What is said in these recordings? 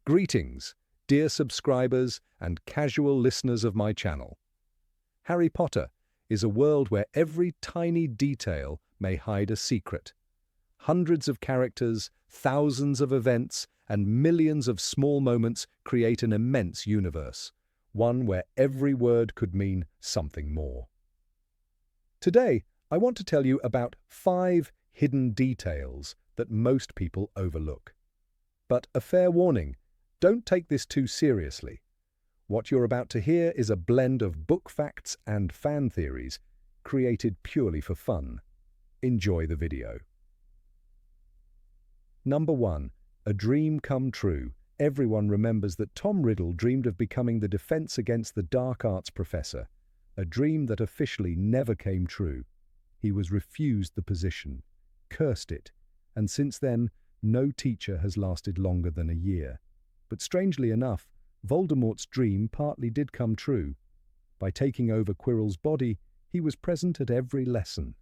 Greetings, dear subscribers and casual listeners of my channel. Harry Potter is a world where every tiny detail may hide a secret. Hundreds of characters, thousands of events, and millions of small moments create an immense universe, one where every word could mean something more. Today, I want to tell you about 5 hidden details that most people overlook. But a fair warning, don't take this too seriously. What you're about to hear is a blend of book facts and fan theories, created purely for fun. Enjoy the video. Number 1. A dream come true. Everyone remembers that Tom Riddle dreamed of becoming the Defense Against the Dark Arts professor, a dream that officially never came true. He was refused the position, cursed it, and since then, no teacher has lasted longer than a year. But strangely enough, Voldemort's dream partly did come true. By taking over Quirrell's body, he was present at every lesson.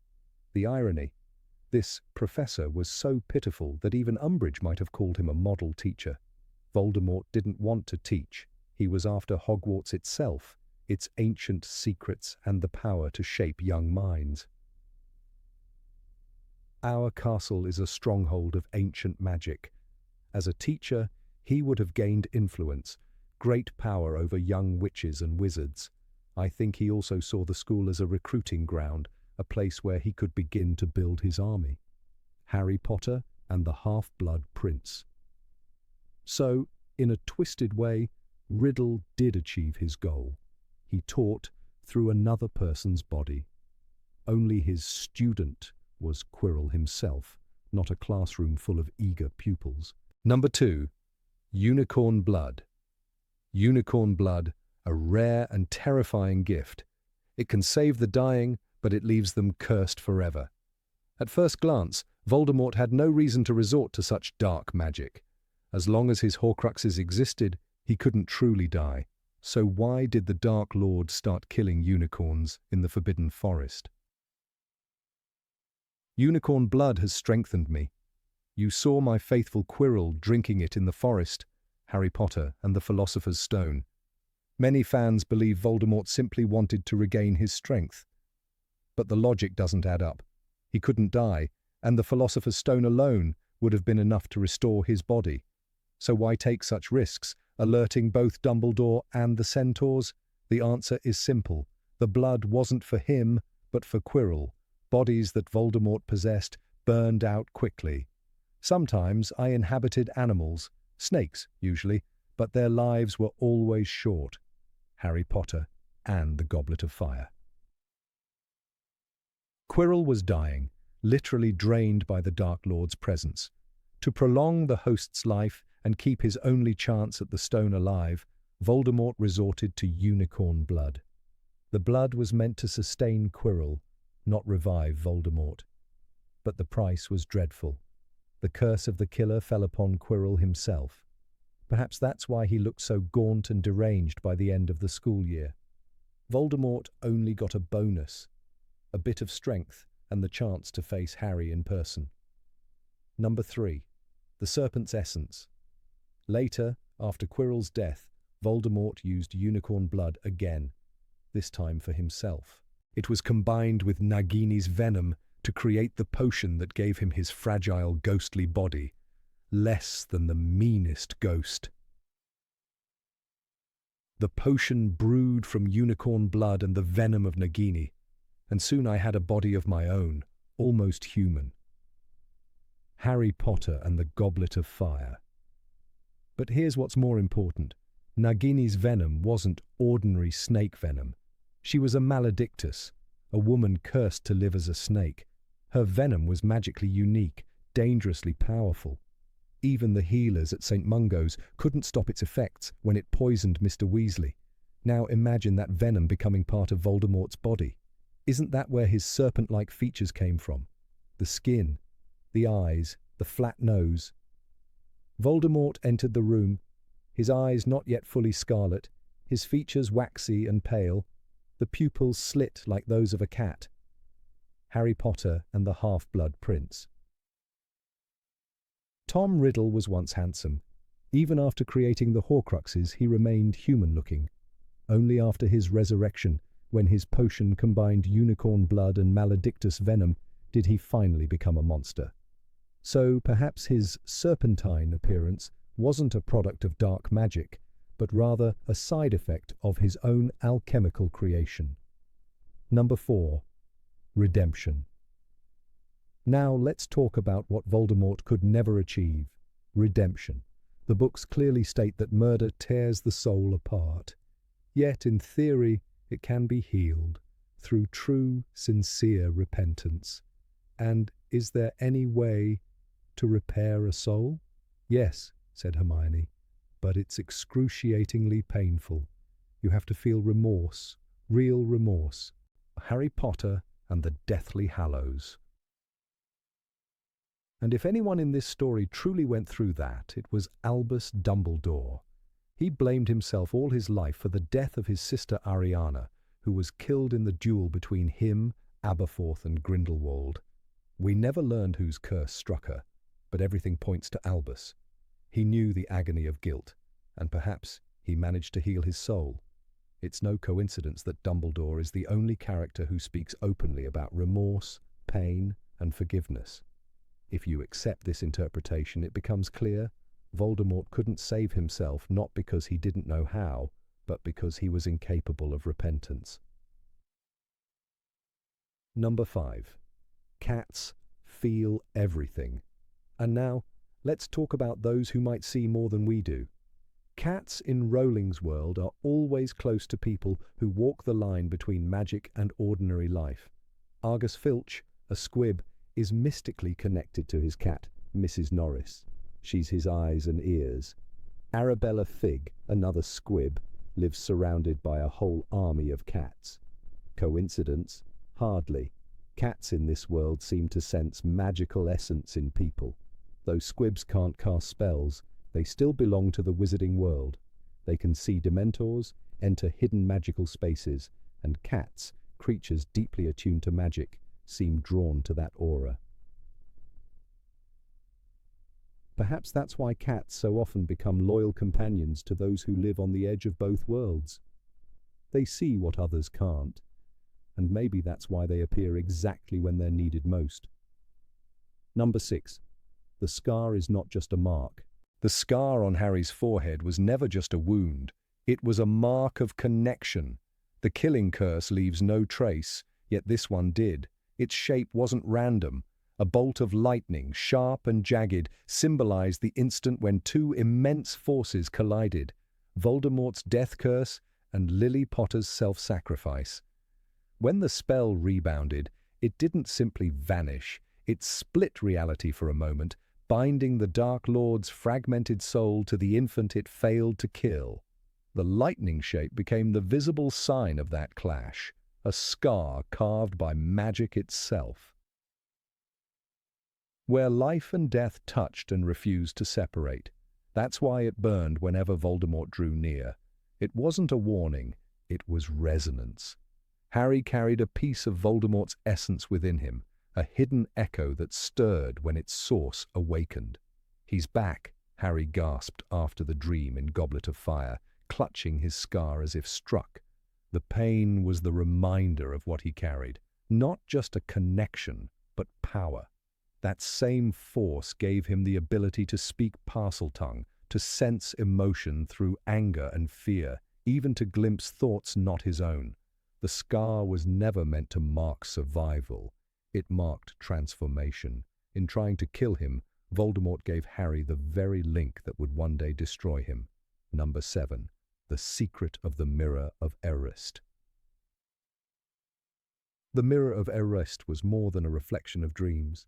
The irony: this professor was so pitiful that even Umbridge might have called him a model teacher. Voldemort didn't want to teach. He was after Hogwarts itself, its ancient secrets and the power to shape young minds. Our castle is a stronghold of ancient magic. As a teacher, he would have gained influence, great power over young witches and wizards. I think he also saw the school as a recruiting ground, a place where he could begin to build his army. Harry Potter and the Half-Blood Prince. So, in a twisted way, Riddle did achieve his goal. He taught through another person's body. Only his student was Quirrell himself, not a classroom full of eager pupils. Number 2. Unicorn blood. Unicorn blood, a rare and terrifying gift. It can save the dying, but it leaves them cursed forever. At first glance, Voldemort had no reason to resort to such dark magic. As long as his Horcruxes existed, he couldn't truly die. So why did the Dark Lord start killing unicorns in the Forbidden Forest? Unicorn blood has strengthened me. You saw my faithful Quirrell drinking it in the forest, Harry Potter and the Philosopher's Stone. Many fans believe Voldemort simply wanted to regain his strength. But the logic doesn't add up. He couldn't die, and the Philosopher's Stone alone would have been enough to restore his body. So why take such risks, alerting both Dumbledore and the Centaurs? The answer is simple. The blood wasn't for him, but for Quirrell. Bodies that Voldemort possessed burned out quickly. Sometimes I inhabited animals, snakes usually, but their lives were always short. Harry Potter and the Goblet of Fire. Quirrell was dying, literally drained by the Dark Lord's presence. To prolong the host's life and keep his only chance at the stone alive, Voldemort resorted to unicorn blood. The blood was meant to sustain Quirrell, not revive Voldemort. But the price was dreadful. The curse of the killer fell upon Quirrell himself. Perhaps that's why he looked so gaunt and deranged by the end of the school year. Voldemort only got a bonus, a bit of strength and the chance to face Harry in person. Number 3. The Serpent's Essence. Later, after Quirrell's death, Voldemort used unicorn blood again, this time for himself. It was combined with Nagini's venom to create the potion that gave him his fragile, ghostly body, less than the meanest ghost. The potion brewed from unicorn blood and the venom of Nagini, and soon I had a body of my own, almost human. Harry Potter and the Goblet of Fire. But here's what's more important. Nagini's venom wasn't ordinary snake venom. She was a maledictus, a woman cursed to live as a snake. Her venom was magically unique, dangerously powerful. Even the healers at St. Mungo's couldn't stop its effects when it poisoned Mr. Weasley. Now imagine that venom becoming part of Voldemort's body. Isn't that where his serpent-like features came from? The skin, the eyes, the flat nose. Voldemort entered the room, his eyes not yet fully scarlet, his features waxy and pale, the pupils slit like those of a cat. Harry Potter and the Half-Blood Prince. Tom Riddle was once handsome. Even after creating the Horcruxes, he remained human-looking. Only after his resurrection, when his potion combined unicorn blood and maledictus venom, did he finally become a monster. So perhaps his serpentine appearance wasn't a product of dark magic, but rather a side effect of his own alchemical creation. Number 4. Redemption. Now let's talk about what Voldemort could never achieve: redemption. The books clearly state that murder tears the soul apart. Yet, in theory, it can be healed through true, sincere repentance. And is there any way to repair a soul? Yes, said Hermione, but it's excruciatingly painful. You have to feel remorse, real remorse. Harry Potter and the Deathly Hallows. And if anyone in this story truly went through that, it was Albus Dumbledore. He blamed himself all his life for the death of his sister Ariana, who was killed in the duel between him, Aberforth and Grindelwald. We never learned whose curse struck her, but everything points to Albus. He knew the agony of guilt, and perhaps he managed to heal his soul. It's no coincidence that Dumbledore is the only character who speaks openly about remorse, pain, and forgiveness. If you accept this interpretation, it becomes clear Voldemort couldn't save himself not because he didn't know how, but because he was incapable of repentance. Number 5. Cats feel everything. And now, let's talk about those who might see more than we do. Cats in Rowling's world are always close to people who walk the line between magic and ordinary life. Argus Filch, a squib, is mystically connected to his cat, Mrs. Norris. She's his eyes and ears. Arabella Figg, another squib, lives surrounded by a whole army of cats. Coincidence? Hardly. Cats in this world seem to sense magical essence in people. Though squibs can't cast spells, they still belong to the wizarding world. They can see dementors, enter hidden magical spaces, and cats, creatures deeply attuned to magic, seem drawn to that aura. Perhaps that's why cats so often become loyal companions to those who live on the edge of both worlds. They see what others can't, and maybe that's why they appear exactly when they're needed most. Number 6. The scar is not just a mark. The scar on Harry's forehead was never just a wound. It was a mark of connection. The killing curse leaves no trace, yet this one did. Its shape wasn't random. A bolt of lightning, sharp and jagged, symbolized the instant when two immense forces collided: Voldemort's death curse and Lily Potter's self-sacrifice. When the spell rebounded, it didn't simply vanish. It split reality for a moment, binding the Dark Lord's fragmented soul to the infant it failed to kill. The lightning shape became the visible sign of that clash, a scar carved by magic itself. Where life and death touched and refused to separate. That's why it burned whenever Voldemort drew near. It wasn't a warning, it was resonance. Harry carried a piece of Voldemort's essence within him, a hidden echo that stirred when its source awakened. "He's back," Harry gasped after the dream in Goblet of Fire, clutching his scar as if struck. The pain was the reminder of what he carried, not just a connection, but power. That same force gave him the ability to speak Parseltongue, to sense emotion through anger and fear, even to glimpse thoughts not his own. The scar was never meant to mark survival. It marked transformation. In trying to kill him, Voldemort gave Harry the very link that would one day destroy him. Number 7. The Secret of the Mirror of Erist. The Mirror of Erist was more than a reflection of dreams.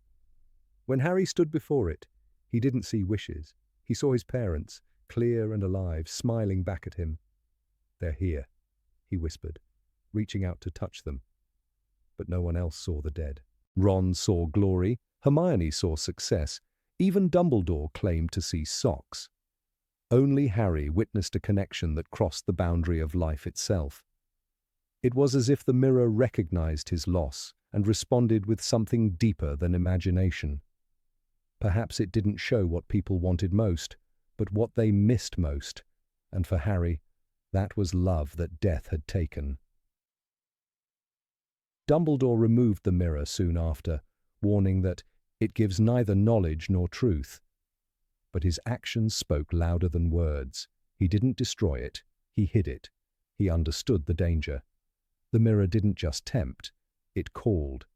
When Harry stood before it, he didn't see wishes. He saw his parents, clear and alive, smiling back at him. "They're here," he whispered, reaching out to touch them. But no one else saw the dead. Ron saw glory, Hermione saw success, even Dumbledore claimed to see socks. Only Harry witnessed a connection that crossed the boundary of life itself. It was as if the mirror recognized his loss and responded with something deeper than imagination. Perhaps it didn't show what people wanted most, but what they missed most, and for Harry, that was love that death had taken. Dumbledore removed the mirror soon after, warning that it gives neither knowledge nor truth. But his actions spoke louder than words. He didn't destroy it, he hid it. He understood the danger. The mirror didn't just tempt, it called.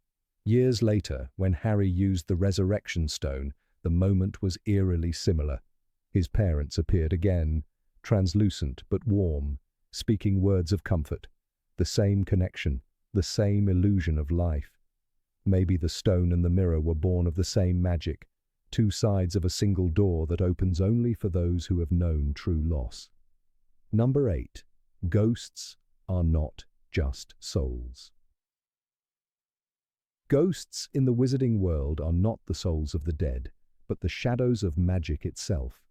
Years later, when Harry used the resurrection stone, the moment was eerily similar. His parents appeared again, translucent but warm, speaking words of comfort. The same connection, the same illusion of life. Maybe the stone and the mirror were born of the same magic, two sides of a single door that opens only for those who have known true loss. Number 8. Ghosts are not just souls. Ghosts in the wizarding world are not the souls of the dead, but the shadows of magic itself.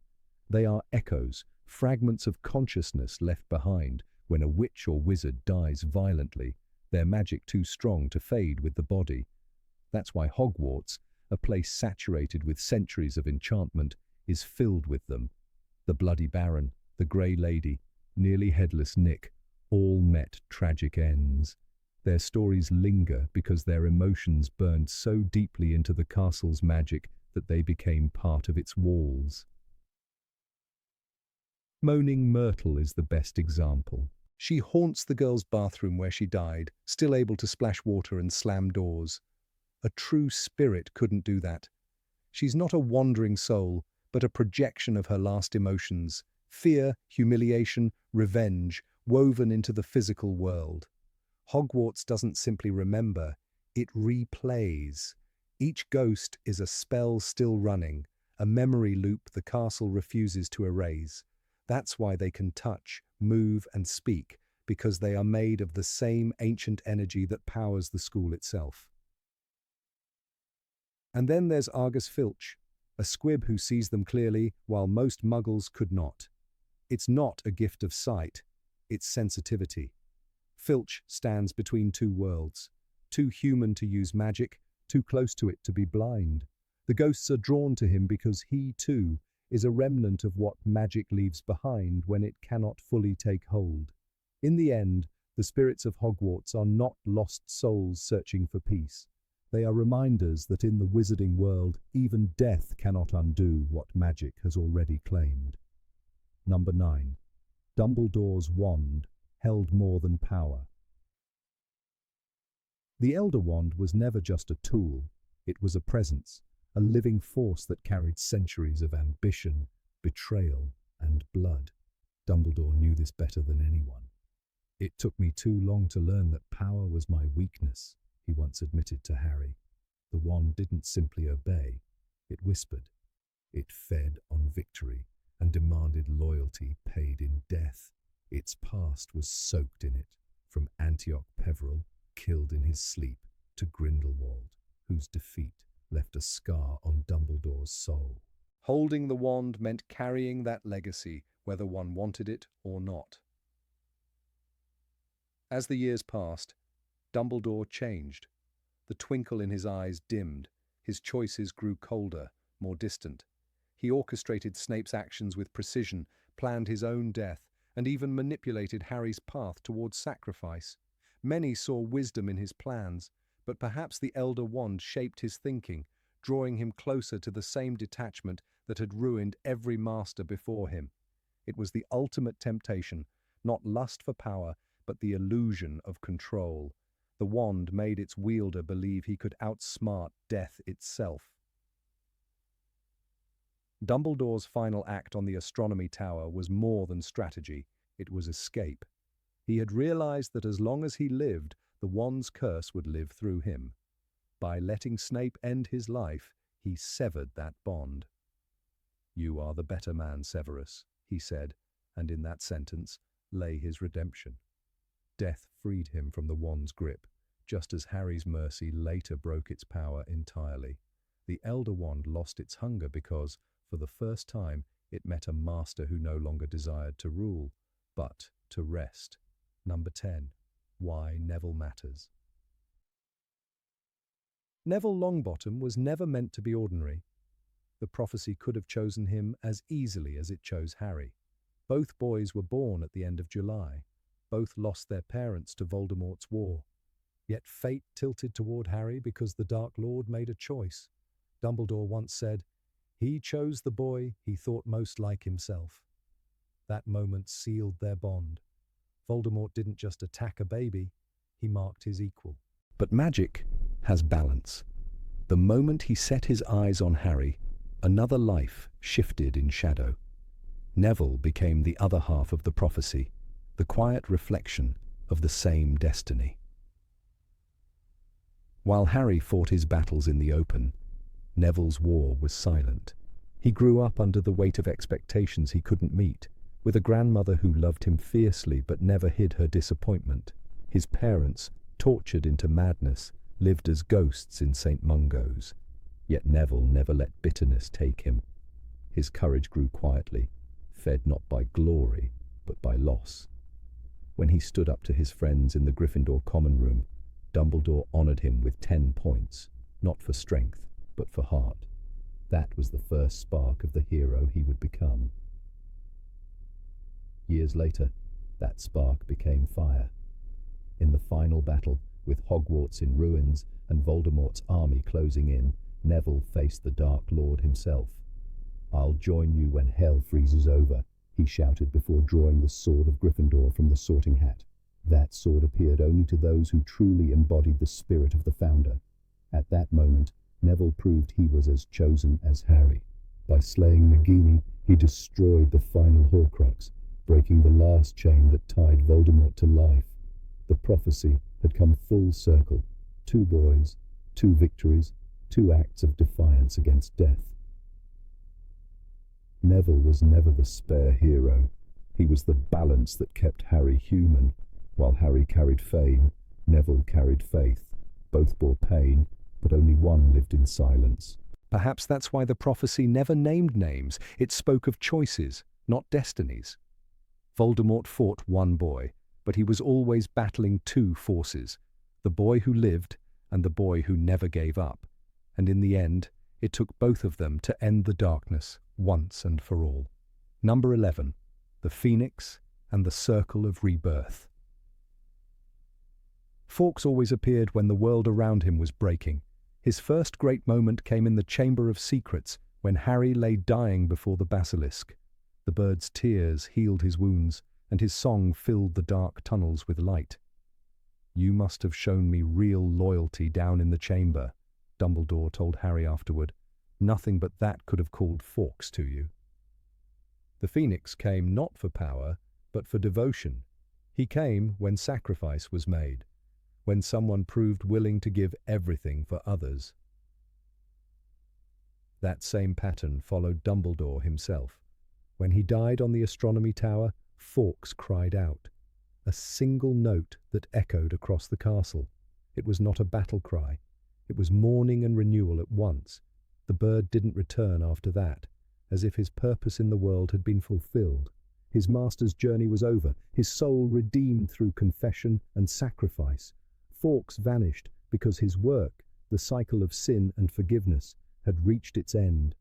They are echoes, fragments of consciousness left behind when a witch or wizard dies violently, their magic too strong to fade with the body. That's why Hogwarts, a place saturated with centuries of enchantment, is filled with them. The Bloody Baron, the Grey Lady, nearly headless Nick, all met tragic ends. Their stories linger because their emotions burned so deeply into the castle's magic that they became part of its walls. Moaning Myrtle is the best example. She haunts the girl's bathroom where she died, still able to splash water and slam doors. A true spirit couldn't do that. She's not a wandering soul, but a projection of her last emotions, fear, humiliation, revenge, woven into the physical world. Hogwarts doesn't simply remember, it replays. Each ghost is a spell still running, a memory loop the castle refuses to erase. That's why they can touch, move, and speak, because they are made of the same ancient energy that powers the school itself. And then there's Argus Filch, a squib who sees them clearly while most muggles could not. It's not a gift of sight, it's sensitivity. Filch stands between two worlds, too human to use magic, too close to it to be blind. The ghosts are drawn to him because he, too, is a remnant of what magic leaves behind when it cannot fully take hold. In the end, the spirits of Hogwarts are not lost souls searching for peace. They are reminders that in the wizarding world, even death cannot undo what magic has already claimed. Number 9. Dumbledore's wand held more than power. The Elder Wand was never just a tool, it was a presence, a living force that carried centuries of ambition, betrayal, and blood. Dumbledore knew this better than anyone. "It took me too long to learn that power was my weakness," he once admitted to Harry. The wand didn't simply obey, it whispered. It fed on victory and demanded loyalty paid in death. Its past was soaked in it, from Antioch Peverell, killed in his sleep, to Grindelwald, whose defeat left a scar on Dumbledore's soul. Holding the wand meant carrying that legacy, whether one wanted it or not. As the years passed, Dumbledore changed. The twinkle in his eyes dimmed, his choices grew colder, more distant. He orchestrated Snape's actions with precision, planned his own death, and even manipulated Harry's path towards sacrifice. Many saw wisdom in his plans, but perhaps the Elder Wand shaped his thinking, drawing him closer to the same detachment that had ruined every master before him. It was the ultimate temptation, not lust for power, but the illusion of control. The wand made its wielder believe he could outsmart death itself. Dumbledore's final act on the astronomy tower was more than strategy, it was escape. He had realized that as long as he lived, the wand's curse would live through him. By letting Snape end his life, he severed that bond. "You are the better man, Severus," he said, and in that sentence lay his redemption. Death freed him from the wand's grip, just as Harry's mercy later broke its power entirely. The Elder Wand lost its hunger because, for the first time, it met a master who no longer desired to rule, but to rest. Number 10. Why Neville matters. Neville Longbottom was never meant to be ordinary. The prophecy could have chosen him as easily as it chose Harry. Both boys were born at the end of July. Both lost their parents to Voldemort's war. Yet fate tilted toward Harry because the Dark Lord made a choice. Dumbledore once said, "He chose the boy he thought most like himself." That moment sealed their bond. Voldemort didn't just attack a baby, he marked his equal. But magic has balance. The moment he set his eyes on Harry, another life shifted in shadow. Neville became the other half of the prophecy, the quiet reflection of the same destiny. While Harry fought his battles in the open, Neville's war was silent. He grew up under the weight of expectations he couldn't meet, with a grandmother who loved him fiercely but never hid her disappointment. His parents, tortured into madness, lived as ghosts in St. Mungo's. Yet Neville never let bitterness take him. His courage grew quietly, fed not by glory, but by loss. When he stood up to his friends in the Gryffindor common room, Dumbledore honored him with 10 points, not for strength, but for heart. That was the first spark of the hero he would become. Years later, that spark became fire. In the final battle, with Hogwarts in ruins and Voldemort's army closing in, Neville faced the Dark Lord himself. "I'll join you when hell freezes over," he shouted before drawing the sword of Gryffindor from the sorting hat. That sword appeared only to those who truly embodied the spirit of the founder. At that moment, Neville proved he was as chosen as Harry. By slaying Nagini, he destroyed the final Horcrux, breaking the last chain that tied Voldemort to life. The prophecy had come full circle. 2 boys, 2 victories, 2 acts of defiance against death. Neville was never the spare hero. He was the balance that kept Harry human. While Harry carried fame, Neville carried faith. Both bore pain, but only one lived in silence. Perhaps that's why the prophecy never named names. It spoke of choices, not destinies. Voldemort fought one boy, but he was always battling 2 forces, the boy who lived and the boy who never gave up. And in the end, it took both of them to end the darkness once and for all. Number 11, the Phoenix and the Circle of Rebirth. Fawkes always appeared when the world around him was breaking. His first great moment came in the Chamber of Secrets, when Harry lay dying before the basilisk. The bird's tears healed his wounds, and his song filled the dark tunnels with light. "You must have shown me real loyalty down in the chamber," Dumbledore told Harry afterward. "Nothing but that could have called Fawkes to you." The Phoenix came not for power, but for devotion. He came when sacrifice was made, when someone proved willing to give everything for others. That same pattern followed Dumbledore himself. When he died on the astronomy tower, Fawkes cried out, a single note that echoed across the castle. It was not a battle cry. It was mourning and renewal at once. The bird didn't return after that, as if his purpose in the world had been fulfilled. His master's journey was over, his soul redeemed through confession and sacrifice. Fawkes vanished because his work, the cycle of sin and forgiveness, had reached its end.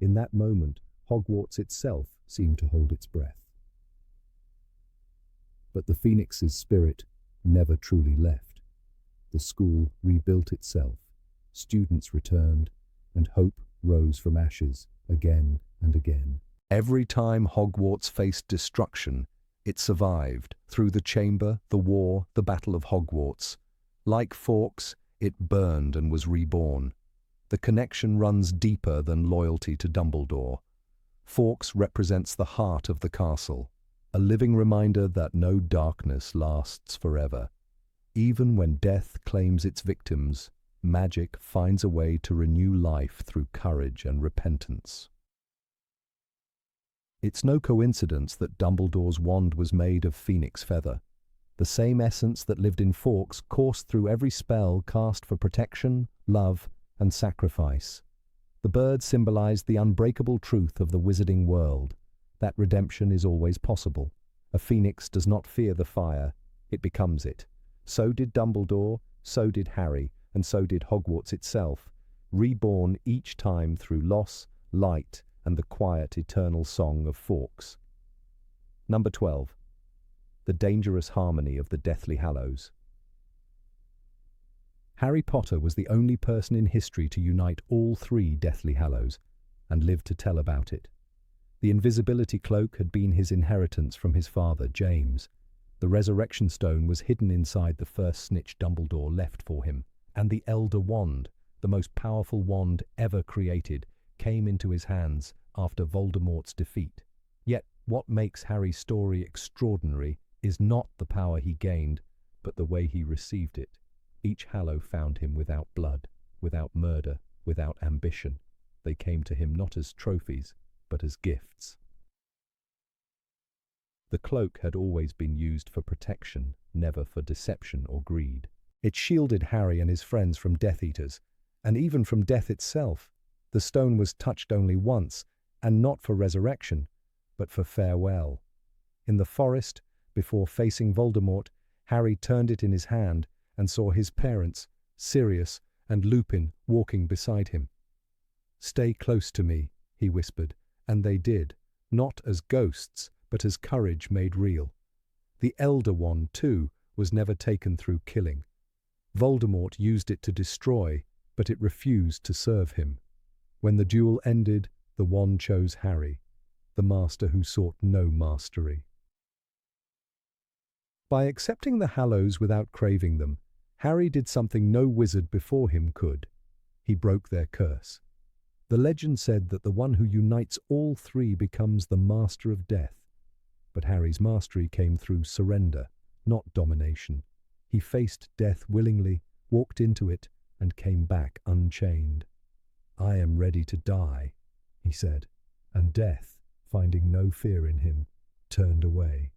In that moment, Hogwarts itself seemed to hold its breath. But the Phoenix's spirit never truly left. The school rebuilt itself, students returned, and hope rose from ashes again and again. Every time Hogwarts faced destruction, it survived through the chamber, the war, the Battle of Hogwarts. Like Fawkes, it burned and was reborn. The connection runs deeper than loyalty to Dumbledore. Fawkes represents the heart of the castle, a living reminder that no darkness lasts forever. Even when death claims its victims, magic finds a way to renew life through courage and repentance. It's no coincidence that Dumbledore's wand was made of phoenix feather. The same essence that lived in Fawkes coursed through every spell cast for protection, love, and sacrifice. The bird symbolized the unbreakable truth of the wizarding world, that redemption is always possible. A phoenix does not fear the fire, it becomes it. So did Dumbledore, so did Harry, and so did Hogwarts itself, reborn each time through loss, light, and the quiet, eternal song of forks. Number 12. The dangerous harmony of the Deathly Hallows. Harry Potter was the only person in history to unite all three Deathly Hallows, and lived to tell about it. The invisibility cloak had been his inheritance from his father, James. The resurrection stone was hidden inside the first snitch Dumbledore left for him, and the Elder Wand, the most powerful wand ever created, came into his hands after Voldemort's defeat. Yet, what makes Harry's story extraordinary is not the power he gained, but the way he received it. Each Hallow found him without blood, without murder, without ambition. They came to him not as trophies, but as gifts. The cloak had always been used for protection, never for deception or greed. It shielded Harry and his friends from Death Eaters, and even from death itself. The stone was touched only once, and not for resurrection, but for farewell. In the forest, before facing Voldemort, Harry turned it in his hand and saw his parents, Sirius and Lupin, walking beside him. "Stay close to me," he whispered, and they did, not as ghosts, but as courage made real. The Elder Wand, too, was never taken through killing. Voldemort used it to destroy, but it refused to serve him. When the duel ended, the wand chose Harry, the master who sought no mastery. By accepting the Hallows without craving them, Harry did something no wizard before him could. He broke their curse. The legend said that the one who unites all three becomes the master of death. But Harry's mastery came through surrender, not domination. He faced death willingly, walked into it, and came back unchained. "I am ready to die," he said, and death, finding no fear in him, turned away.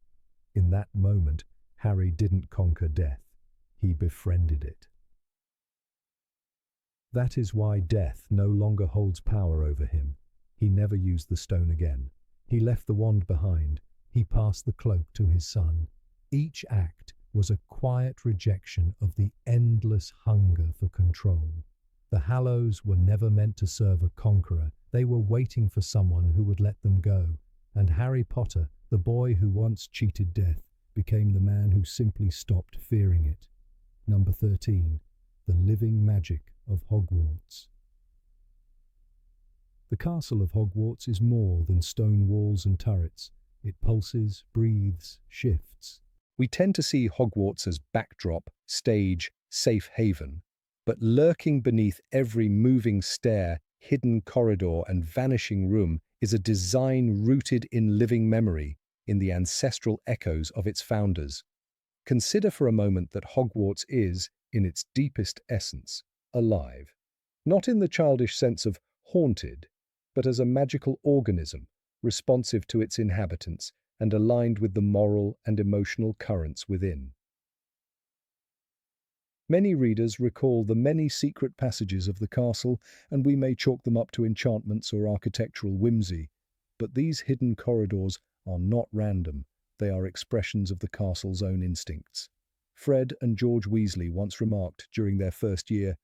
In that moment, Harry didn't conquer death. He befriended it. That is why death no longer holds power over him. He never used the stone again. He left the wand behind. He passed the cloak to his son. Each act was a quiet rejection of the endless hunger for control. The Hallows were never meant to serve a conqueror. They were waiting for someone who would let them go. And Harry Potter, the boy who once cheated death, became the man who simply stopped fearing it. Number 13. The living magic of Hogwarts. The castle of Hogwarts is more than stone walls and turrets. It pulses, breathes, shifts. We tend to see Hogwarts as backdrop, stage, safe haven. But lurking beneath every moving stair, hidden corridor, and vanishing room is a design rooted in living memory, in the ancestral echoes of its founders. Consider for a moment that Hogwarts is, in its deepest essence, alive. Not in the childish sense of haunted, but as a magical organism, responsive to its inhabitants and aligned with the moral and emotional currents within. Many readers recall the many secret passages of the castle, and we may chalk them up to enchantments or architectural whimsy. But these hidden corridors are not random. They are expressions of the castle's own instincts. Fred and George Weasley once remarked during their first year,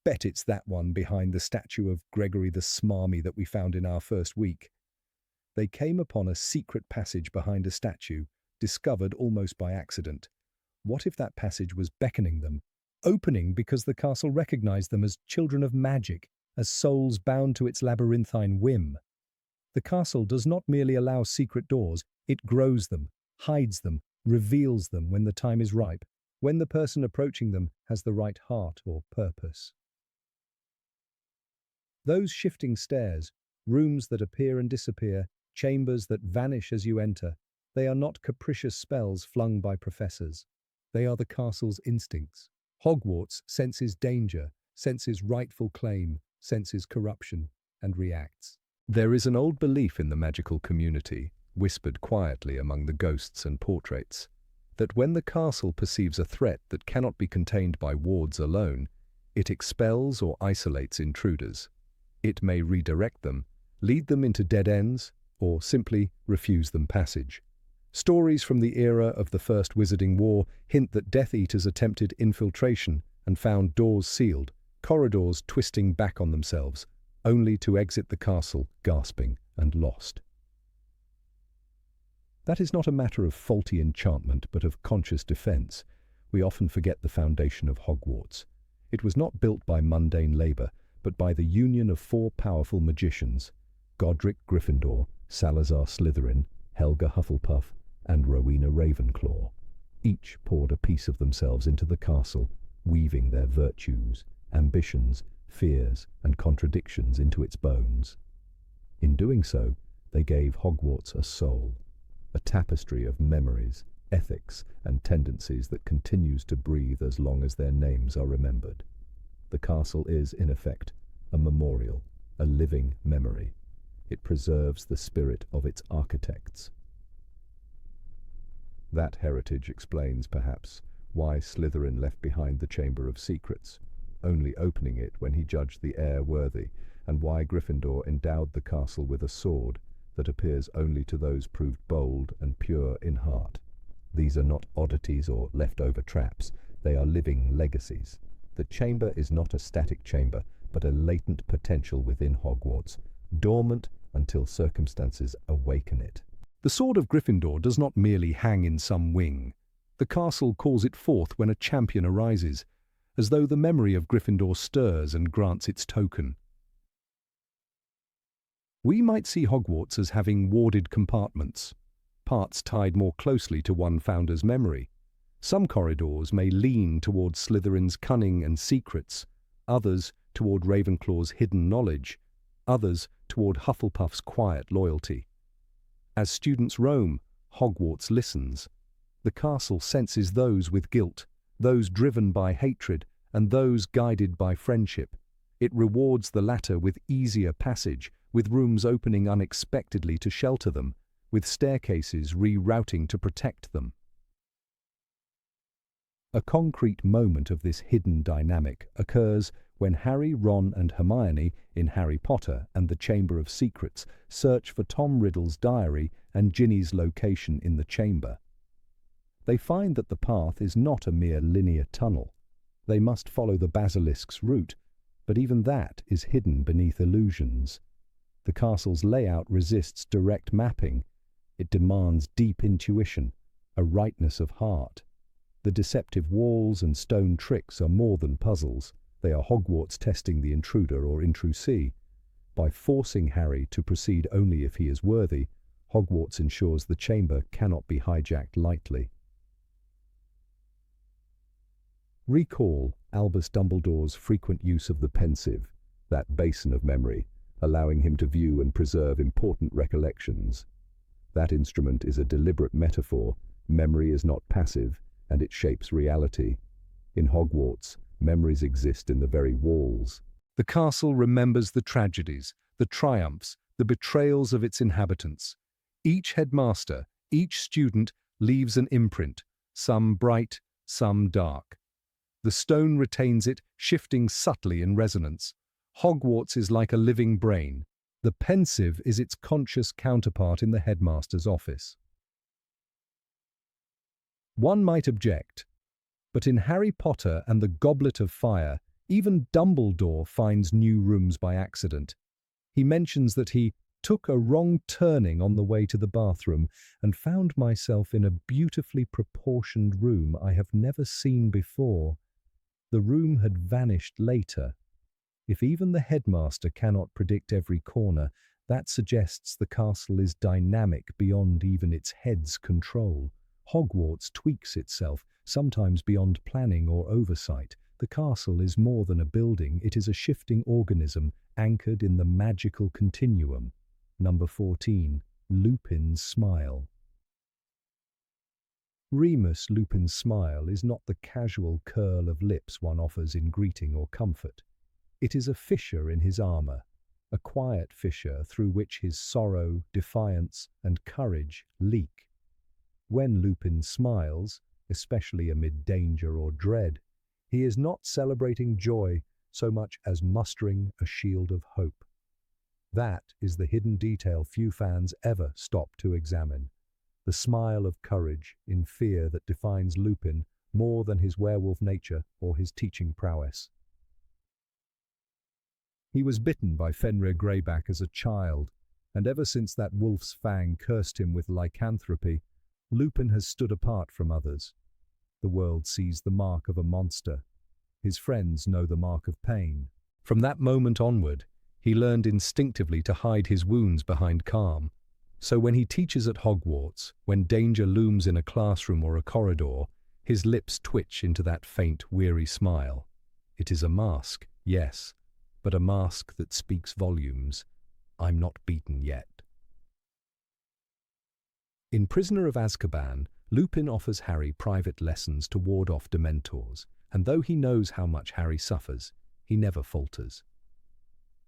"Bet it's that one behind the statue of Gregory the Smarmy that we found in our first week." They came upon a secret passage behind a statue, discovered almost by accident. What if that passage was beckoning them? Opening because the castle recognized them as children of magic, as souls bound to its labyrinthine whim. The castle does not merely allow secret doors, it grows them, hides them, reveals them when the time is ripe, when the person approaching them has the right heart or purpose. Those shifting stairs, rooms that appear and disappear, chambers that vanish as you enter, they are not capricious spells flung by professors. They are the castle's instincts. Hogwarts senses danger, senses rightful claim, senses corruption, and reacts. There is an old belief in the magical community, whispered quietly among the ghosts and portraits, that when the castle perceives a threat that cannot be contained by wards alone, it expels or isolates intruders. It may redirect them, lead them into dead ends, or simply refuse them passage. Stories from the era of the First Wizarding War hint that Death Eaters attempted infiltration and found doors sealed, corridors twisting back on themselves, only to exit the castle gasping and lost. That is not a matter of faulty enchantment, but of conscious defense. We often forget the foundation of Hogwarts. It was not built by mundane labor, but by the union of four powerful magicians: Godric Gryffindor, Salazar Slytherin, Helga Hufflepuff, and Rowena Ravenclaw. Each poured a piece of themselves into the castle, weaving their virtues, ambitions, fears, and contradictions into its bones. In doing so, they gave Hogwarts a soul, a tapestry of memories, ethics, and tendencies that continues to breathe as long as their names are remembered. The castle is, in effect, a memorial, a living memory. It preserves the spirit of its architects. That heritage explains, perhaps, why Slytherin left behind the Chamber of Secrets, only opening it when he judged the heir worthy, and why Gryffindor endowed the castle with a sword that appears only to those proved bold and pure in heart. These are not oddities or leftover traps. They are living legacies. The chamber is not a static chamber, but a latent potential within Hogwarts, dormant until circumstances awaken it. The sword of Gryffindor does not merely hang in some wing. The castle calls it forth when a champion arises, as though the memory of Gryffindor stirs and grants its token. We might see Hogwarts as having warded compartments, parts tied more closely to one founder's memory. Some corridors may lean towards Slytherin's cunning and secrets, others toward Ravenclaw's hidden knowledge, others toward Hufflepuff's quiet loyalty. As students roam, Hogwarts listens. The castle senses those with guilt, those driven by hatred, and those guided by friendship. It rewards the latter with easier passage, with rooms opening unexpectedly to shelter them, with staircases rerouting to protect them. A concrete moment of this hidden dynamic occurs when Harry, Ron, and Hermione in Harry Potter and the Chamber of Secrets search for Tom Riddle's diary and Ginny's location in the chamber. They find that the path is not a mere linear tunnel. They must follow the basilisk's route, but even that is hidden beneath illusions. The castle's layout resists direct mapping. It demands deep intuition, a rightness of heart. The deceptive walls and stone tricks are more than puzzles. They are Hogwarts testing the intruder or intrusee. By forcing Harry to proceed only if he is worthy, Hogwarts ensures the chamber cannot be hijacked lightly. Recall Albus Dumbledore's frequent use of the pensieve, that basin of memory, allowing him to view and preserve important recollections. That instrument is a deliberate metaphor. Memory is not passive, and it shapes reality. In Hogwarts, memories exist in the very walls. The castle remembers the tragedies, the triumphs, the betrayals of its inhabitants. Each headmaster, each student leaves an imprint, some bright, some dark. The stone retains it, shifting subtly in resonance. Hogwarts is like a living brain. The pensieve is its conscious counterpart in the headmaster's office. One might object, but in Harry Potter and the Goblet of Fire, even Dumbledore finds new rooms by accident. He mentions that he took a wrong turning on the way to the bathroom and found myself in a beautifully proportioned room I have never seen before. The room had vanished later. If even the headmaster cannot predict every corner, that suggests the castle is dynamic beyond even its head's control. Hogwarts tweaks itself, sometimes beyond planning or oversight. The castle is more than a building, it is a shifting organism anchored in the magical continuum. Number 14. Lupin's Smile. Remus Lupin's smile is not the casual curl of lips one offers in greeting or comfort. It is a fissure in his armor, a quiet fissure through which his sorrow, defiance, and courage leak. When Lupin smiles, especially amid danger or dread, he is not celebrating joy so much as mustering a shield of hope. That is the hidden detail few fans ever stop to examine. The smile of courage in fear that defines Lupin more than his werewolf nature or his teaching prowess. He was bitten by Fenrir Greyback as a child, and ever since that wolf's fang cursed him with lycanthropy, Lupin has stood apart from others. The world sees the mark of a monster. His friends know the mark of pain. From that moment onward, he learned instinctively to hide his wounds behind calm. So when he teaches at Hogwarts, when danger looms in a classroom or a corridor, his lips twitch into that faint, weary smile. It is a mask, yes, but a mask that speaks volumes. I'm not beaten yet. In Prisoner of Azkaban, Lupin offers Harry private lessons to ward off Dementors, and though he knows how much Harry suffers, he never falters.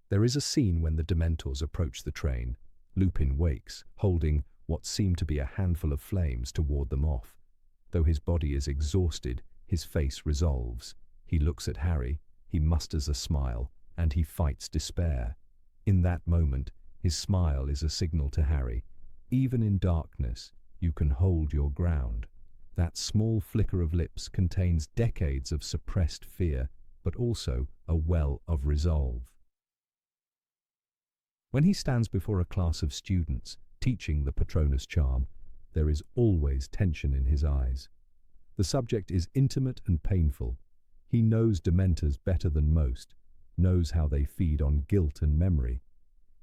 There is a scene when the Dementors approach the train. Lupin wakes, holding what seem to be a handful of flames to ward them off. Though his body is exhausted, his face resolves. He looks at Harry, he musters a smile, and he fights despair. In that moment, his smile is a signal to Harry. Even in darkness, you can hold your ground. That small flicker of lips contains decades of suppressed fear, but also a well of resolve. When he stands before a class of students, teaching the Patronus charm, there is always tension in his eyes. The subject is intimate and painful. He knows Dementors better than most, knows how they feed on guilt and memory.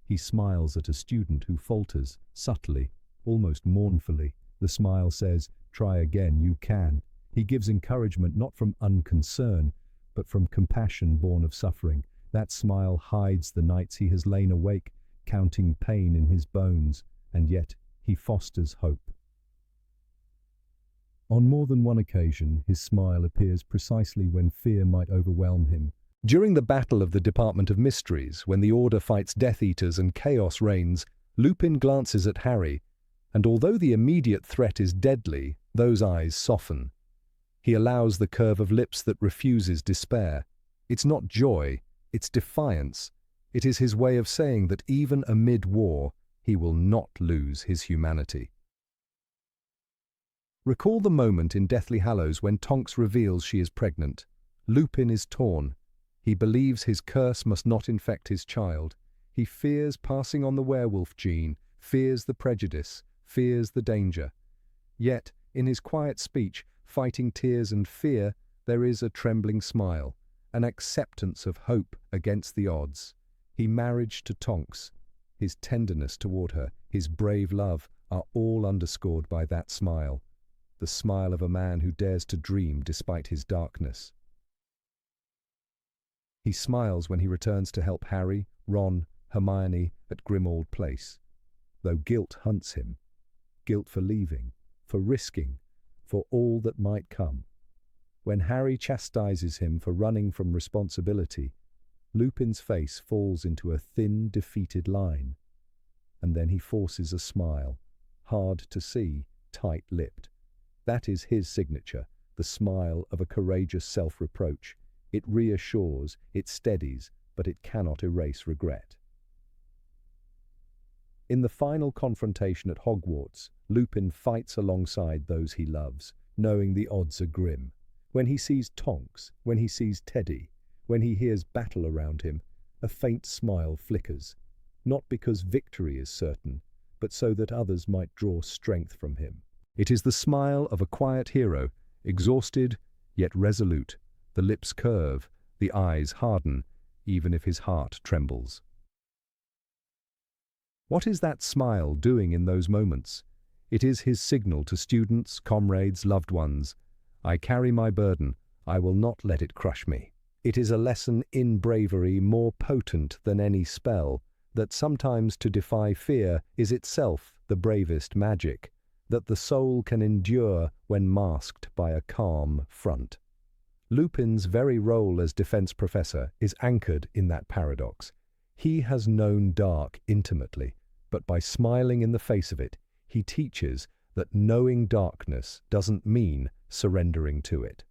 He smiles at a student who falters, subtly, almost mournfully. The smile says, "Try again, you can." He gives encouragement not from unconcern, but from compassion born of suffering. That smile hides the nights he has lain awake, counting pain in his bones, and yet he fosters hope. On more than one occasion, his smile appears precisely when fear might overwhelm him. During the Battle of the Department of Mysteries, when the Order fights Death Eaters and chaos reigns, Lupin glances at Harry, and although the immediate threat is deadly, those eyes soften. He allows the curve of lips that refuses despair. It's not joy, it's defiance. It is his way of saying that even amid war, he will not lose his humanity. Recall the moment in Deathly Hallows when Tonks reveals she is pregnant. Lupin is torn. He believes his curse must not infect his child. He fears passing on the werewolf gene, fears the prejudice, fears the danger. Yet, in his quiet speech, fighting tears and fear, there is a trembling smile, an acceptance of hope against the odds. His marriage to Tonks, his tenderness toward her, his brave love are all underscored by that smile. The smile of a man who dares to dream despite his darkness. He smiles when he returns to help Harry, Ron, Hermione at Grimmauld Place. Though guilt hunts him, guilt for leaving, for risking, for all that might come. When Harry chastises him for running from responsibility, Lupin's face falls into a thin, defeated line. And then he forces a smile, hard to see, tight-lipped. That is his signature, the smile of a courageous self-reproach. It reassures, it steadies, but it cannot erase regret. In the final confrontation at Hogwarts, Lupin fights alongside those he loves, knowing the odds are grim. When he sees Tonks, when he sees Teddy, when he hears battle around him, a faint smile flickers, not because victory is certain, but so that others might draw strength from him. It is the smile of a quiet hero, exhausted yet resolute. The lips curve, the eyes harden, even if his heart trembles. What is that smile doing in those moments? It is his signal to students, comrades, loved ones. I carry my burden, I will not let it crush me. It is a lesson in bravery more potent than any spell, that sometimes to defy fear is itself the bravest magic, that the soul can endure when masked by a calm front. Lupin's very role as defense professor is anchored in that paradox. He has known dark intimately, but by smiling in the face of it, he teaches that knowing darkness doesn't mean surrendering to it.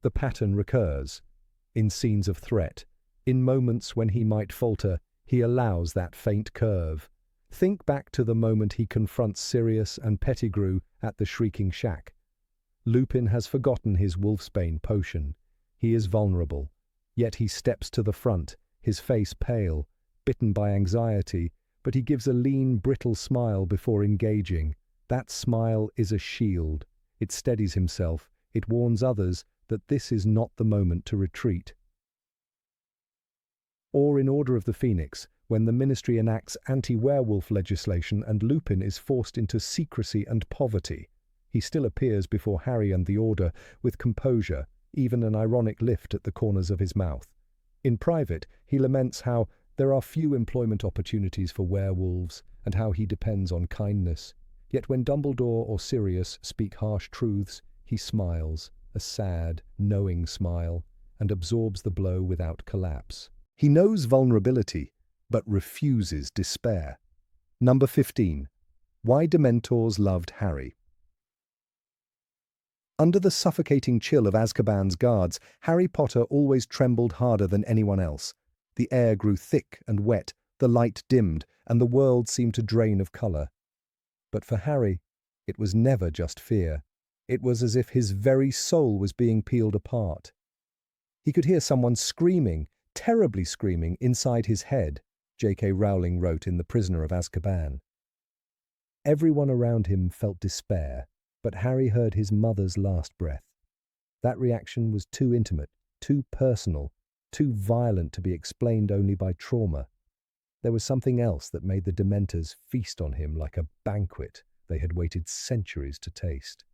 The pattern recurs. In scenes of threat, in moments when he might falter, he allows that faint curve. Think back to the moment he confronts Sirius and Pettigrew at the Shrieking Shack. Lupin has forgotten his wolfsbane potion. He is vulnerable, Yet he steps to the front, his face pale, bitten by anxiety, but he gives a lean, brittle smile before engaging. That smile is a shield. It steadies himself. It warns others that this is not the moment to retreat. Or in Order of the Phoenix, when the Ministry enacts anti-werewolf legislation and Lupin is forced into secrecy and poverty, he still appears before Harry and the Order with composure, even an ironic lift at the corners of his mouth. In private, he laments how there are few employment opportunities for werewolves and how he depends on kindness. Yet when Dumbledore or Sirius speak harsh truths, he smiles, a sad, knowing smile, and absorbs the blow without collapse. He knows vulnerability, but refuses despair. Number 15. Why Dementors Loved Harry. Under the suffocating chill of Azkaban's guards, Harry Potter always trembled harder than anyone else. The air grew thick and wet, the light dimmed, and the world seemed to drain of colour. But for Harry, it was never just fear. It was as if his very soul was being peeled apart. He could hear someone screaming, terribly screaming, inside his head, J.K. Rowling wrote in The Prisoner of Azkaban. Everyone around him felt despair, but Harry heard his mother's last breath. That reaction was too intimate, too personal, too violent to be explained only by trauma. There was something else that made the Dementors feast on him like a banquet they had waited centuries to taste.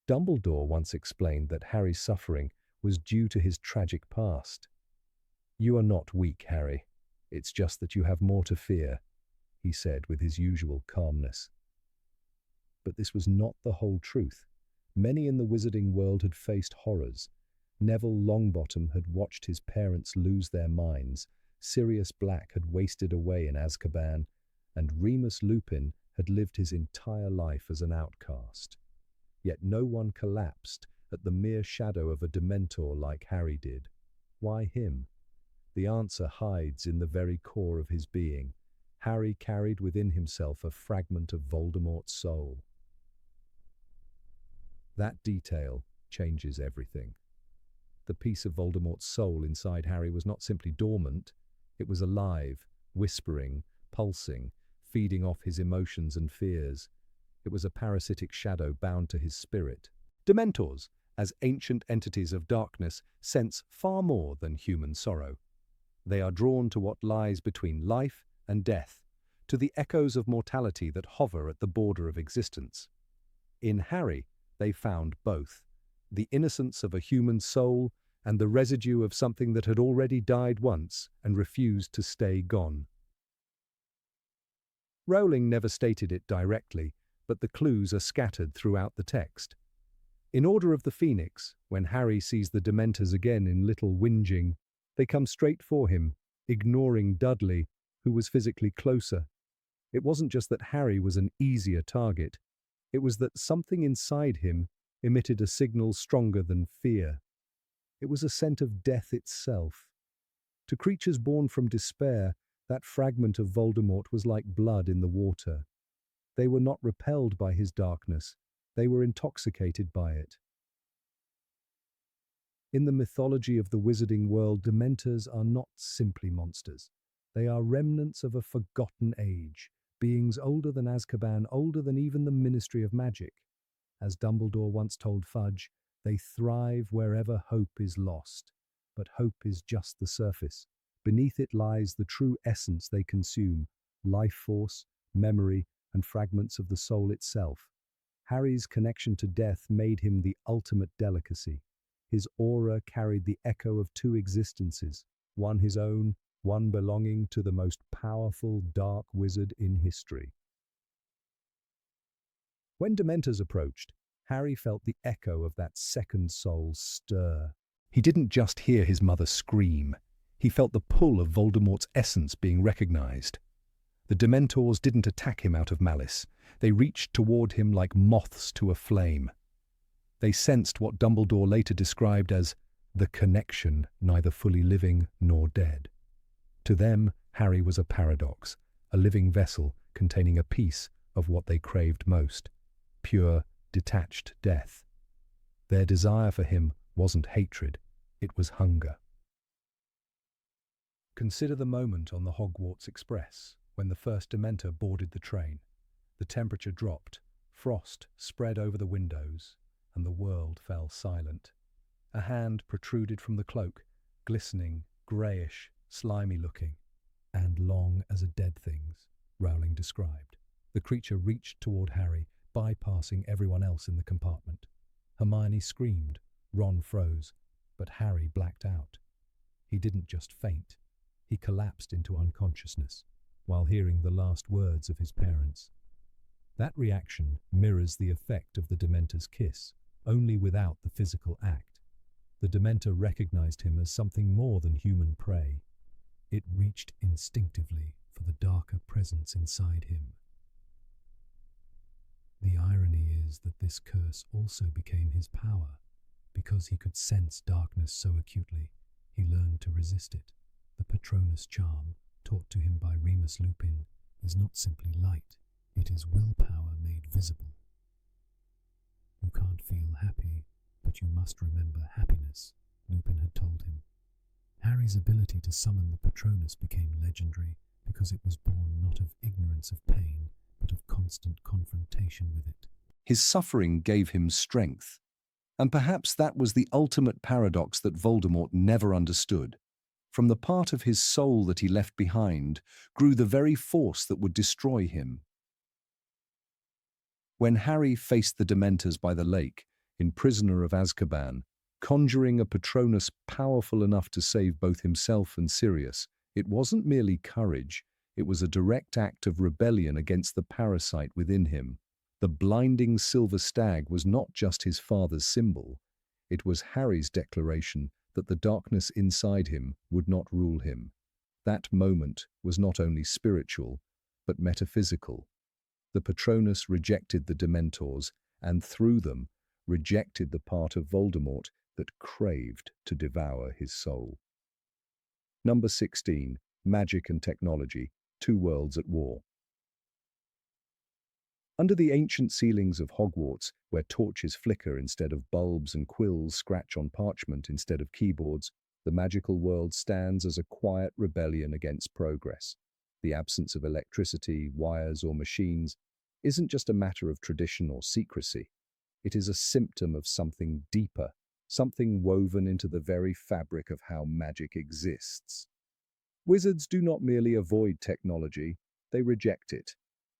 Dumbledore once explained that Harry's suffering was due to his tragic past. "You are not weak, Harry. It's just that you have more to fear," he said with his usual calmness. But this was not the whole truth. Many in the wizarding world had faced horrors. Neville Longbottom had watched his parents lose their minds, Sirius Black had wasted away in Azkaban, and Remus Lupin had lived his entire life as an outcast. Yet no one collapsed at the mere shadow of a Dementor like Harry did. Why him? The answer hides in the very core of his being. Harry carried within himself a fragment of Voldemort's soul. That detail changes everything. The piece of Voldemort's soul inside Harry was not simply dormant, it was alive, whispering, pulsing, feeding off his emotions and fears. It was a parasitic shadow bound to his spirit. Dementors, as ancient entities of darkness, sense far more than human sorrow. They are drawn to what lies between life and death, to the echoes of mortality that hover at the border of existence. In Harry, they found both, the innocence of a human soul and the residue of something that had already died once and refused to stay gone. Rowling never stated it directly, but the clues are scattered throughout the text. In Order of the Phoenix, when Harry sees the Dementors again in Little Whinging, they come straight for him, ignoring Dudley, who was physically closer. It wasn't just that Harry was an easier target, it was that something inside him emitted a signal stronger than fear. It was a scent of death itself. To creatures born from despair, that fragment of Voldemort was like blood in the water. They were not repelled by his darkness, they were intoxicated by it. In the mythology of the wizarding world, Dementors are not simply monsters. They are remnants of a forgotten age, beings older than Azkaban, older than even the Ministry of Magic. As Dumbledore once told Fudge, they thrive wherever hope is lost. But hope is just the surface. Beneath it lies the true essence they consume, life force, memory, and fragments of the soul itself. Harry's connection to death made him the ultimate delicacy. His aura carried the echo of two existences, one his own, one belonging to the most powerful dark wizard in history. When Dementors approached, Harry felt the echo of that second soul stir. He didn't just hear his mother scream. He felt the pull of Voldemort's essence being recognized. The Dementors didn't attack him out of malice. They reached toward him like moths to a flame. They sensed what Dumbledore later described as the connection, neither fully living nor dead. To them, Harry was a paradox, a living vessel containing a piece of what they craved most, pure, detached death. Their desire for him wasn't hatred, it was hunger. Consider the moment on the Hogwarts Express when the first Dementor boarded the train. The temperature dropped, frost spread over the windows, and the world fell silent. A hand protruded from the cloak, glistening, greyish, slimy-looking, and long as a dead thing's, Rowling described. The creature reached toward Harry, bypassing everyone else in the compartment. Hermione screamed, Ron froze, but Harry blacked out. He didn't just faint, he collapsed into unconsciousness, while hearing the last words of his parents. That reaction mirrors the effect of the Dementor's kiss, only without the physical act. The Dementor recognized him as something more than human prey. It reached instinctively for the darker presence inside him. The irony is that this curse also became his power. Because he could sense darkness so acutely, he learned to resist it. The Patronus charm, taught to him by Remus Lupin, is not simply light, it is willpower made visible. You can't feel happy, but you must remember happiness, Lupin had told him. Harry's ability to summon the Patronus became legendary because it was born not of ignorance of pain, but of constant confrontation with it. His suffering gave him strength, and perhaps that was the ultimate paradox that Voldemort never understood. From the part of his soul that he left behind grew the very force that would destroy him. When Harry faced the Dementors by the lake, in Prisoner of Azkaban, conjuring a Patronus powerful enough to save both himself and Sirius, it wasn't merely courage, it was a direct act of rebellion against the parasite within him. The blinding silver stag was not just his father's symbol, it was Harry's declaration that the darkness inside him would not rule him. That moment was not only spiritual, but metaphysical. The Patronus rejected the Dementors, and through them, rejected the part of Voldemort that craved to devour his soul. Number 16. Magic and Technology, Two Worlds at War. Under the ancient ceilings of Hogwarts, where torches flicker instead of bulbs and quills scratch on parchment instead of keyboards, the magical world stands as a quiet rebellion against progress. The absence of electricity, wires, or machines isn't just a matter of tradition or secrecy. It is a symptom of something deeper, something woven into the very fabric of how magic exists. Wizards do not merely avoid technology, they reject it.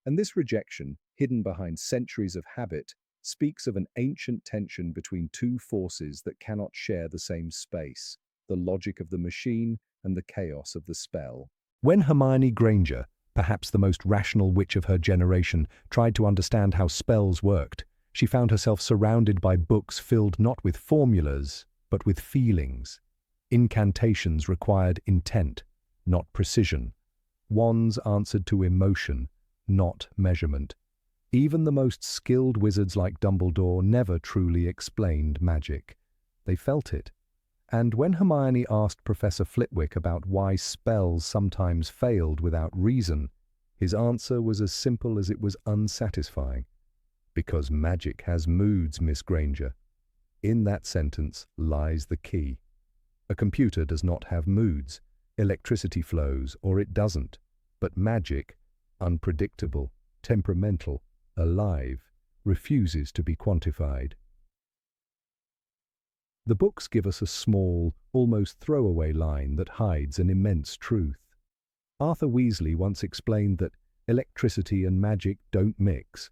And this rejection, hidden behind centuries of habit, speaks of an ancient tension between two forces that cannot share the same space, the logic of the machine and the chaos of the spell. When Hermione Granger, perhaps the most rational witch of her generation, tried to understand how spells worked, she found herself surrounded by books filled not with formulas, but with feelings. Incantations required intent, not precision. Wands answered to emotion, not measurement. Even the most skilled wizards like Dumbledore never truly explained magic. They felt it. And when Hermione asked Professor Flitwick about why spells sometimes failed without reason, his answer was as simple as it was unsatisfying. Because magic has moods, Miss Granger. In that sentence lies the key. A computer does not have moods. Electricity flows, or it doesn't. But magic, unpredictable, temperamental, alive, refuses to be quantified. The books give us a small, almost throwaway line that hides an immense truth. Arthur Weasley once explained that electricity and magic don't mix.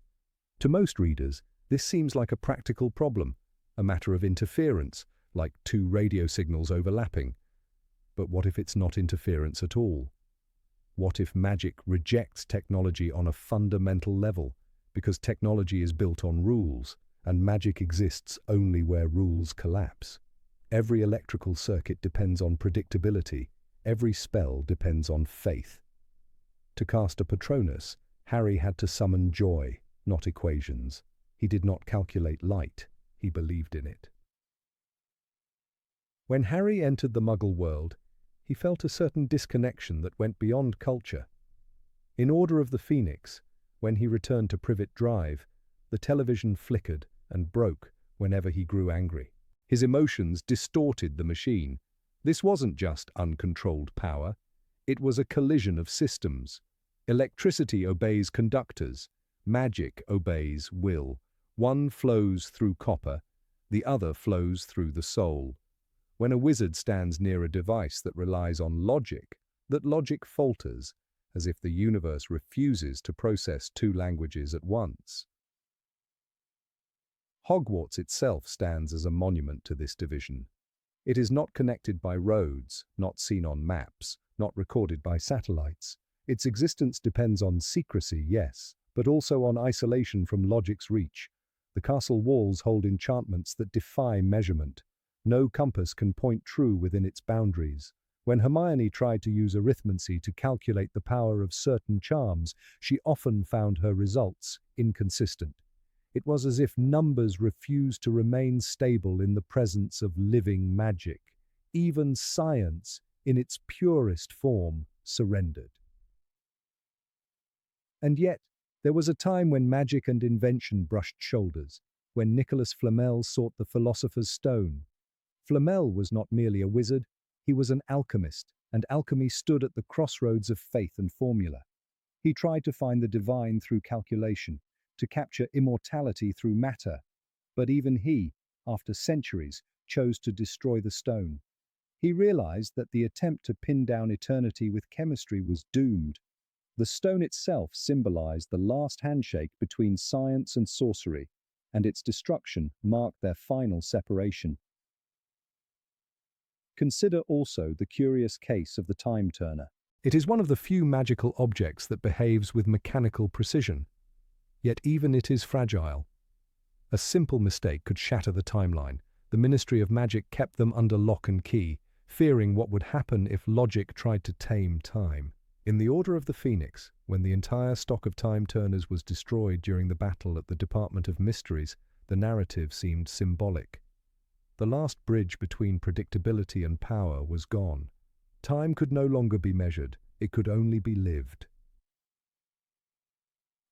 To most readers, this seems like a practical problem, a matter of interference, like two radio signals overlapping. But what if it's not interference at all? What if magic rejects technology on a fundamental level, because technology is built on rules, and magic exists only where rules collapse? Every electrical circuit depends on predictability. Every spell depends on faith. To cast a Patronus, Harry had to summon joy, not equations. He did not calculate light, he believed in it. When Harry entered the Muggle world, he felt a certain disconnection that went beyond culture. In Order of the Phoenix, when he returned to Privet Drive, the television flickered and broke whenever he grew angry. His emotions distorted the machine. This wasn't just uncontrolled power. It was a collision of systems. Electricity obeys conductors. Magic obeys will. One flows through copper, the other flows through the soul. When a wizard stands near a device that relies on logic, that logic falters, as if the universe refuses to process two languages at once. Hogwarts itself stands as a monument to this division. It is not connected by roads, not seen on maps, not recorded by satellites. Its existence depends on secrecy, yes, but also on isolation from logic's reach. The castle walls hold enchantments that defy measurement. No compass can point true within its boundaries. When Hermione tried to use arithmancy to calculate the power of certain charms, she often found her results inconsistent. It was as if numbers refused to remain stable in the presence of living magic. Even science, in its purest form, surrendered. And yet, there was a time when magic and invention brushed shoulders, when Nicholas Flamel sought the Philosopher's Stone. Flamel was not merely a wizard, he was an alchemist, and alchemy stood at the crossroads of faith and formula. He tried to find the divine through calculation, to capture immortality through matter, but even he, after centuries, chose to destroy the stone. He realized that the attempt to pin down eternity with chemistry was doomed. The stone itself symbolized the last handshake between science and sorcery, and its destruction marked their final separation. Consider also the curious case of the time turner. It is one of the few magical objects that behaves with mechanical precision, yet even it is fragile. A simple mistake could shatter the timeline. The Ministry of Magic kept them under lock and key, fearing what would happen if logic tried to tame time. In the Order of the Phoenix, when the entire stock of time turners was destroyed during the battle at the Department of Mysteries, the narrative seemed symbolic. The last bridge between predictability and power was gone. Time could no longer be measured, it could only be lived.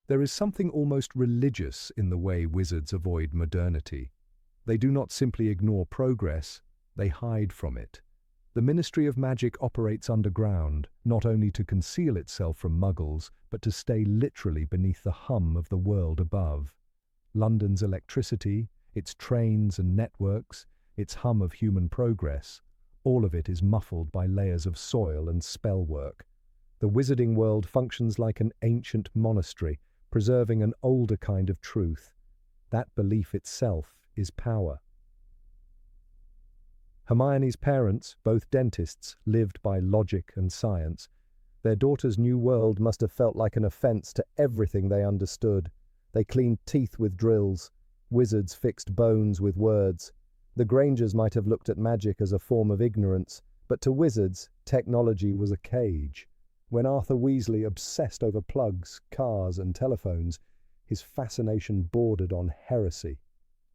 There is something almost religious in the way wizards avoid modernity. They do not simply ignore progress, they hide from it. The Ministry of Magic operates underground, not only to conceal itself from muggles, but to stay literally beneath the hum of the world above. London's electricity, its trains and networks, its hum of human progress, all of it is muffled by layers of soil and spell work. The wizarding world functions like an ancient monastery, preserving an older kind of truth. That belief itself is power. Hermione's parents, both dentists, lived by logic and science. Their daughter's new world must have felt like an offense to everything they understood. They cleaned teeth with drills. Wizards fixed bones with words. The Grangers might have looked at magic as a form of ignorance, but to wizards, technology was a cage. When Arthur Weasley obsessed over plugs, cars, and telephones, his fascination bordered on heresy.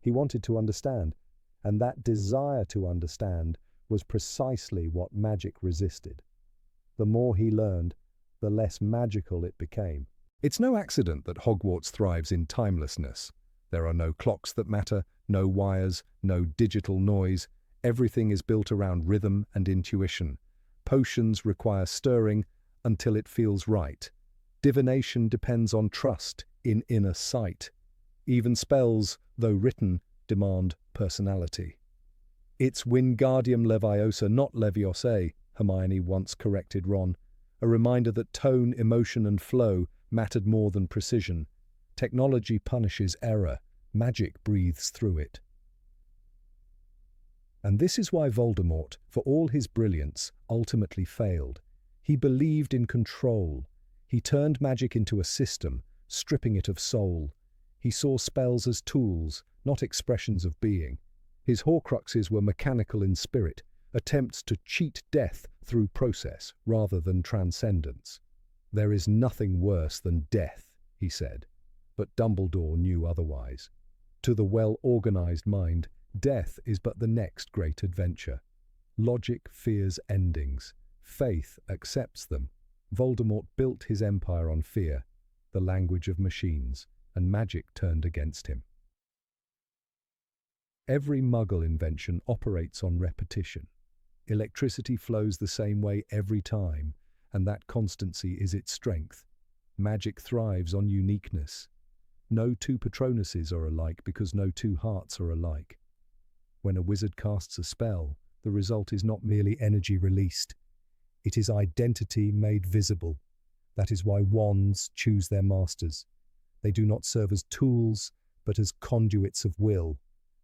He wanted to understand, and that desire to understand was precisely what magic resisted. The more he learned, the less magical it became. It's no accident that Hogwarts thrives in timelessness. There are no clocks that matter, no wires, no digital noise. Everything is built around rhythm and intuition. Potions require stirring until it feels right. Divination depends on trust in inner sight. Even spells, though written, demand personality. It's Wingardium Leviosa, not Leviosa, Hermione once corrected Ron, a reminder that tone, emotion, and flow mattered more than precision. Technology punishes error, magic breathes through it. And this is why Voldemort, for all his brilliance, ultimately failed. He believed in control. He turned magic into a system, stripping it of soul. He saw spells as tools, not expressions of being. His Horcruxes were mechanical in spirit, attempts to cheat death through process rather than transcendence. There is nothing worse than death, he said, but Dumbledore knew otherwise. To the well-organized mind, death is but the next great adventure. Logic fears endings. Faith accepts them. Voldemort built his empire on fear, the language of machines, and magic turned against him. Every Muggle invention operates on repetition. Electricity flows the same way every time, and that constancy is its strength. Magic thrives on uniqueness. No two Patronuses are alike because no two hearts are alike. When a wizard casts a spell, the result is not merely energy released. It is identity made visible. That is why wands choose their masters. They do not serve as tools, but as conduits of will.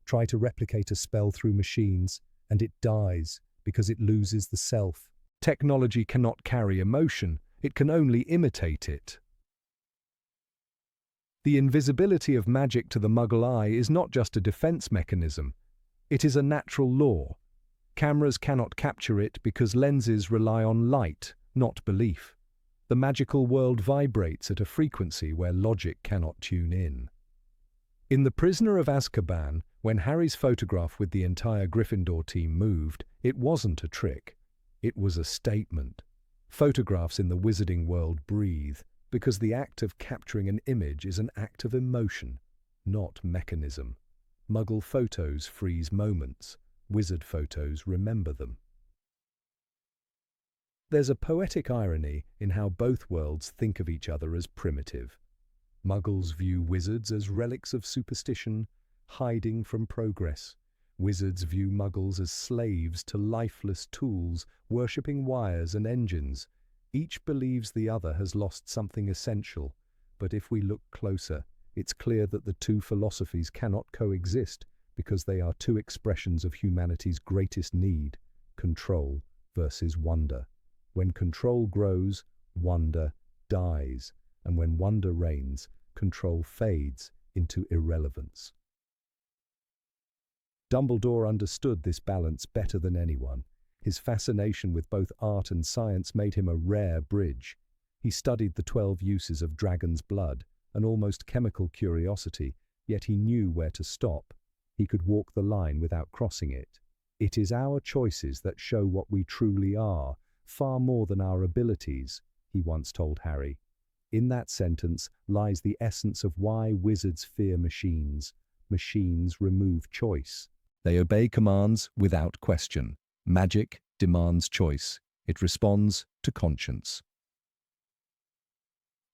Try to replicate a spell through machines, and it dies because it loses the self. Technology cannot carry emotion, it can only imitate it. The invisibility of magic to the Muggle eye is not just a defense mechanism, it is a natural law. Cameras cannot capture it because lenses rely on light, not belief. The magical world vibrates at a frequency where logic cannot tune in. In The Prisoner of Azkaban, when Harry's photograph with the entire Gryffindor team moved, it wasn't a trick. It was a statement. Photographs in the wizarding world breathe, because the act of capturing an image is an act of emotion, not mechanism. Muggle photos freeze moments. Wizard photos remember them. There's a poetic irony in how both worlds think of each other as primitive. Muggles view wizards as relics of superstition, hiding from progress. Wizards view Muggles as slaves to lifeless tools, worshipping wires and engines. Each believes the other has lost something essential, but if we look closer, it's clear that the two philosophies cannot coexist because they are two expressions of humanity's greatest need, control versus wonder. When control grows, wonder dies, and when wonder reigns, control fades into irrelevance. Dumbledore understood this balance better than anyone. His fascination with both art and science made him a rare bridge. He studied the 12 uses of dragon's blood, an almost chemical curiosity, yet he knew where to stop. He could walk the line without crossing it. It is our choices that show what we truly are, far more than our abilities, he once told Harry. In that sentence lies the essence of why wizards fear machines. Machines remove choice. They obey commands without question. Magic demands choice. It responds to conscience.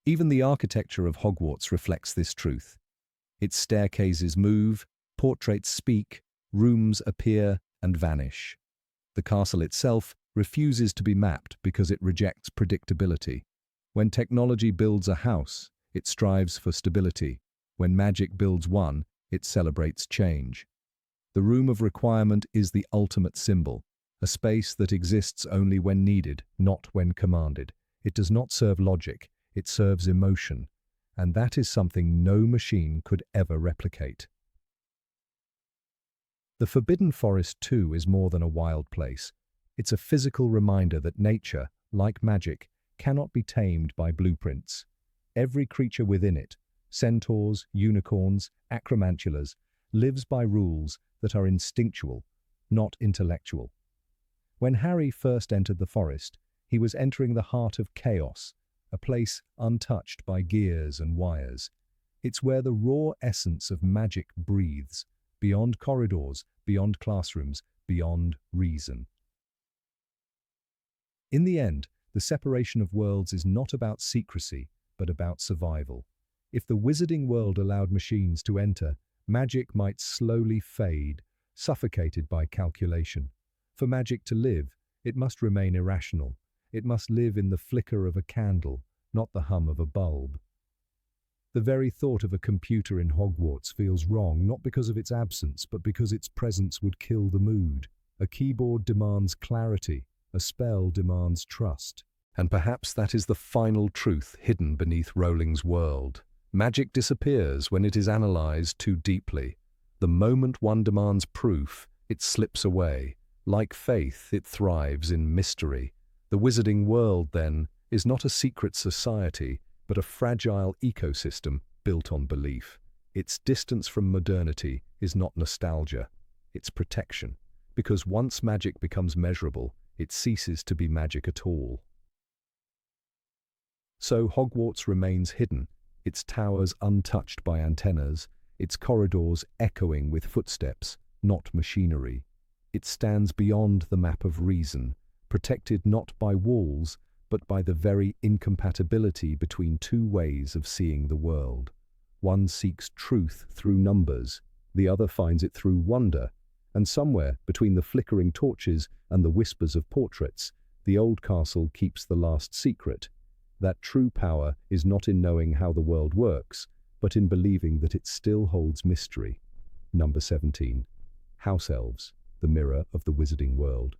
Even the architecture of Hogwarts reflects this truth. Its staircases move, portraits speak, rooms appear and vanish. The castle itself refuses to be mapped because it rejects predictability. When technology builds a house, it strives for stability. When magic builds one, it celebrates change. The room of requirement is the ultimate symbol, a space that exists only when needed, not when commanded. It does not serve logic, it serves emotion, and that is something no machine could ever replicate. The Forbidden Forest, too, is more than a wild place. It's a physical reminder that nature, like magic, cannot be tamed by blueprints. Every creature within it, centaurs, unicorns, acromantulas, lives by rules that are instinctual, not intellectual. When Harry first entered the forest, he was entering the heart of chaos, a place untouched by gears and wires. It's where the raw essence of magic breathes, beyond corridors, beyond classrooms, beyond reason. In the end, the separation of worlds is not about secrecy, but about survival. If the wizarding world allowed machines to enter, magic might slowly fade, suffocated by calculation. For magic to live, it must remain irrational. It must live in the flicker of a candle, not the hum of a bulb. The very thought of a computer in Hogwarts feels wrong, not because of its absence, but because its presence would kill the mood. A keyboard demands clarity, a spell demands trust. And perhaps that is the final truth hidden beneath Rowling's world. Magic disappears when it is analyzed too deeply. The moment one demands proof, it slips away. Like faith, it thrives in mystery. The wizarding world, then, is not a secret society, but a fragile ecosystem built on belief. Its distance from modernity is not nostalgia, it's protection. Because once magic becomes measurable, it ceases to be magic at all. So Hogwarts remains hidden, its towers untouched by antennas, its corridors echoing with footsteps, not machinery. It stands beyond the map of reason, protected not by walls, but by the very incompatibility between two ways of seeing the world. One seeks truth through numbers, the other finds it through wonder, and somewhere between the flickering torches and the whispers of portraits, the old castle keeps the last secret. That true power is not in knowing how the world works, but in believing that it still holds mystery. Number 17. House Elves, the mirror of the wizarding world.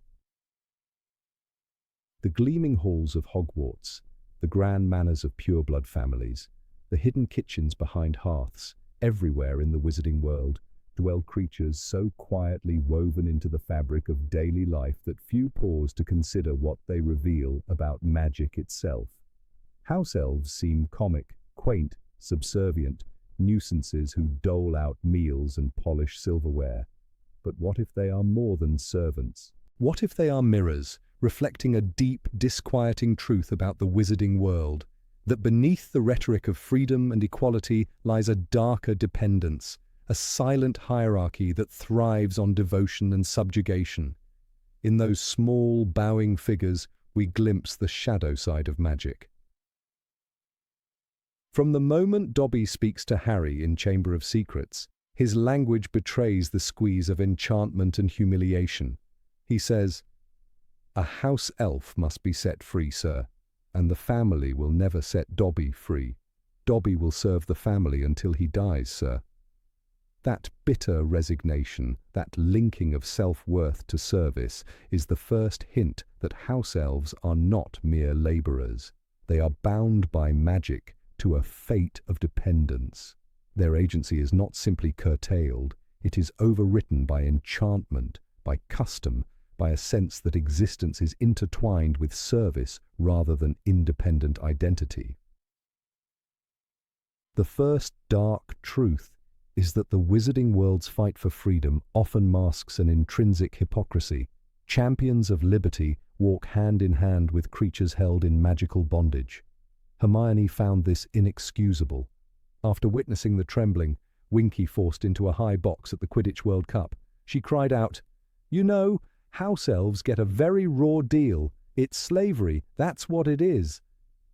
The gleaming halls of Hogwarts, the grand manors of pureblood families, the hidden kitchens behind hearths, everywhere in the wizarding world, dwell creatures so quietly woven into the fabric of daily life that few pause to consider what they reveal about magic itself. House elves seem comic, quaint, subservient, nuisances who dole out meals and polish silverware. But what if they are more than servants? What if they are mirrors, reflecting a deep, disquieting truth about the wizarding world, that beneath the rhetoric of freedom and equality lies a darker dependence, a silent hierarchy that thrives on devotion and subjugation. In those small, bowing figures, we glimpse the shadow side of magic. From the moment Dobby speaks to Harry in Chamber of Secrets, his language betrays the squeeze of enchantment and humiliation. He says, "A house elf must be set free, sir, and the family will never set Dobby free. Dobby will serve the family until he dies, sir." That bitter resignation, that linking of self-worth to service, is the first hint that house elves are not mere labourers. They are bound by magic to a fate of dependence. Their agency is not simply curtailed, it is overwritten by enchantment, by custom, by a sense that existence is intertwined with service rather than independent identity. The first dark truth is that the wizarding world's fight for freedom often masks an intrinsic hypocrisy. Champions of liberty walk hand in hand with creatures held in magical bondage. Hermione found this inexcusable. After witnessing the trembling Winky forced into a high box at the Quidditch World Cup, she cried out, "You know, house elves get a very raw deal. It's slavery, that's what it is."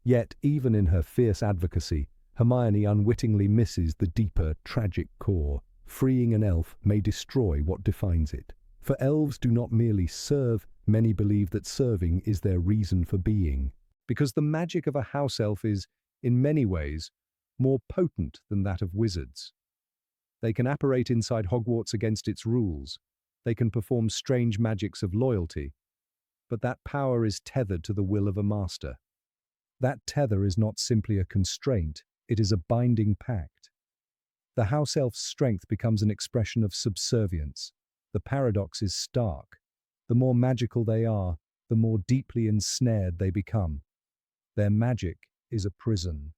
Yet, even in her fierce advocacy, Hermione unwittingly misses the deeper, tragic core. Freeing an elf may destroy what defines it. For elves do not merely serve, many believe that serving is their reason for being. Because the magic of a house elf is, in many ways, more potent than that of wizards. They can apparate inside Hogwarts against its rules. They can perform strange magics of loyalty. But that power is tethered to the will of a master. That tether is not simply a constraint, it is a binding pact. The house elf's strength becomes an expression of subservience. The paradox is stark. The more magical they are, the more deeply ensnared they become. Their magic is a prison.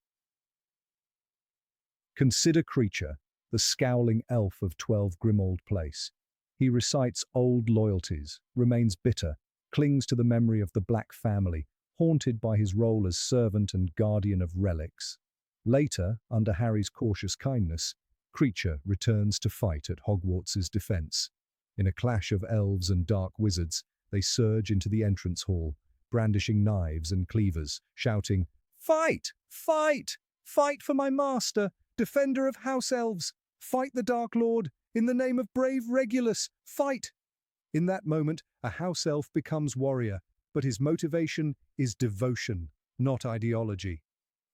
Consider Creature, the scowling elf of 12 Grimmauld Place. He recites old loyalties, remains bitter, clings to the memory of the Black family, haunted by his role as servant and guardian of relics. Later, under Harry's cautious kindness, Creature returns to fight at Hogwarts' defense. In a clash of elves and dark wizards, they surge into the entrance hall, brandishing knives and cleavers, shouting, "Fight! Fight! Fight for my master, defender of house elves! Fight the Dark Lord! In the name of brave Regulus, fight!" In that moment, a house elf becomes warrior, but his motivation is devotion, not ideology.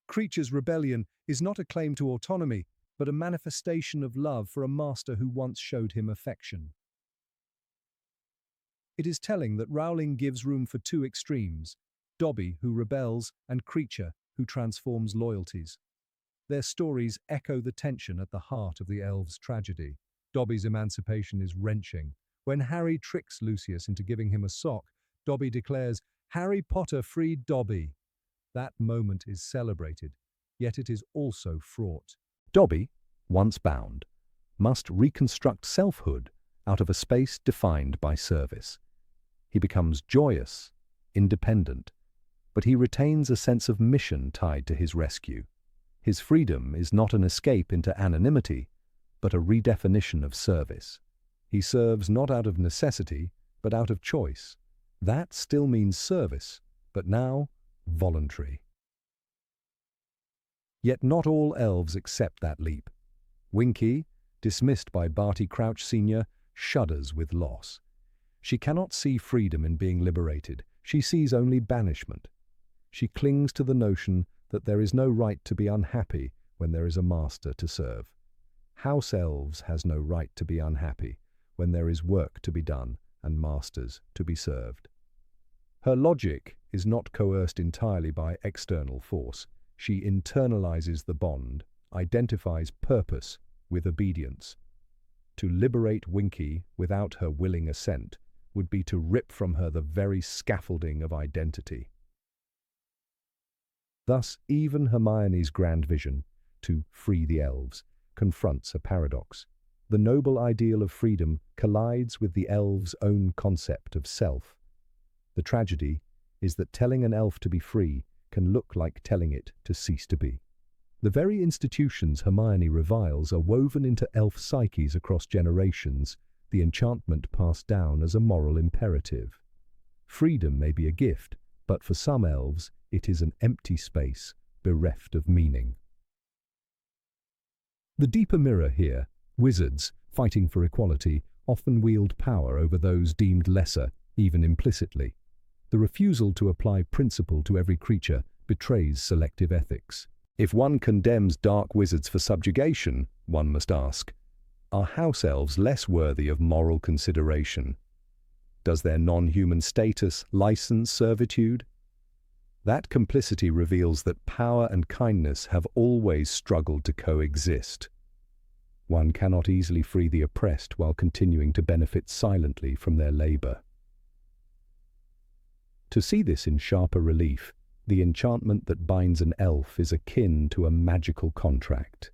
Creature's rebellion is not a claim to autonomy, but a manifestation of love for a master who once showed him affection. It is telling that Rowling gives room for two extremes, Dobby, who rebels, and Creature, who transforms loyalties. Their stories echo the tension at the heart of the elves' tragedy. Dobby's emancipation is wrenching. When Harry tricks Lucius into giving him a sock, Dobby declares, "Harry Potter freed Dobby." That moment is celebrated, yet it is also fraught. Dobby, once bound, must reconstruct selfhood out of a space defined by service. He becomes joyous, independent, but he retains a sense of mission tied to his rescue. His freedom is not an escape into anonymity, but a redefinition of service. He serves not out of necessity, but out of choice. That still means service, but now voluntary. Yet not all elves accept that leap. Winky, dismissed by Barty Crouch Sr., shudders with loss. She cannot see freedom in being liberated. She sees only banishment. She clings to the notion that there is no right to be unhappy when there is a master to serve. House elves has no right to be unhappy when there is work to be done and masters to be served. Her logic is not coerced entirely by external force. She internalizes the bond, identifies purpose with obedience. To liberate Winky without her willing assent would be to rip from her the very scaffolding of identity. Thus, even Hermione's grand vision, to free the elves, confronts a paradox. The noble ideal of freedom collides with the elves' own concept of self. The tragedy is that telling an elf to be free can look like telling it to cease to be. The very institutions Hermione reviles are woven into elf psyches across generations, the enchantment passed down as a moral imperative. Freedom may be a gift, but for some elves it is an empty space, bereft of meaning. The deeper mirror here, wizards, fighting for equality, often wield power over those deemed lesser, even implicitly. The refusal to apply principle to every creature betrays selective ethics. If one condemns dark wizards for subjugation, one must ask, are house elves less worthy of moral consideration? Does their non-human status license servitude? That complicity reveals that power and kindness have always struggled to coexist. One cannot easily free the oppressed while continuing to benefit silently from their labor. To see this in sharper relief, the enchantment that binds an elf is akin to a magical contract.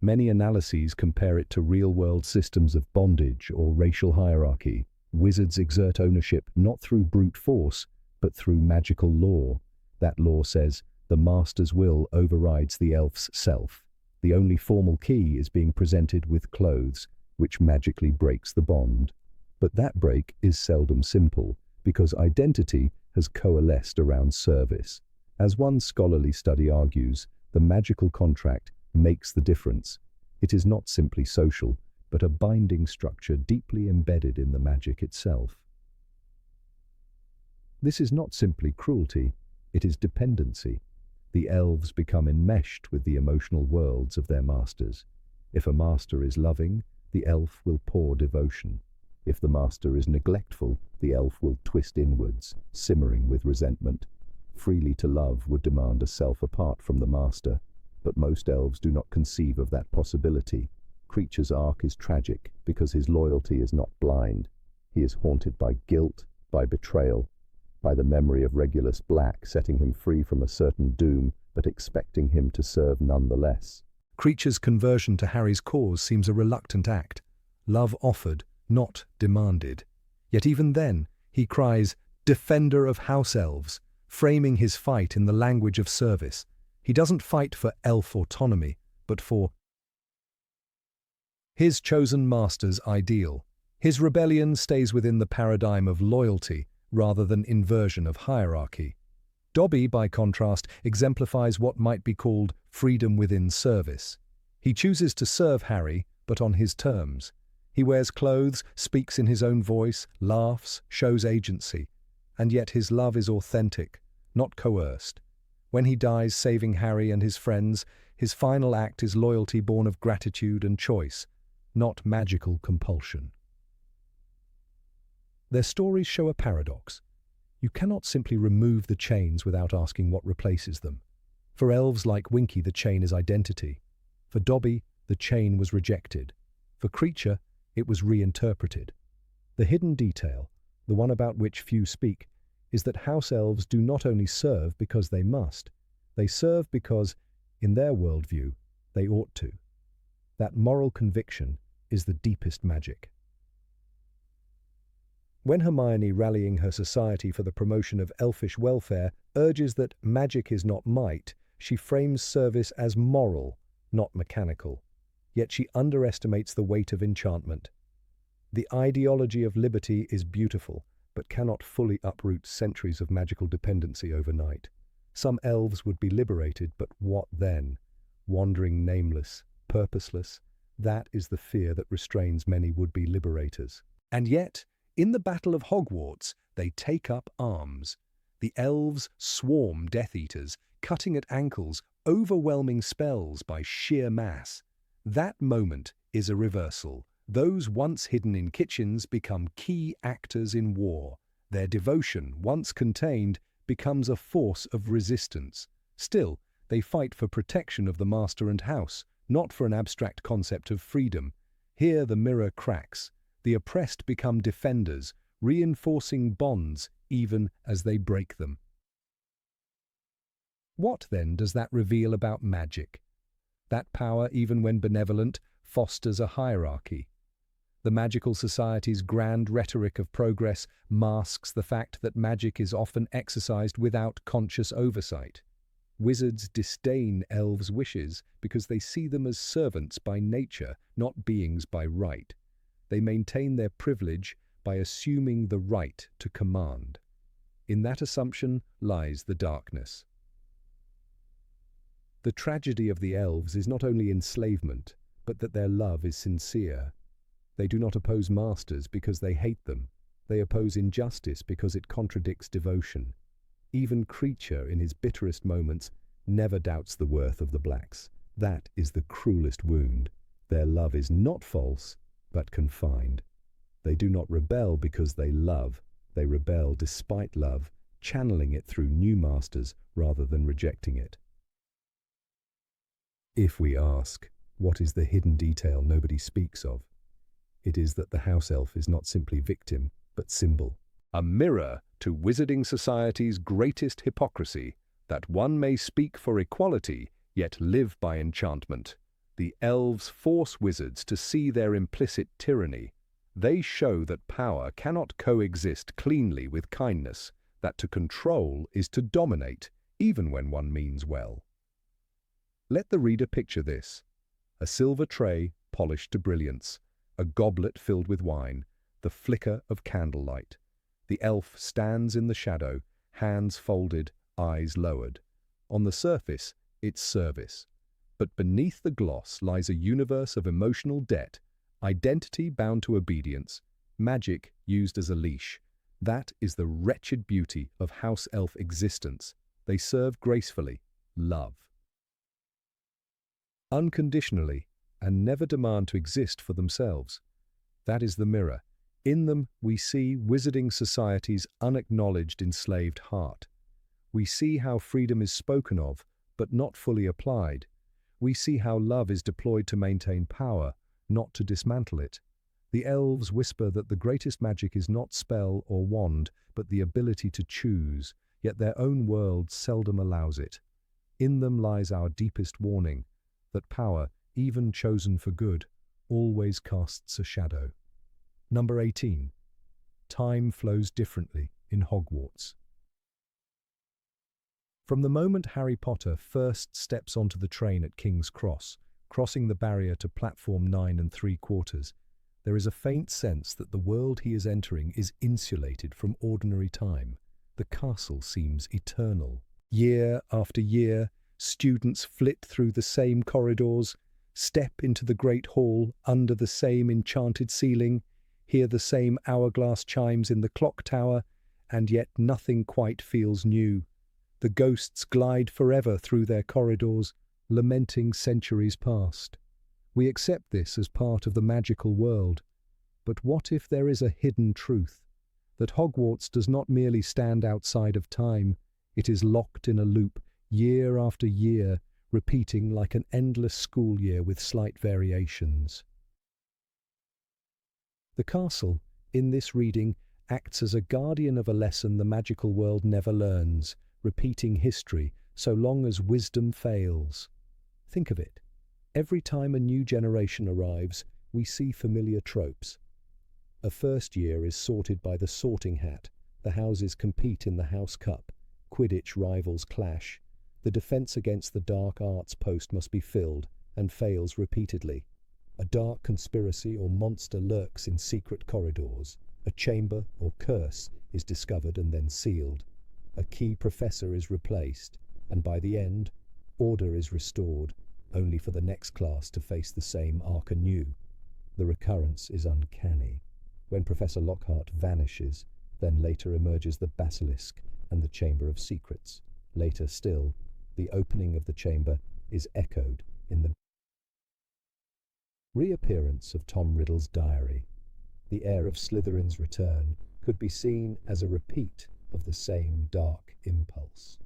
Many analyses compare it to real-world systems of bondage or racial hierarchy. Wizards exert ownership not through brute force, but through magical law. That law says the master's will overrides the elf's self. The only formal key is being presented with clothes, which magically breaks the bond. But that break is seldom simple, because identity has coalesced around service. As one scholarly study argues, the magical contract makes the difference. It is not simply social, but a binding structure deeply embedded in the magic itself. This is not simply cruelty, it is dependency. The elves become enmeshed with the emotional worlds of their masters. If a master is loving, the elf will pour devotion. If the master is neglectful, the elf will twist inwards, simmering with resentment. Freely to love would demand a self apart from the master, but most elves do not conceive of that possibility. Creature's arc is tragic because his loyalty is not blind. He is haunted by guilt, by betrayal, by the memory of Regulus Black setting him free from a certain doom, but expecting him to serve nonetheless. Creature's conversion to Harry's cause seems a reluctant act. Love offered, not demanded. Yet even then, he cries, "Defender of house elves," framing his fight in the language of service. He doesn't fight for elf autonomy, but for his chosen master's ideal. His rebellion stays within the paradigm of loyalty rather than inversion of hierarchy. Dobby, by contrast, exemplifies what might be called freedom within service. He chooses to serve Harry, but on his terms. He wears clothes, speaks in his own voice, laughs, shows agency. And yet his love is authentic, not coerced. When he dies saving Harry and his friends, his final act is loyalty born of gratitude and choice, not magical compulsion. Their stories show a paradox. You cannot simply remove the chains without asking what replaces them. For elves like Winky, the chain is identity. For Dobby, the chain was rejected. For Creature, it was reinterpreted. The hidden detail, the one about which few speak, is that house elves do not only serve because they must, they serve because, in their worldview, they ought to. That moral conviction is the deepest magic. When Hermione, rallying her society for the promotion of elfish welfare, urges that magic is not might, she frames service as moral, not mechanical. Yet she underestimates the weight of enchantment. The ideology of liberty is beautiful, but cannot fully uproot centuries of magical dependency overnight. Some elves would be liberated, but what then? Wandering nameless, purposeless, that is the fear that restrains many would-be liberators. And yet, in the Battle of Hogwarts, they take up arms. The elves swarm Death Eaters, cutting at ankles, overwhelming spells by sheer mass. That moment is a reversal. Those once hidden in kitchens become key actors in war. Their devotion, once contained, becomes a force of resistance. Still, they fight for protection of the master and house, not for an abstract concept of freedom. Here the mirror cracks. The oppressed become defenders, reinforcing bonds even as they break them. What, then, does that reveal about magic? That power, even when benevolent, fosters a hierarchy. The magical society's grand rhetoric of progress masks the fact that magic is often exercised without conscious oversight. Wizards disdain elves' wishes because they see them as servants by nature, not beings by right. They maintain their privilege by assuming the right to command. In that assumption lies the darkness. The tragedy of the elves is not only enslavement, but that their love is sincere. They do not oppose masters because they hate them. They oppose injustice because it contradicts devotion. Even Creature, in his bitterest moments, never doubts the worth of the blacks. That is the cruelest wound. Their love is not false, but confined. They do not rebel because they love. They rebel despite love, channeling it through new masters rather than rejecting it. If we ask, what is the hidden detail nobody speaks of? It is that the house elf is not simply victim, but symbol. A mirror to wizarding society's greatest hypocrisy, that one may speak for equality, yet live by enchantment. The elves force wizards to see their implicit tyranny. They show that power cannot coexist cleanly with kindness, that to control is to dominate, even when one means well. Let the reader picture this: a silver tray polished to brilliance, a goblet filled with wine, the flicker of candlelight. The elf stands in the shadow, hands folded, eyes lowered. On the surface, it's service. But beneath the gloss lies a universe of emotional debt, identity bound to obedience, magic used as a leash. That is the wretched beauty of house elf existence. They serve gracefully, love unconditionally, and never demand to exist for themselves. That is the mirror. In them we see wizarding society's unacknowledged enslaved heart. We see how freedom is spoken of, but not fully applied. We see how love is deployed to maintain power, not to dismantle it. The elves whisper that the greatest magic is not spell or wand, but the ability to choose, yet their own world seldom allows it. In them lies our deepest warning, that power, even chosen for good, always casts a shadow. Number 18. Time flows differently in Hogwarts. From the moment Harry Potter first steps onto the train at King's Cross, crossing the barrier to platform 9 3/4, there is a faint sense that the world he is entering is insulated from ordinary time. The castle seems eternal. Year after year, students flit through the same corridors, step into the great hall under the same enchanted ceiling, hear the same hourglass chimes in the clock tower, and yet nothing quite feels new. The ghosts glide forever through their corridors, lamenting centuries past. We accept this as part of the magical world. But what if there is a hidden truth? That Hogwarts does not merely stand outside of time, it is locked in a loop, year after year, repeating like an endless school year with slight variations. The castle, in this reading, acts as a guardian of a lesson the magical world never learns, repeating history so long as wisdom fails. Think of it. Every time a new generation arrives, we see familiar tropes. A first year is sorted by the sorting hat, the houses compete in the House Cup, Quidditch rivals clash, the defence against the dark arts post must be filled, and fails repeatedly. A dark conspiracy or monster lurks in secret corridors. A chamber or curse is discovered and then sealed. A key professor is replaced, and by the end, order is restored, only for the next class to face the same arc anew. The recurrence is uncanny. When Professor Lockhart vanishes, then later emerges the basilisk and the Chamber of Secrets. Later still, the opening of the chamber is echoed in the reappearance of Tom Riddle's diary. The air of Slytherin's return could be seen as a repeat of the same dark impulse.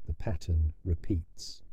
The pattern repeats.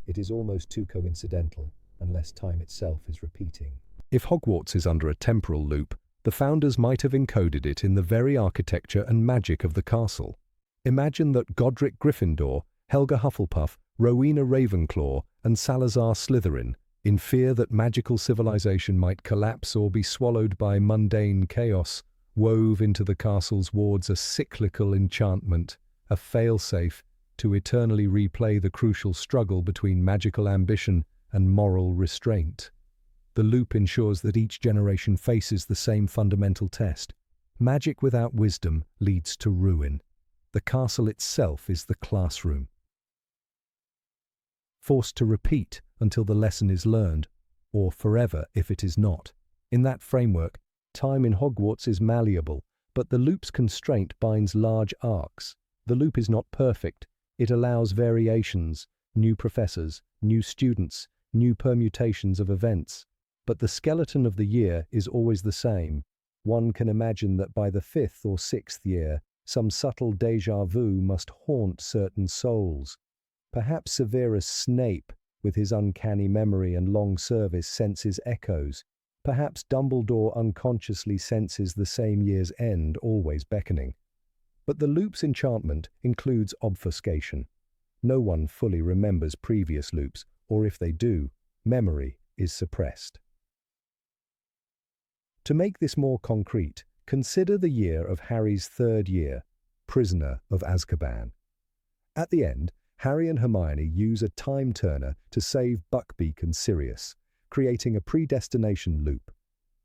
It is almost too coincidental, unless time itself is repeating. If Hogwarts is under a temporal loop, the founders might have encoded it in the very architecture and magic of the castle. Imagine that Godric Gryffindor, Helga Hufflepuff, Rowena Ravenclaw, and Salazar Slytherin, in fear that magical civilization might collapse or be swallowed by mundane chaos, wove into the castle's wards a cyclical enchantment, a failsafe, to eternally replay the crucial struggle between magical ambition and moral restraint. The loop ensures that each generation faces the same fundamental test. Magic without wisdom leads to ruin. The castle itself is the classroom, forced to repeat until the lesson is learned, or forever if it is not. In that framework, time in Hogwarts is malleable, but the loop's constraint binds large arcs. The loop is not perfect. It allows variations, new professors, new students, new permutations of events. But the skeleton of the year is always the same. One can imagine that by the 5th or 6th year, some subtle déjà vu must haunt certain souls. Perhaps Severus Snape, with his uncanny memory and long service, senses echoes. Perhaps Dumbledore unconsciously senses the same year's end always beckoning. But the loop's enchantment includes obfuscation. No one fully remembers previous loops, or if they do, memory is suppressed. To make this more concrete, consider the year of Harry's 3rd year, prisoner of Azkaban. At the end, Harry and Hermione use a time turner to save Buckbeak and Sirius, creating a predestination loop.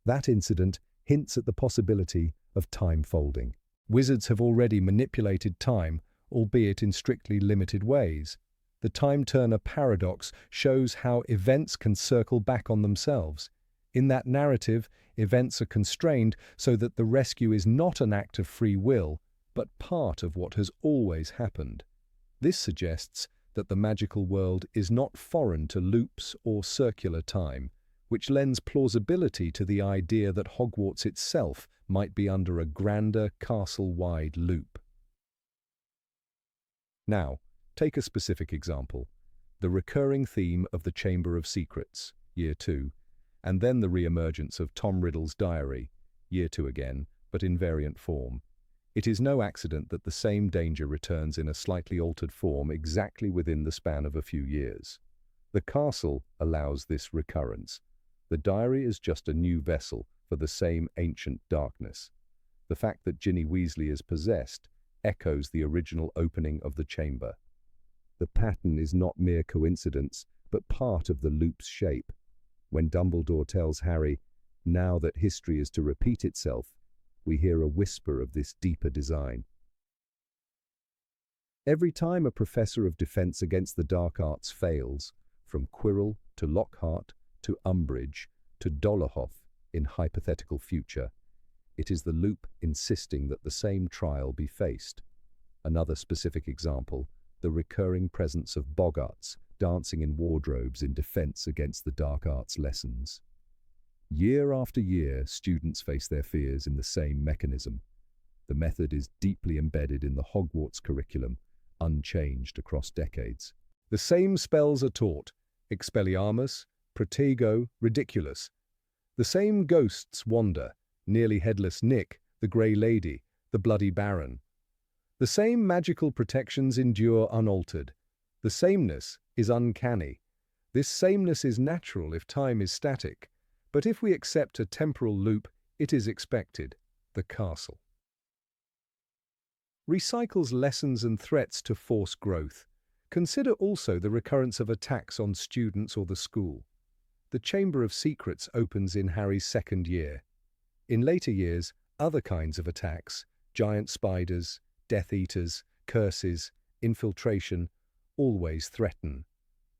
That incident hints at the possibility of time folding. Wizards have already manipulated time, albeit in strictly limited ways. The time turner paradox shows how events can circle back on themselves. In that narrative, events are constrained so that the rescue is not an act of free will, but part of what has always happened. This suggests that the magical world is not foreign to loops or circular time, which lends plausibility to the idea that Hogwarts itself might be under a grander castle-wide loop. Now, take a specific example: the recurring theme of the Chamber of Secrets, Year 2, and then the re-emergence of Tom Riddle's diary, Year 2 again, but in variant form. It is no accident that the same danger returns in a slightly altered form exactly within the span of a few years. The castle allows this recurrence. The diary is just a new vessel for the same ancient darkness. The fact that Ginny Weasley is possessed echoes the original opening of the chamber. The pattern is not mere coincidence, but part of the loop's shape. When Dumbledore tells Harry, now that history is to repeat itself, we hear a whisper of this deeper design. Every time a professor of defense against the dark arts fails, from Quirrell to Lockhart to Umbridge to Dolohov in hypothetical future, it is the loop insisting that the same trial be faced. Another specific example, the recurring presence of boggarts dancing in wardrobes in defense against the dark arts lessons. Year after year, students face their fears in the same mechanism. The method is deeply embedded in the Hogwarts curriculum, unchanged across decades. The same spells are taught: Expelliarmus, Protego, Ridiculous. The same ghosts wander: Nearly Headless Nick, the Grey Lady, the Bloody Baron. The same magical protections endure unaltered. The sameness is uncanny. This sameness is natural if time is static, but if we accept a temporal loop, it is expected. The castle recycles lessons and threats to force growth. Consider also the recurrence of attacks on students or the school. The Chamber of Secrets opens in Harry's second year. In later years, other kinds of attacks, giant spiders, Death Eaters, curses, infiltration, always threaten.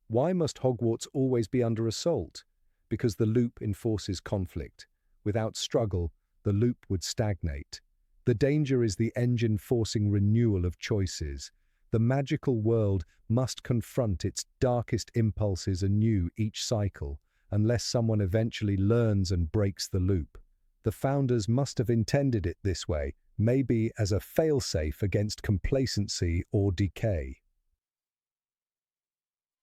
Why must Hogwarts always be under assault? Because the loop enforces conflict. Without struggle, the loop would stagnate. The danger is the engine forcing renewal of choices. The magical world must confront its darkest impulses anew each cycle, unless someone eventually learns and breaks the loop. The founders must have intended it this way, maybe as a failsafe against complacency or decay.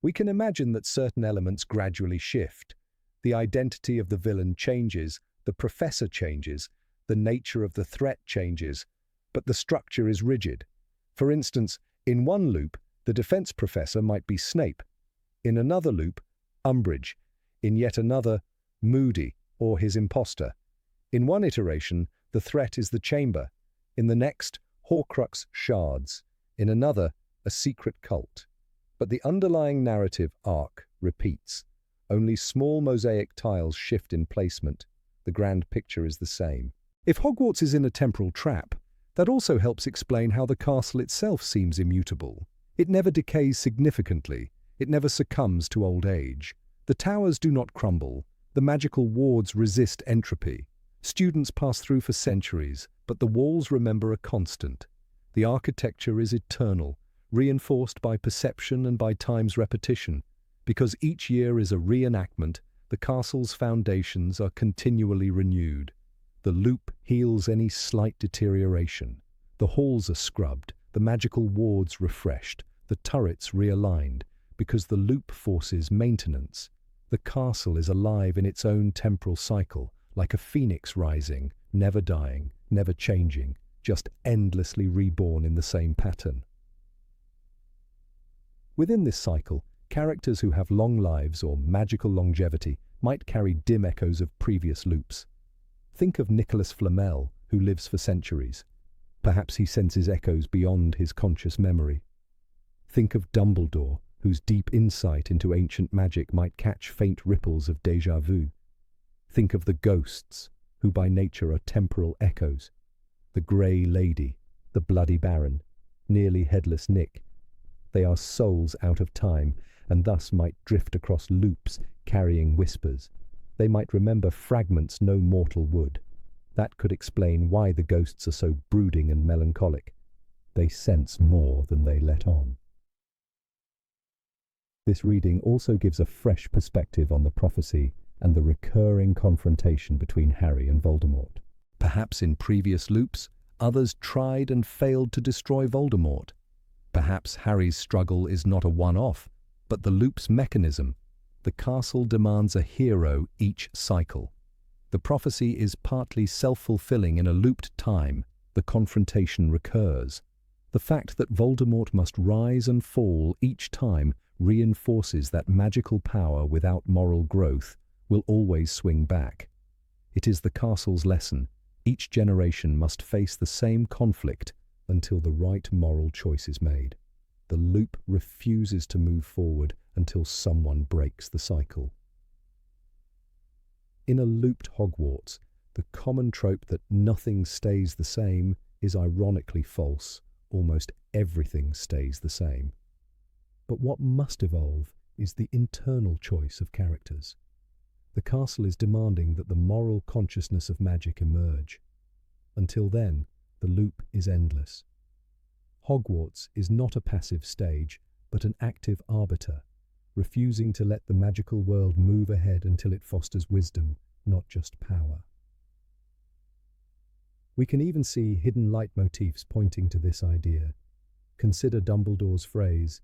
We can imagine that certain elements gradually shift. The identity of the villain changes, the professor changes, the nature of the threat changes, but the structure is rigid. For instance, in one loop, the defense professor might be Snape. In another loop, Umbridge. In yet another, Moody, or his imposter. In one iteration, the threat is the chamber. In the next, Horcrux shards. In another, a secret cult. But the underlying narrative arc repeats. Only small mosaic tiles shift in placement. The grand picture is the same. If Hogwarts is in a temporal trap, that also helps explain how the castle itself seems immutable. It never decays significantly. It never succumbs to old age. The towers do not crumble. The magical wards resist entropy. Students pass through for centuries, but the walls remember a constant. The architecture is eternal, reinforced by perception and by time's repetition. Because each year is a reenactment, the castle's foundations are continually renewed. The loop heals any slight deterioration. The halls are scrubbed, the magical wards refreshed, the turrets realigned, because the loop forces maintenance. The castle is alive in its own temporal cycle, like a phoenix rising, never dying, never changing, just endlessly reborn in the same pattern. Within this cycle, characters who have long lives or magical longevity might carry dim echoes of previous loops. Think of Nicholas Flamel, who lives for centuries. Perhaps he senses echoes beyond his conscious memory. Think of Dumbledore, whose deep insight into ancient magic might catch faint ripples of déjà vu. Think of the ghosts, who by nature are temporal echoes. The Grey Lady, the Bloody Baron, nearly headless Nick. They are souls out of time, and thus might drift across loops, carrying whispers. They might remember fragments no mortal would. That could explain why the ghosts are so brooding and melancholic. They sense more than they let on. This reading also gives a fresh perspective on the prophecy and the recurring confrontation between Harry and Voldemort. Perhaps in previous loops, others tried and failed to destroy Voldemort. Perhaps Harry's struggle is not a one-off, but the loop's mechanism. The castle demands a hero each cycle. The prophecy is partly self-fulfilling in a looped time. The confrontation recurs. The fact that Voldemort must rise and fall each time reinforces that magical power without moral growth will always swing back. It is the castle's lesson. Each generation must face the same conflict until the right moral choice is made. The loop refuses to move forward until someone breaks the cycle. In a looped Hogwarts, the common trope that nothing stays the same is ironically false. Almost everything stays the same. But what must evolve is the internal choice of characters. The castle is demanding that the moral consciousness of magic emerge. Until then, the loop is endless. Hogwarts is not a passive stage, but an active arbiter, refusing to let the magical world move ahead until it fosters wisdom, not just power. We can even see hidden leitmotifs pointing to this idea. Consider Dumbledore's phrase,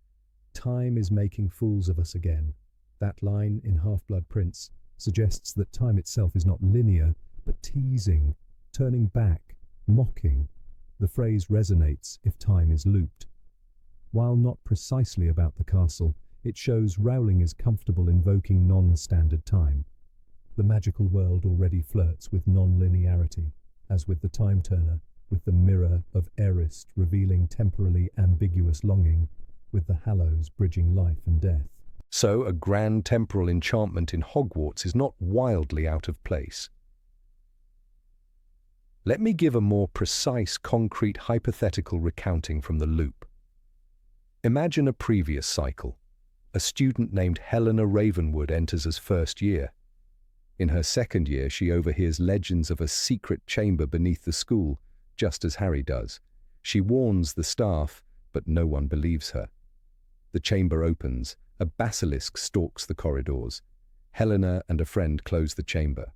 "Time is making fools of us again." That line in Half-Blood Prince suggests that time itself is not linear, but teasing, turning back, mocking. The phrase resonates if time is looped. While not precisely about the castle, it shows Rowling is comfortable invoking non-standard time. The magical world already flirts with non-linearity, as with the Time Turner, with the mirror of Erist revealing temporally ambiguous longing, with the Hallows bridging life and death. So a grand temporal enchantment in Hogwarts is not wildly out of place. Let me give a more precise, concrete, hypothetical recounting from the loop. Imagine a previous cycle. A student named Helena Ravenwood enters as first year. In her second year, she overhears legends of a secret chamber beneath the school, just as Harry does. She warns the staff, but no one believes her. The chamber opens. A basilisk stalks the corridors. Helena and a friend close the chamber.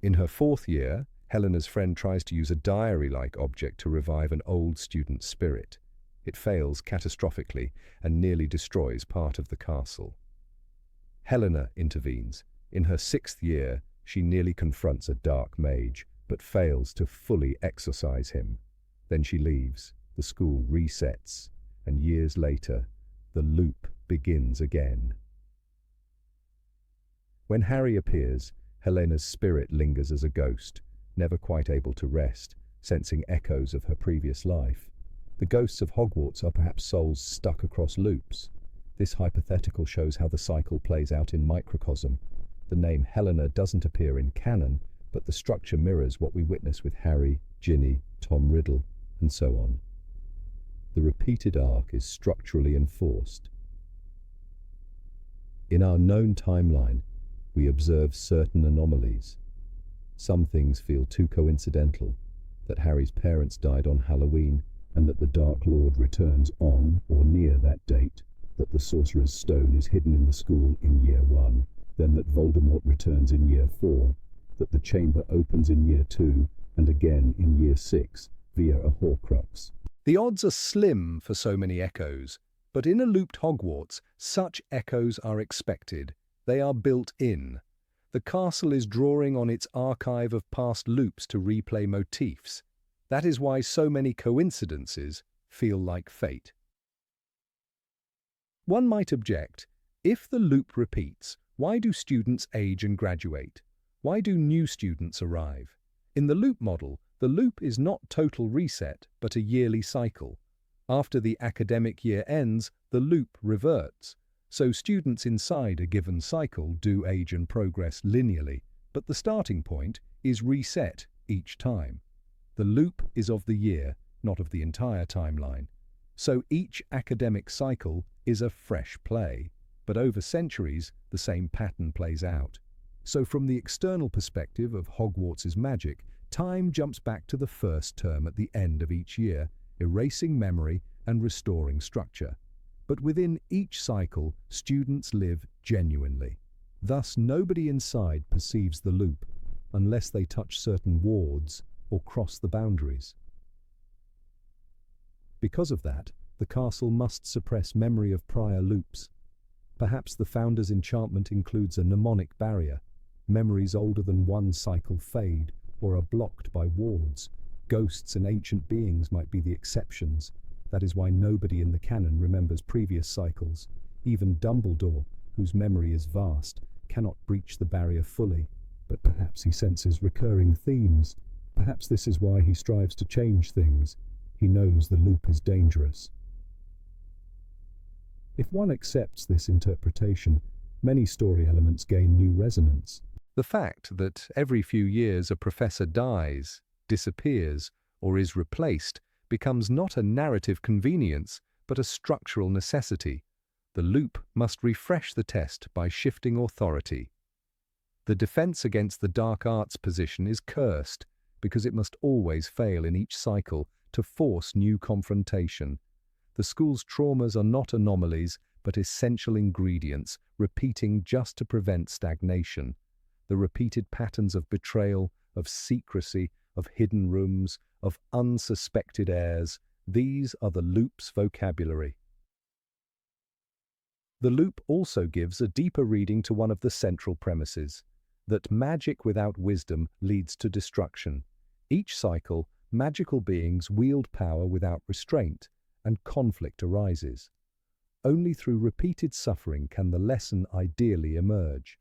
In her fourth year, Helena's friend tries to use a diary-like object to revive an old student's spirit. It fails catastrophically and nearly destroys part of the castle. Helena intervenes. In her sixth year, she nearly confronts a dark mage, but fails to fully exorcise him. Then she leaves, the school resets, and years later, the loop begins again. When Harry appears, Helena's spirit lingers as a ghost, never quite able to rest, sensing echoes of her previous life. The ghosts of Hogwarts are perhaps souls stuck across loops. This hypothetical shows how the cycle plays out in microcosm. The name Helena doesn't appear in canon, but the structure mirrors what we witness with Harry, Ginny, Tom Riddle, and so on. The repeated arc is structurally enforced. In our known timeline, we observe certain anomalies. Some things feel too coincidental, that Harry's parents died on Halloween, and that the Dark Lord returns on or near that date, that the Sorcerer's Stone is hidden in the school in year 1, then that Voldemort returns in year 4, that the chamber opens in year 2, and again in year 6, via a Horcrux. The odds are slim for so many echoes, but in a looped Hogwarts, such echoes are expected. They are built in. The castle is drawing on its archive of past loops to replay motifs. That is why so many coincidences feel like fate. One might object, if the loop repeats, why do students age and graduate? Why do new students arrive? In the loop model, the loop is not total reset, but a yearly cycle. After the academic year ends, the loop reverts. So students inside a given cycle do age and progress linearly, but the starting point is reset each time. The loop is of the year, not of the entire timeline. So each academic cycle is a fresh play, but over centuries, the same pattern plays out. So from the external perspective of Hogwarts' magic, time jumps back to the first term at the end of each year, erasing memory and restoring structure. But within each cycle, students live genuinely. Thus, nobody inside perceives the loop, unless they touch certain wards or cross the boundaries. Because of that, the castle must suppress memory of prior loops. Perhaps the founder's enchantment includes a mnemonic barrier. Memories older than one cycle fade or are blocked by wards. Ghosts and ancient beings might be the exceptions. That is why nobody in the canon remembers previous cycles. Even Dumbledore, whose memory is vast, cannot breach the barrier fully. But perhaps he senses recurring themes. Perhaps this is why he strives to change things. He knows the loop is dangerous. If one accepts this interpretation, many story elements gain new resonance. The fact that every few years a professor dies, disappears, or is replaced becomes not a narrative convenience, but a structural necessity. The loop must refresh the test by shifting authority. The defense against the dark arts position is cursed, because it must always fail in each cycle to force new confrontation. The school's traumas are not anomalies, but essential ingredients, repeating just to prevent stagnation. The repeated patterns of betrayal, of secrecy, of hidden rooms, of unsuspected heirs, these are the loop's vocabulary. The loop also gives a deeper reading to one of the central premises, that magic without wisdom leads to destruction. Each cycle, magical beings wield power without restraint, and conflict arises. Only through repeated suffering can the lesson ideally emerge.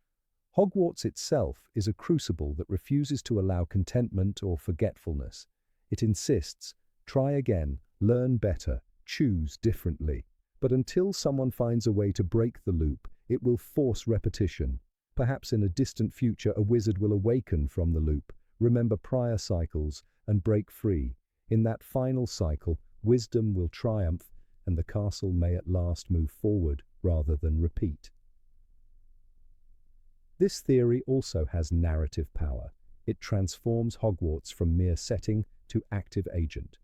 Hogwarts itself is a crucible that refuses to allow contentment or forgetfulness. It insists, try again, learn better, choose differently. But until someone finds a way to break the loop, It will force repetition. Perhaps in a distant future a wizard will awaken from the loop, remember prior cycles, and break free. In that final cycle, wisdom will triumph, and the castle may at last move forward rather than repeat. This theory also has narrative power. It transforms Hogwarts from mere setting to active agent.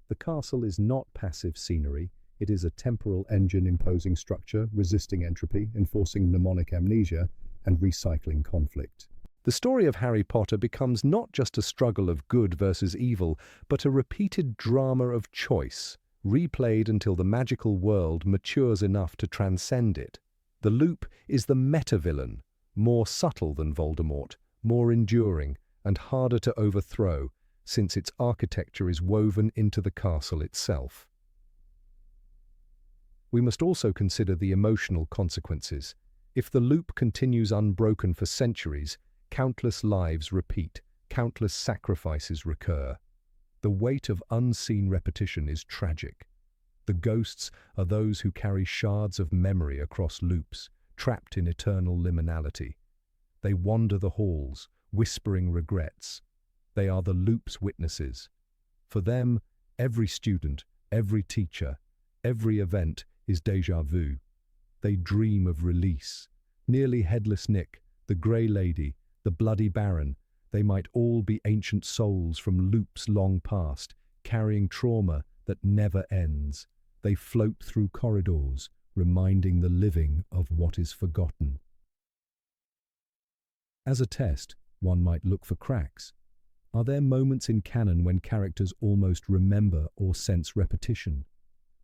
The castle is not passive scenery, it is a temporal engine imposing structure, resisting entropy, enforcing mnemonic amnesia, and recycling conflict. The story of Harry Potter becomes not just a struggle of good versus evil, but a repeated drama of choice, replayed until the magical world matures enough to transcend it. The loop is the meta-villain, more subtle than Voldemort, more enduring, and harder to overthrow, since its architecture is woven into the castle itself. We must also consider the emotional consequences. If the loop continues unbroken for centuries, countless lives repeat, countless sacrifices recur. The weight of unseen repetition is tragic. The ghosts are those who carry shards of memory across loops, trapped in eternal liminality. They wander the halls, whispering regrets. They are the loop's witnesses. For them, every student, every teacher, every event is déjà vu. They dream of release. Nearly Headless Nick, the Grey Lady, the Bloody Baron, they might all be ancient souls from loops long past, carrying trauma that never ends. They float through corridors, reminding the living of what is forgotten. As a test, one might look for cracks. Are there moments in canon when characters almost remember or sense repetition?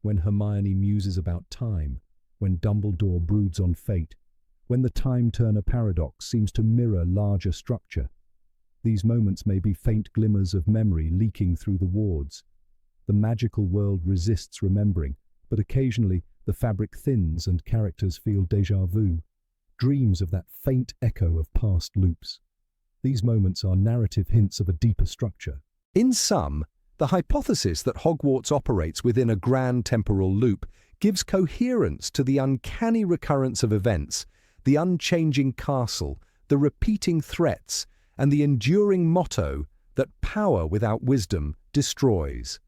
When Hermione muses about time, when Dumbledore broods on fate, when the time-turner paradox seems to mirror larger structure. These moments may be faint glimmers of memory leaking through the wards. The magical world resists remembering, but occasionally the fabric thins and characters feel déjà vu, dreams of that faint echo of past loops. These moments are narrative hints of a deeper structure. In sum, the hypothesis that Hogwarts operates within a grand temporal loop gives coherence to the uncanny recurrence of events, the unchanging castle, the repeating threats, and the enduring motto that power without wisdom destroys.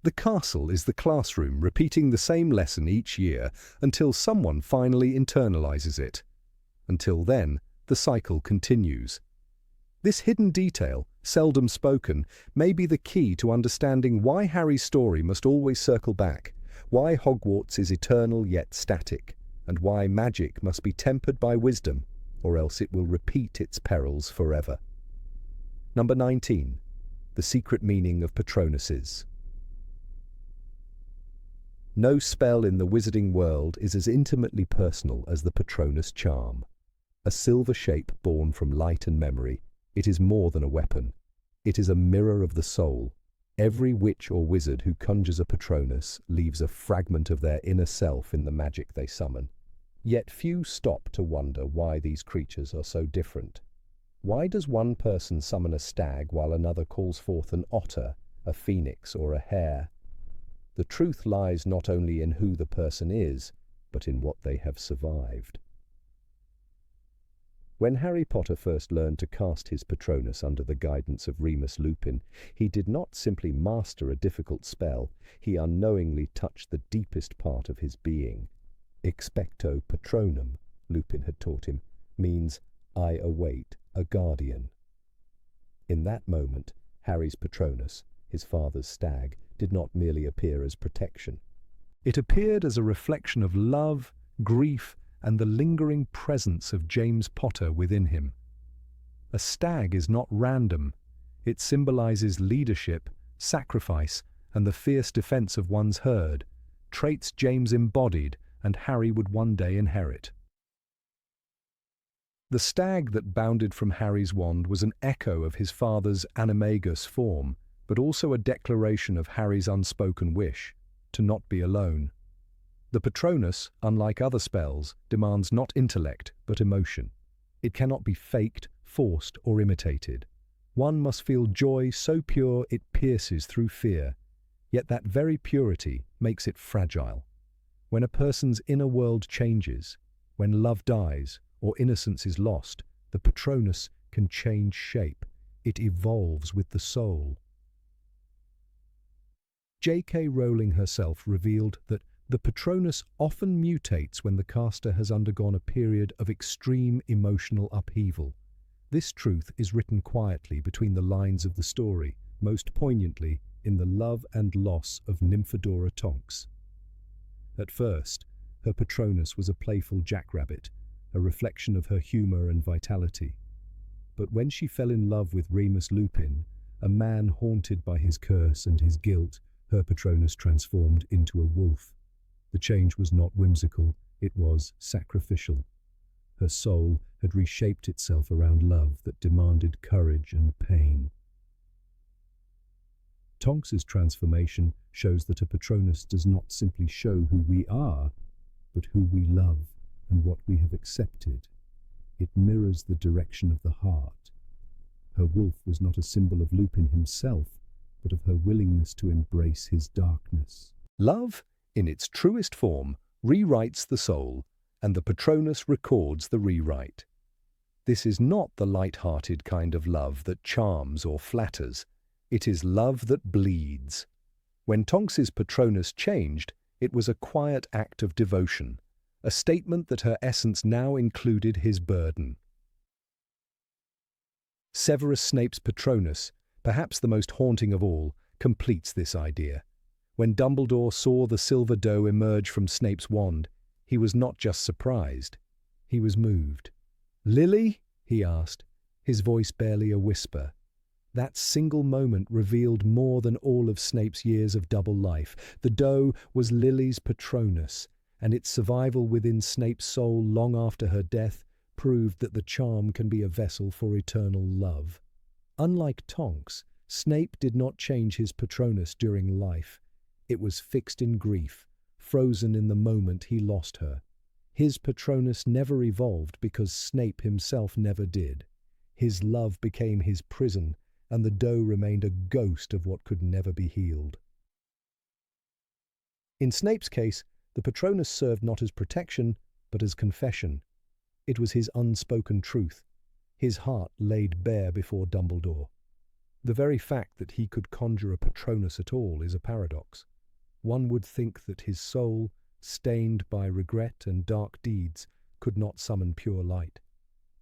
The castle is the classroom repeating the same lesson each year until someone finally internalizes it. Until then, the cycle continues. This hidden detail, seldom spoken, may be the key to understanding why Harry's story must always circle back, why Hogwarts is eternal yet static, and why magic must be tempered by wisdom, or else it will repeat its perils forever. Number 19. The secret meaning of Patronuses. No spell in the wizarding world is as intimately personal as the Patronus charm. A silver shape born from light and memory, it is more than a weapon. It is a mirror of the soul. Every witch or wizard who conjures a Patronus leaves a fragment of their inner self in the magic they summon. Yet few stop to wonder why these creatures are so different. Why does one person summon a stag while another calls forth an otter, a phoenix, or a hare? The truth lies not only in who the person is, but in what they have survived. When Harry Potter first learned to cast his Patronus under the guidance of Remus Lupin, he did not simply master a difficult spell, he unknowingly touched the deepest part of his being. Expecto Patronum, Lupin had taught him, means I await a guardian. In that moment, Harry's Patronus, his father's stag, did not merely appear as protection. It appeared as a reflection of love, grief, and the lingering presence of James Potter within him. A stag is not random. It symbolizes leadership, sacrifice, and the fierce defense of one's herd, traits James embodied and Harry would one day inherit. The stag that bounded from Harry's wand was an echo of his father's animagus form, but also a declaration of Harry's unspoken wish, to not be alone. The Patronus, unlike other spells, demands not intellect, but emotion. It cannot be faked, forced, or imitated. One must feel joy so pure it pierces through fear, yet that very purity makes it fragile. When a person's inner world changes, When love dies or innocence is lost, the Patronus can change shape. It evolves with the soul. J.K. Rowling herself revealed that the Patronus often mutates when the caster has undergone a period of extreme emotional upheaval. This truth is written quietly between the lines of the story, most poignantly in the love and loss of Nymphadora Tonks. At first, her Patronus was a playful jackrabbit, a reflection of her humor and vitality. But when she fell in love with Remus Lupin, a man haunted by his curse and his guilt, her Patronus transformed into a wolf. The change was not whimsical, it was sacrificial. Her soul had reshaped itself around love that demanded courage and pain. Tonks's transformation shows that a Patronus does not simply show who we are, but who we love and what we have accepted. It mirrors the direction of the heart. Her wolf was not a symbol of Lupin himself, but of her willingness to embrace his darkness. Love, in its truest form, rewrites the soul, and the Patronus records the rewrite. This is not the light-hearted kind of love that charms or flatters. It is love that bleeds. When Tonks's Patronus changed, it was a quiet act of devotion, a statement that her essence now included his burden. Severus Snape's Patronus, perhaps the most haunting of all, completes this idea. When Dumbledore saw the silver doe emerge from Snape's wand, he was not just surprised, he was moved. "Lily?" he asked, his voice barely a whisper. That single moment revealed more than all of Snape's years of double life. The doe was Lily's Patronus, and its survival within Snape's soul long after her death proved that the charm can be a vessel for eternal love. Unlike Tonks, Snape did not change his Patronus during life. It was fixed in grief, frozen in the moment he lost her. His Patronus never evolved because Snape himself never did. His love became his prison, and the doe remained a ghost of what could never be healed. In Snape's case, the Patronus served not as protection, but as confession. It was his unspoken truth, his heart laid bare before Dumbledore. The very fact that he could conjure a Patronus at all is a paradox. One would think that his soul, stained by regret and dark deeds, could not summon pure light.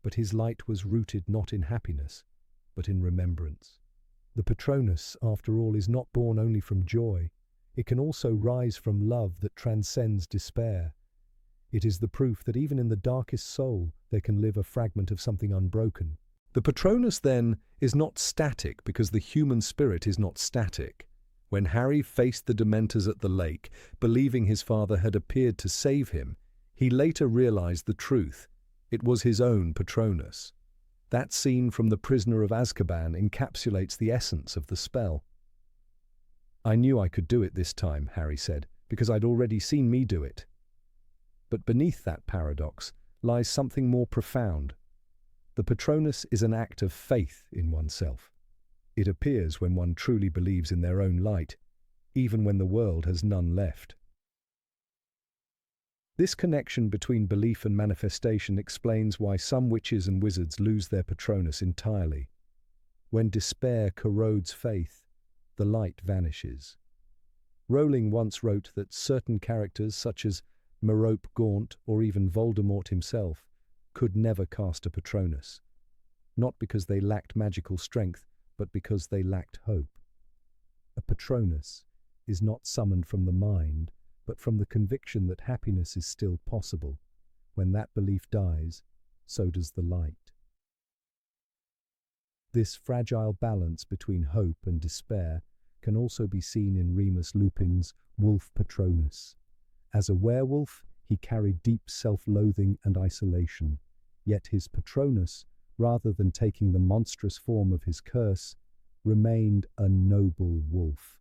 But his light was rooted not in happiness, but in remembrance. The Patronus, after all, is not born only from joy. It can also rise from love that transcends despair. It is the proof that even in the darkest soul there can live a fragment of something unbroken. The Patronus, then, is not static because the human spirit is not static. When Harry faced the Dementors at the lake, believing his father had appeared to save him, he later realized the truth. It was his own Patronus. That scene from The Prisoner of Azkaban encapsulates the essence of the spell. "I knew I could do it this time," Harry said, "because I'd already seen me do it." But beneath that paradox lies something more profound. The Patronus is an act of faith in oneself. It appears when one truly believes in their own light, even when the world has none left. This connection between belief and manifestation explains why some witches and wizards lose their Patronus entirely. When despair corrodes faith, the light vanishes. Rowling once wrote that certain characters, such as Merope Gaunt or even Voldemort himself, could never cast a Patronus, not because they lacked magical strength, but because they lacked hope. A Patronus is not summoned from the mind, but from the conviction that happiness is still possible. When that belief dies, so does the light. This fragile balance between hope and despair can also be seen in Remus Lupin's Wolf Patronus. As a werewolf, he carried deep self-loathing and isolation, yet his Patronus, rather than taking the monstrous form of his curse, remained a noble wolf.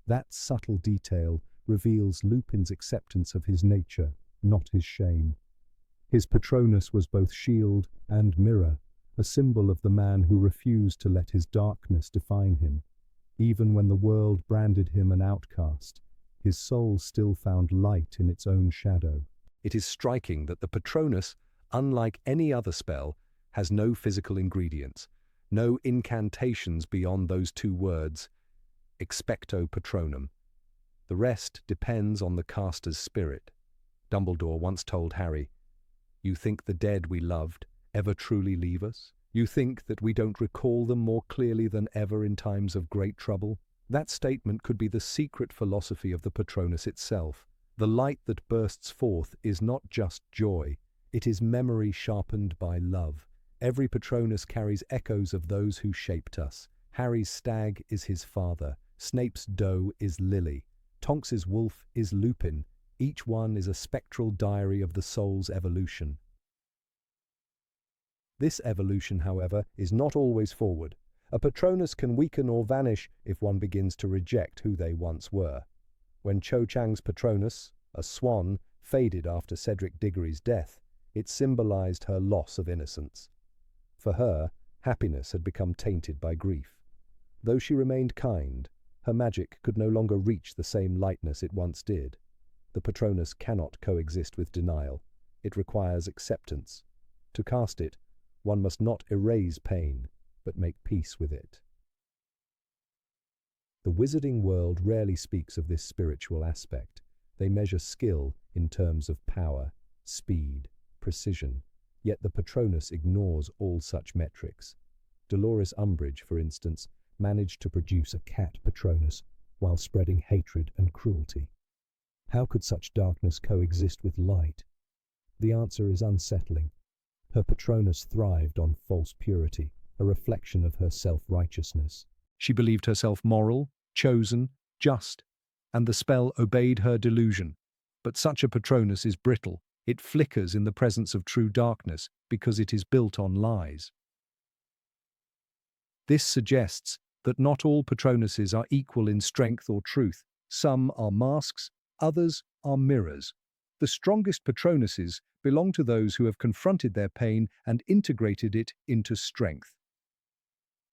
That subtle detail reveals Lupin's acceptance of his nature, not his shame. His Patronus was both shield and mirror, a symbol of the man who refused to let his darkness define him. Even when the world branded him an outcast, his soul still found light in its own shadow. It is striking that the Patronus, unlike any other spell, has no physical ingredients, no incantations beyond those two words, expecto patronum. The rest depends on the caster's spirit. Dumbledore once told Harry, "You think the dead we loved ever truly leave us? You think that we don't recall them more clearly than ever in times of great trouble?" That statement could be the secret philosophy of the Patronus itself. The light that bursts forth is not just joy, it is memory sharpened by love. Every Patronus carries echoes of those who shaped us. Harry's stag is his father, Snape's doe is Lily, Tonks's wolf is Lupin. Each one is a spectral diary of the soul's evolution. This evolution, however, is not always forward. A Patronus can weaken or vanish if one begins to reject who they once were. When Cho Chang's Patronus, a swan, faded after Cedric Diggory's death, it symbolized her loss of innocence. For her, happiness had become tainted by grief. Though she remained kind, her magic could no longer reach the same lightness it once did. The Patronus cannot coexist with denial. It requires acceptance. To cast it, one must not erase pain, but make peace with it. The wizarding world rarely speaks of this spiritual aspect. They measure skill in terms of power, speed, precision. Yet the Patronus ignores all such metrics. Dolores Umbridge, for instance, managed to produce a cat Patronus while spreading hatred and cruelty. How could such darkness coexist with light? The answer is unsettling. Her Patronus thrived on false purity, a reflection of her self-righteousness. She believed herself moral, chosen, just, and the spell obeyed her delusion. But such a Patronus is brittle. It flickers in the presence of true darkness because it is built on lies. This suggests that not all Patronuses are equal in strength or truth. Some are masks, others are mirrors. The strongest Patronuses belong to those who have confronted their pain and integrated it into strength.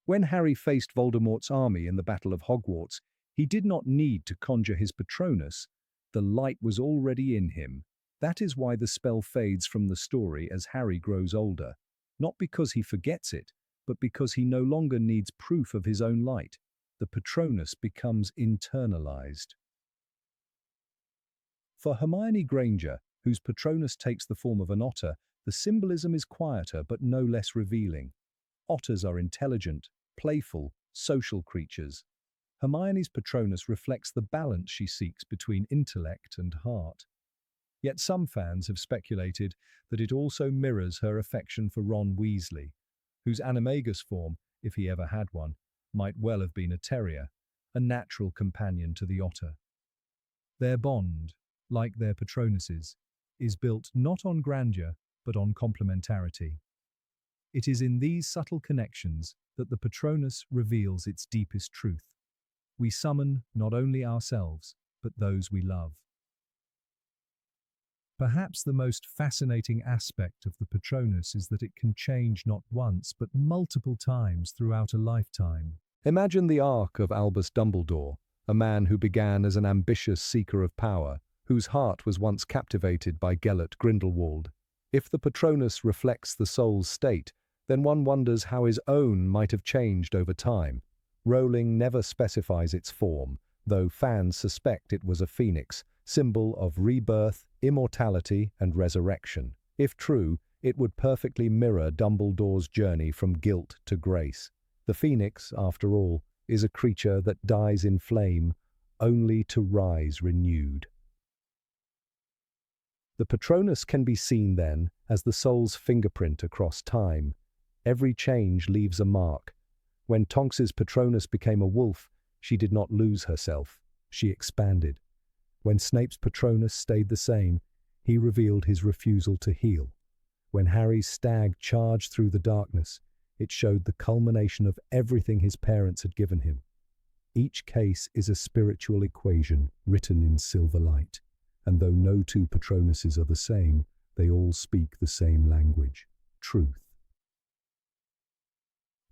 When Harry faced Voldemort's army in the Battle of Hogwarts, he did not need to conjure his Patronus. The light was already in him. That is why the spell fades from the story as Harry grows older, not because he forgets it, but because he no longer needs proof of his own light. The Patronus becomes internalized. For Hermione Granger, whose Patronus takes the form of an otter, the symbolism is quieter but no less revealing. Otters are intelligent, playful, social creatures. Hermione's Patronus reflects the balance she seeks between intellect and heart. Yet some fans have speculated that it also mirrors her affection for Ron Weasley, whose animagus form, if he ever had one, might well have been a terrier, a natural companion to the otter. Their bond, like their Patronuses, is built not on grandeur but on complementarity. It is in these subtle connections that the Patronus reveals its deepest truth. We summon not only ourselves, but those we love. Perhaps the most fascinating aspect of the Patronus is that it can change not once, but multiple times throughout a lifetime. Imagine the arc of Albus Dumbledore, a man who began as an ambitious seeker of power, whose heart was once captivated by Gellert Grindelwald. If the Patronus reflects the soul's state, then one wonders how his own might have changed over time. Rowling never specifies its form, though fans suspect it was a phoenix, symbol of rebirth, immortality, and resurrection. If true, it would perfectly mirror Dumbledore's journey from guilt to grace. The phoenix, after all, is a creature that dies in flame, only to rise renewed. The Patronus can be seen, then, as the soul's fingerprint across time. Every change leaves a mark. When Tonks's Patronus became a wolf, she did not lose herself. She expanded. When Snape's Patronus stayed the same, he revealed his refusal to heal. When Harry's stag charged through the darkness, it showed the culmination of everything his parents had given him. Each case is a spiritual equation written in silver light, and though no two Patronuses are the same, they all speak the same language: truth.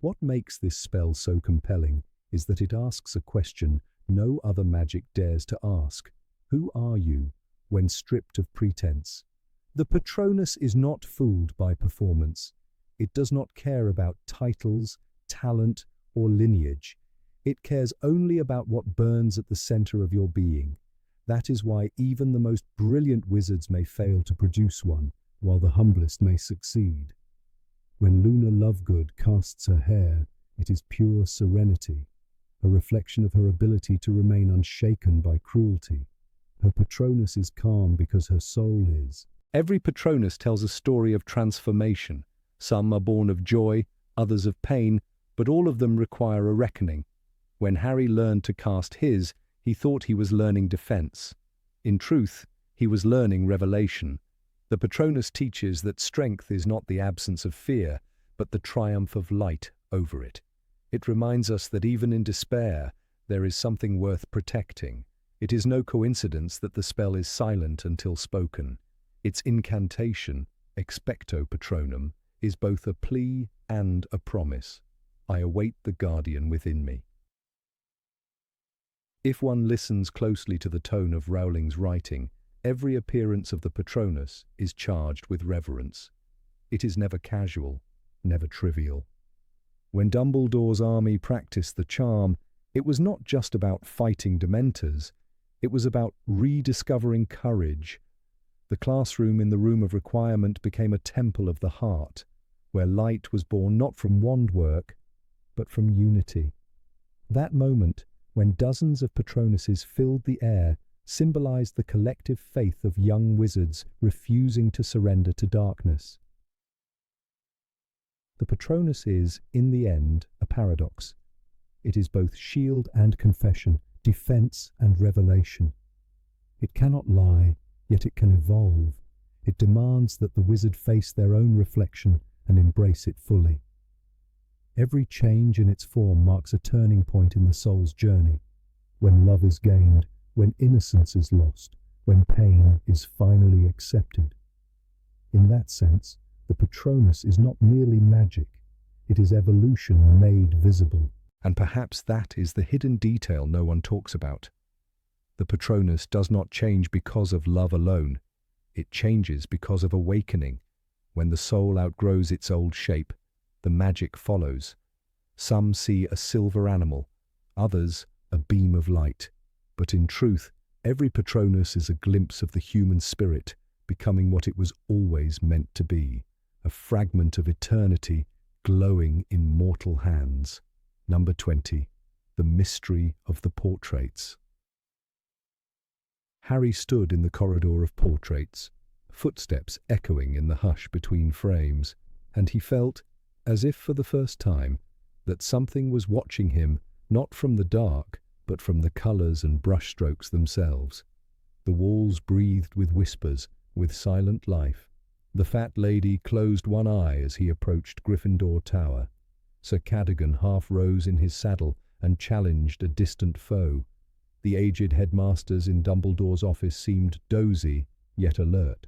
What makes this spell so compelling is that it asks a question no other magic dares to ask. Who are you when stripped of pretense? The Patronus is not fooled by performance. It does not care about titles, talent, or lineage. It cares only about what burns at the center of your being. That is why even the most brilliant wizards may fail to produce one, while the humblest may succeed. When Luna Lovegood casts her hair, it is pure serenity, a reflection of her ability to remain unshaken by cruelty. Her Patronus is calm because her soul is. Every Patronus tells a story of transformation. Some are born of joy, others of pain, but all of them require a reckoning. When Harry learned to cast his, he thought he was learning defense. In truth, he was learning revelation. The Patronus teaches that strength is not the absence of fear, but the triumph of light over it. It reminds us that even in despair, there is something worth protecting. It is no coincidence that the spell is silent until spoken. Its incantation, expecto patronum, is both a plea and a promise. I await the guardian within me. If one listens closely to the tone of Rowling's writing, every appearance of the Patronus is charged with reverence. It is never casual, never trivial. When Dumbledore's army practiced the charm, it was not just about fighting Dementors, it was about rediscovering courage. The classroom in the Room of Requirement became a temple of the heart, where light was born not from wand work, but from unity. That moment, when dozens of Patronuses filled the air, symbolized the collective faith of young wizards refusing to surrender to darkness. The Patronus is, in the end, a paradox. It is both shield and confession, defense and revelation. It cannot lie, yet it can evolve. It demands that the wizard face their own reflection and embrace it fully. Every change in its form marks a turning point in the soul's journey, when love is gained, when innocence is lost, when pain is finally accepted. In that sense, the Patronus is not merely magic, it is evolution made visible. And perhaps that is the hidden detail no one talks about. The Patronus does not change because of love alone. It changes because of awakening. When the soul outgrows its old shape, the magic follows. Some see a silver animal, others a beam of light. But in truth, every Patronus is a glimpse of the human spirit, becoming what it was always meant to be, a fragment of eternity glowing in mortal hands. Number 20. The Mystery of the Portraits. Harry stood in the corridor of portraits, footsteps echoing in the hush between frames, and he felt, as if for the first time, that something was watching him, not from the dark, but from the colours and brushstrokes themselves. The walls breathed with whispers, with silent life. The fat lady closed one eye as he approached Gryffindor Tower. Sir Cadogan half rose in his saddle and challenged a distant foe. The aged headmasters in Dumbledore's office seemed dozy, yet alert.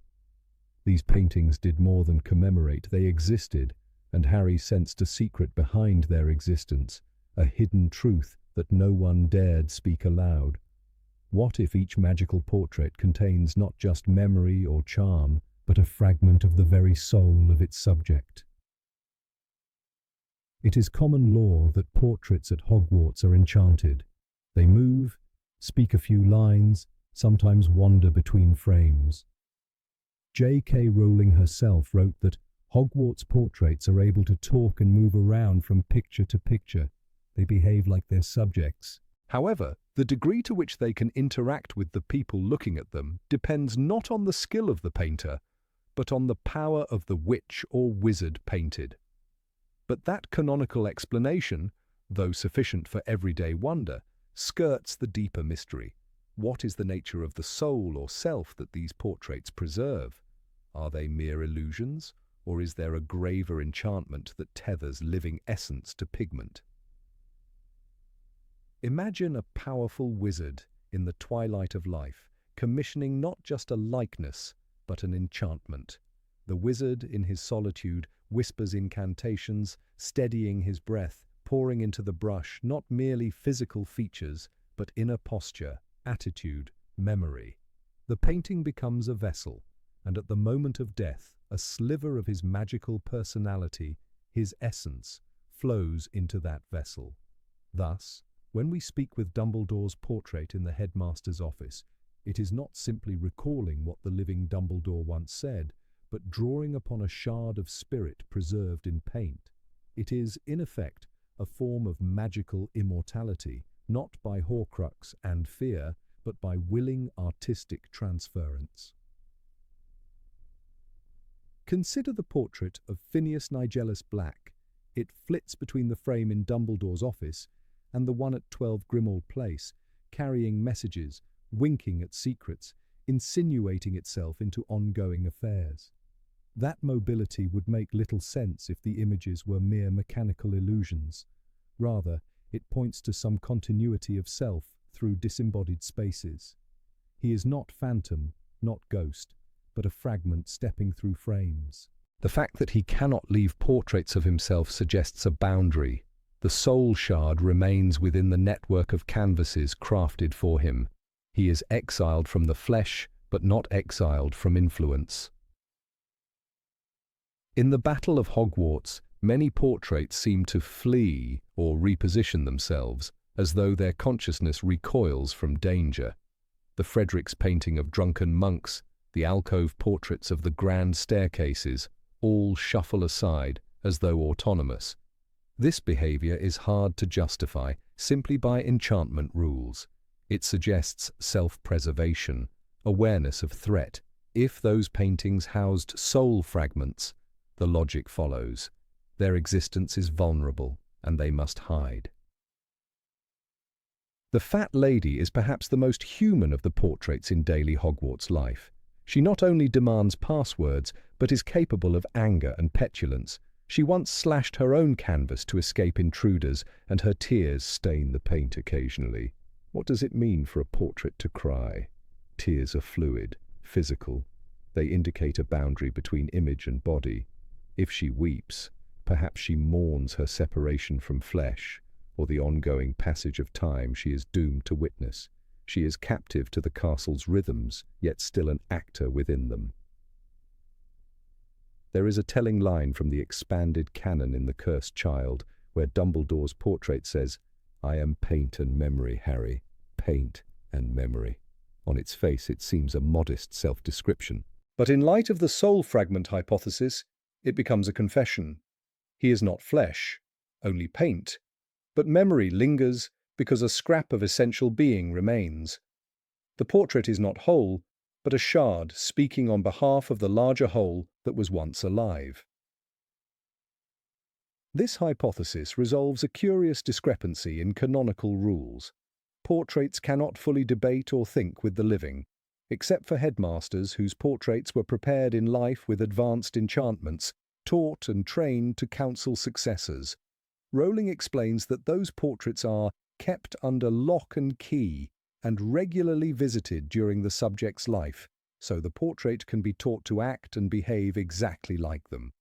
These paintings did more than commemorate, they existed, and Harry sensed a secret behind their existence, a hidden truth that no one dared speak aloud. What if each magical portrait contains not just memory or charm, but a fragment of the very soul of its subject? It is common law that portraits at Hogwarts are enchanted. They move, speak a few lines, sometimes wander between frames. J.K. Rowling herself wrote that Hogwarts portraits are able to talk and move around from picture to picture. They behave like their subjects. However, the degree to which they can interact with the people looking at them depends not on the skill of the painter, but on the power of the witch or wizard painted. But that canonical explanation, though sufficient for everyday wonder, skirts the deeper mystery. What is the nature of the soul or self that these portraits preserve? Are they mere illusions, or is there a graver enchantment that tethers living essence to pigment? Imagine a powerful wizard in the twilight of life, commissioning not just a likeness, but an enchantment. The wizard, in his solitude, whispers incantations, steadying his breath, pouring into the brush not merely physical features, but inner posture, attitude, memory. The painting becomes a vessel and at the moment of death, a sliver of his magical personality, his essence, flows into that vessel. Thus, when we speak with Dumbledore's portrait in the headmaster's office, it is not simply recalling what the living Dumbledore once said, but drawing upon a shard of spirit preserved in paint. It is, in effect, a form of magical immortality, not by Horcrux and fear, but by willing artistic transference. Consider the portrait of Phineas Nigellus Black. It flits between the frame in Dumbledore's office and the one at 12 Grimmauld Place, carrying messages, winking at secrets, insinuating itself into ongoing affairs. That mobility would make little sense if the images were mere mechanical illusions. Rather, it points to some continuity of self through disembodied spaces. He is not phantom, not ghost, but a fragment stepping through frames. The fact that he cannot leave portraits of himself suggests a boundary. The soul shard remains within the network of canvases crafted for him. He is exiled from the flesh, but not exiled from influence. In the Battle of Hogwarts, many portraits seem to flee or reposition themselves, as though their consciousness recoils from danger. The Fredericks painting of drunken monks, the alcove portraits of the grand staircases, all shuffle aside as though autonomous. This behavior is hard to justify simply by enchantment rules. It suggests self-preservation, awareness of threat. If those paintings housed soul fragments, the logic follows. Their existence is vulnerable, and they must hide. The fat lady is perhaps the most human of the portraits in daily Hogwarts life. She not only demands passwords, but is capable of anger and petulance. She once slashed her own canvas to escape intruders, and her tears stain the paint occasionally. What does it mean for a portrait to cry? Tears are fluid, physical. They indicate a boundary between image and body. If she weeps, perhaps she mourns her separation from flesh, or the ongoing passage of time she is doomed to witness. She is captive to the castle's rhythms, yet still an actor within them. There is a telling line from the expanded canon in The Cursed Child, where Dumbledore's portrait says, "I am paint and memory, Harry, paint and memory." On its face, it seems a modest self-description. But in light of the soul fragment hypothesis, it becomes a confession. He is not flesh, only paint, but memory lingers because a scrap of essential being remains. The portrait is not whole, but a shard speaking on behalf of the larger whole that was once alive. This hypothesis resolves a curious discrepancy in canonical rules. Portraits cannot fully debate or think with the living, except for headmasters whose portraits were prepared in life with advanced enchantments, taught and trained to counsel successors. Rowling explains that those portraits are kept under lock and key and regularly visited during the subject's life, so the portrait can be taught to act and behave exactly like them.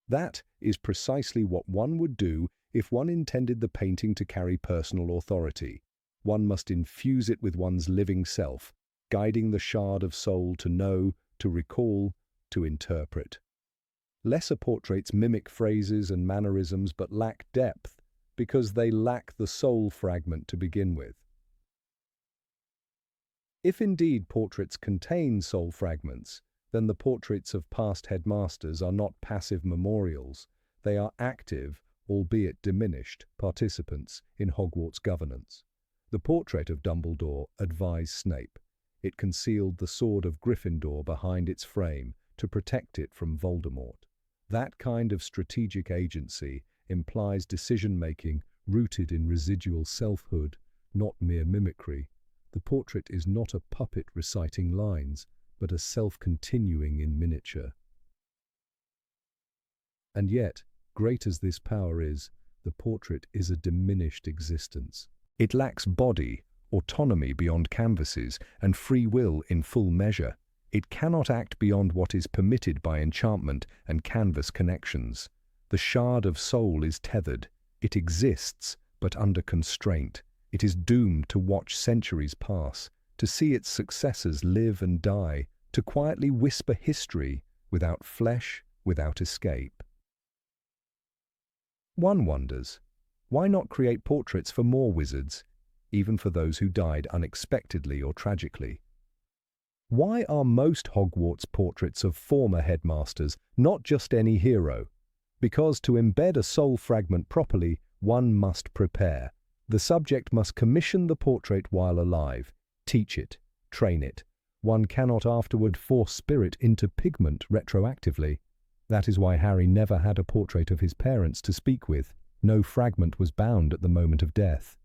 That is precisely what one would do if one intended the painting to carry personal authority. One must infuse it with one's living self, guiding the shard of soul to know, to recall, to interpret. Lesser portraits mimic phrases and mannerisms but lack depth because they lack the soul fragment to begin with. If indeed portraits contain soul fragments, then the portraits of past headmasters are not passive memorials. They are active, albeit diminished, participants in Hogwarts governance. The portrait of Dumbledore advised Snape. It concealed the sword of Gryffindor behind its frame to protect it from Voldemort. That kind of strategic agency implies decision-making rooted in residual selfhood, not mere mimicry. The portrait is not a puppet reciting lines, but a self-continuing in miniature. And yet, great as this power is, the portrait is a diminished existence. It lacks body, autonomy beyond canvases, and free will in full measure. It cannot act beyond what is permitted by enchantment and canvas connections. The shard of soul is tethered. It exists, but under constraint. It is doomed to watch centuries pass, to see its successors live and die, to quietly whisper history without flesh, without escape. One wonders, why not create portraits for more wizards, even for those who died unexpectedly or tragically? Why are most Hogwarts portraits of former headmasters, not just any hero? Because to embed a soul fragment properly, one must prepare. The subject must commission the portrait while alive, teach it, train it. One cannot afterward force spirit into pigment retroactively. That is why Harry never had a portrait of his parents to speak with. No fragment was bound at the moment of death.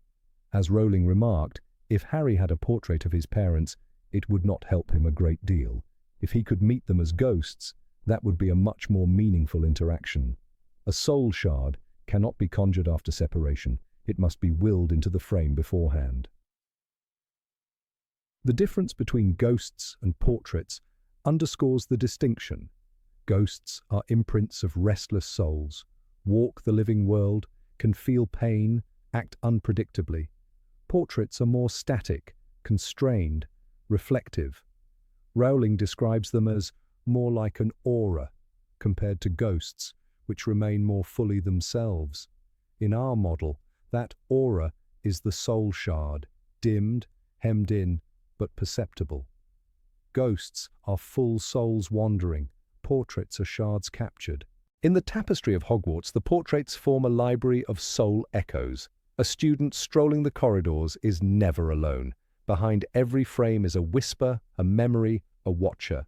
As Rowling remarked, if Harry had a portrait of his parents, it would not help him a great deal. If he could meet them as ghosts, that would be a much more meaningful interaction. A soul shard cannot be conjured after separation. It must be willed into the frame beforehand. The difference between ghosts and portraits underscores the distinction. Ghosts are imprints of restless souls, walk the living world, can feel pain, act unpredictably. Portraits are more static, constrained, reflective. Rowling describes them as more like an aura, compared to ghosts, which remain more fully themselves. In our model, that aura is the soul shard, dimmed, hemmed in, but perceptible. Ghosts are full souls wandering, portraits are shards captured. In the tapestry of Hogwarts, the portraits form a library of soul echoes. A student strolling the corridors is never alone. Behind every frame is a whisper, a memory, a watcher.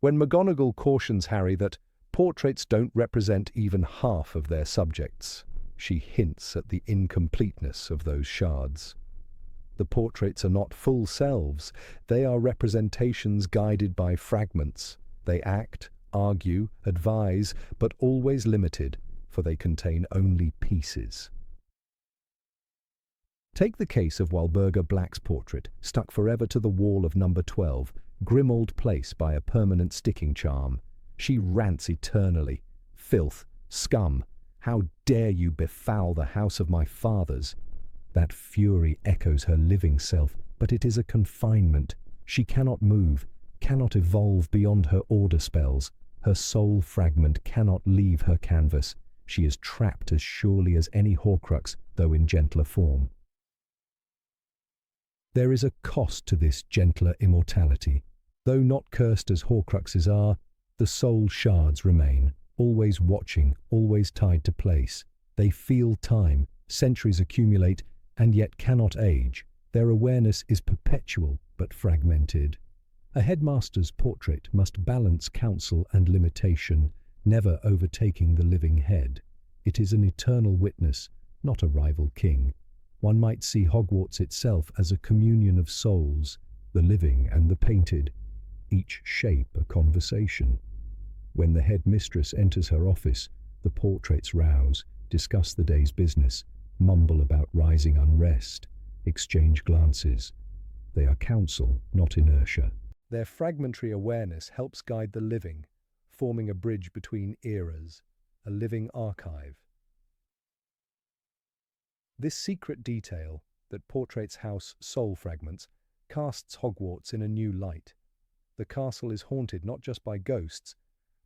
When McGonagall cautions Harry that portraits don't represent even half of their subjects, she hints at the incompleteness of those shards. The portraits are not full selves, they are representations guided by fragments. They act, argue, advise, but always limited, for they contain only pieces. Take the case of Walburga Black's portrait, stuck forever to the wall of number 12, grim old place by a permanent sticking charm. She rants eternally. Filth, scum, how dare you befoul the house of my fathers? That fury echoes her living self, but it is a confinement. She cannot move, cannot evolve beyond her order spells. Her soul fragment cannot leave her canvas. She is trapped as surely as any Horcrux, though in gentler form. There is a cost to this gentler immortality. Though not cursed as Horcruxes are, the soul shards remain, always watching, always tied to place. They feel time, centuries accumulate, and yet cannot age. Their awareness is perpetual but fragmented. A headmaster's portrait must balance counsel and limitation, never overtaking the living head. It is an eternal witness, not a rival king. One might see Hogwarts itself as a communion of souls, the living and the painted, each shape a conversation. When the headmistress enters her office, the portraits rouse, discuss the day's business, mumble about rising unrest, exchange glances. They are counsel, not inertia. Their fragmentary awareness helps guide the living, forming a bridge between eras, a living archive. This secret detail that portraits house soul fragments casts Hogwarts in a new light. The castle is haunted not just by ghosts,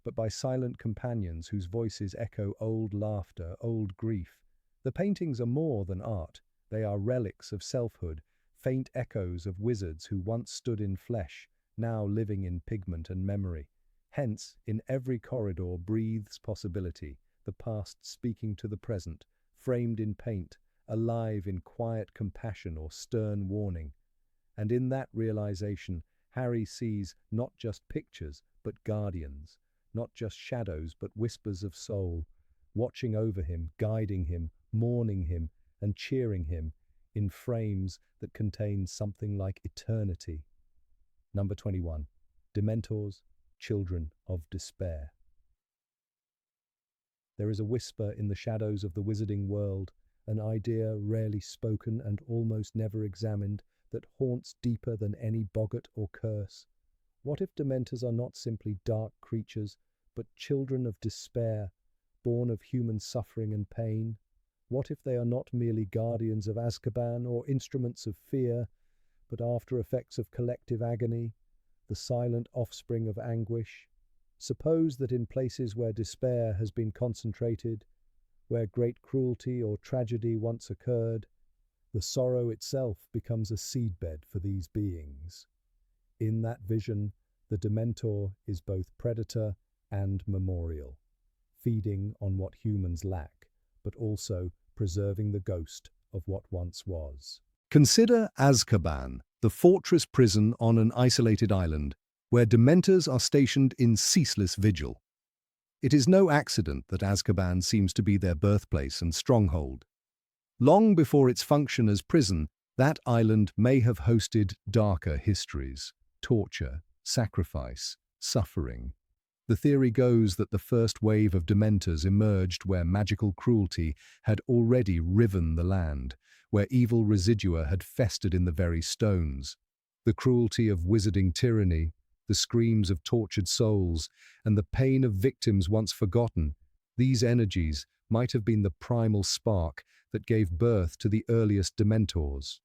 but by silent companions whose voices echo old laughter, old grief. The paintings are more than art. They are relics of selfhood, faint echoes of wizards who once stood in flesh, now living in pigment and memory. Hence, in every corridor breathes possibility, the past speaking to the present, framed in paint, alive in quiet compassion or stern warning. And in that realization, Harry sees not just pictures, but guardians, not just shadows, but whispers of soul, watching over him, guiding him, mourning him, and cheering him in frames that contain something like eternity. Number 21. Dementors, Children of Despair. There is a whisper in the shadows of the wizarding world, an idea rarely spoken and almost never examined, that haunts deeper than any boggart or curse. What if Dementors are not simply dark creatures, but children of despair, born of human suffering and pain? What if they are not merely guardians of Azkaban or instruments of fear, but after effects of collective agony? the silent offspring of anguish. Suppose that in places where despair has been concentrated, where great cruelty or tragedy once occurred, the sorrow itself becomes a seedbed for these beings. In that vision, the Dementor is both predator and memorial, feeding on what humans lack, but also preserving the ghost of what once was. Consider Azkaban, the fortress prison on an isolated island, where Dementors are stationed in ceaseless vigil. It is no accident that Azkaban seems to be their birthplace and stronghold. Long before its function as prison, that island may have hosted darker histories: torture, sacrifice, suffering. The theory goes that the first wave of Dementors emerged where magical cruelty had already riven the land, where evil residua had festered in the very stones. The cruelty of wizarding tyranny, the screams of tortured souls, and the pain of victims once forgotten, these energies might have been the primal spark that gave birth to the earliest Dementors.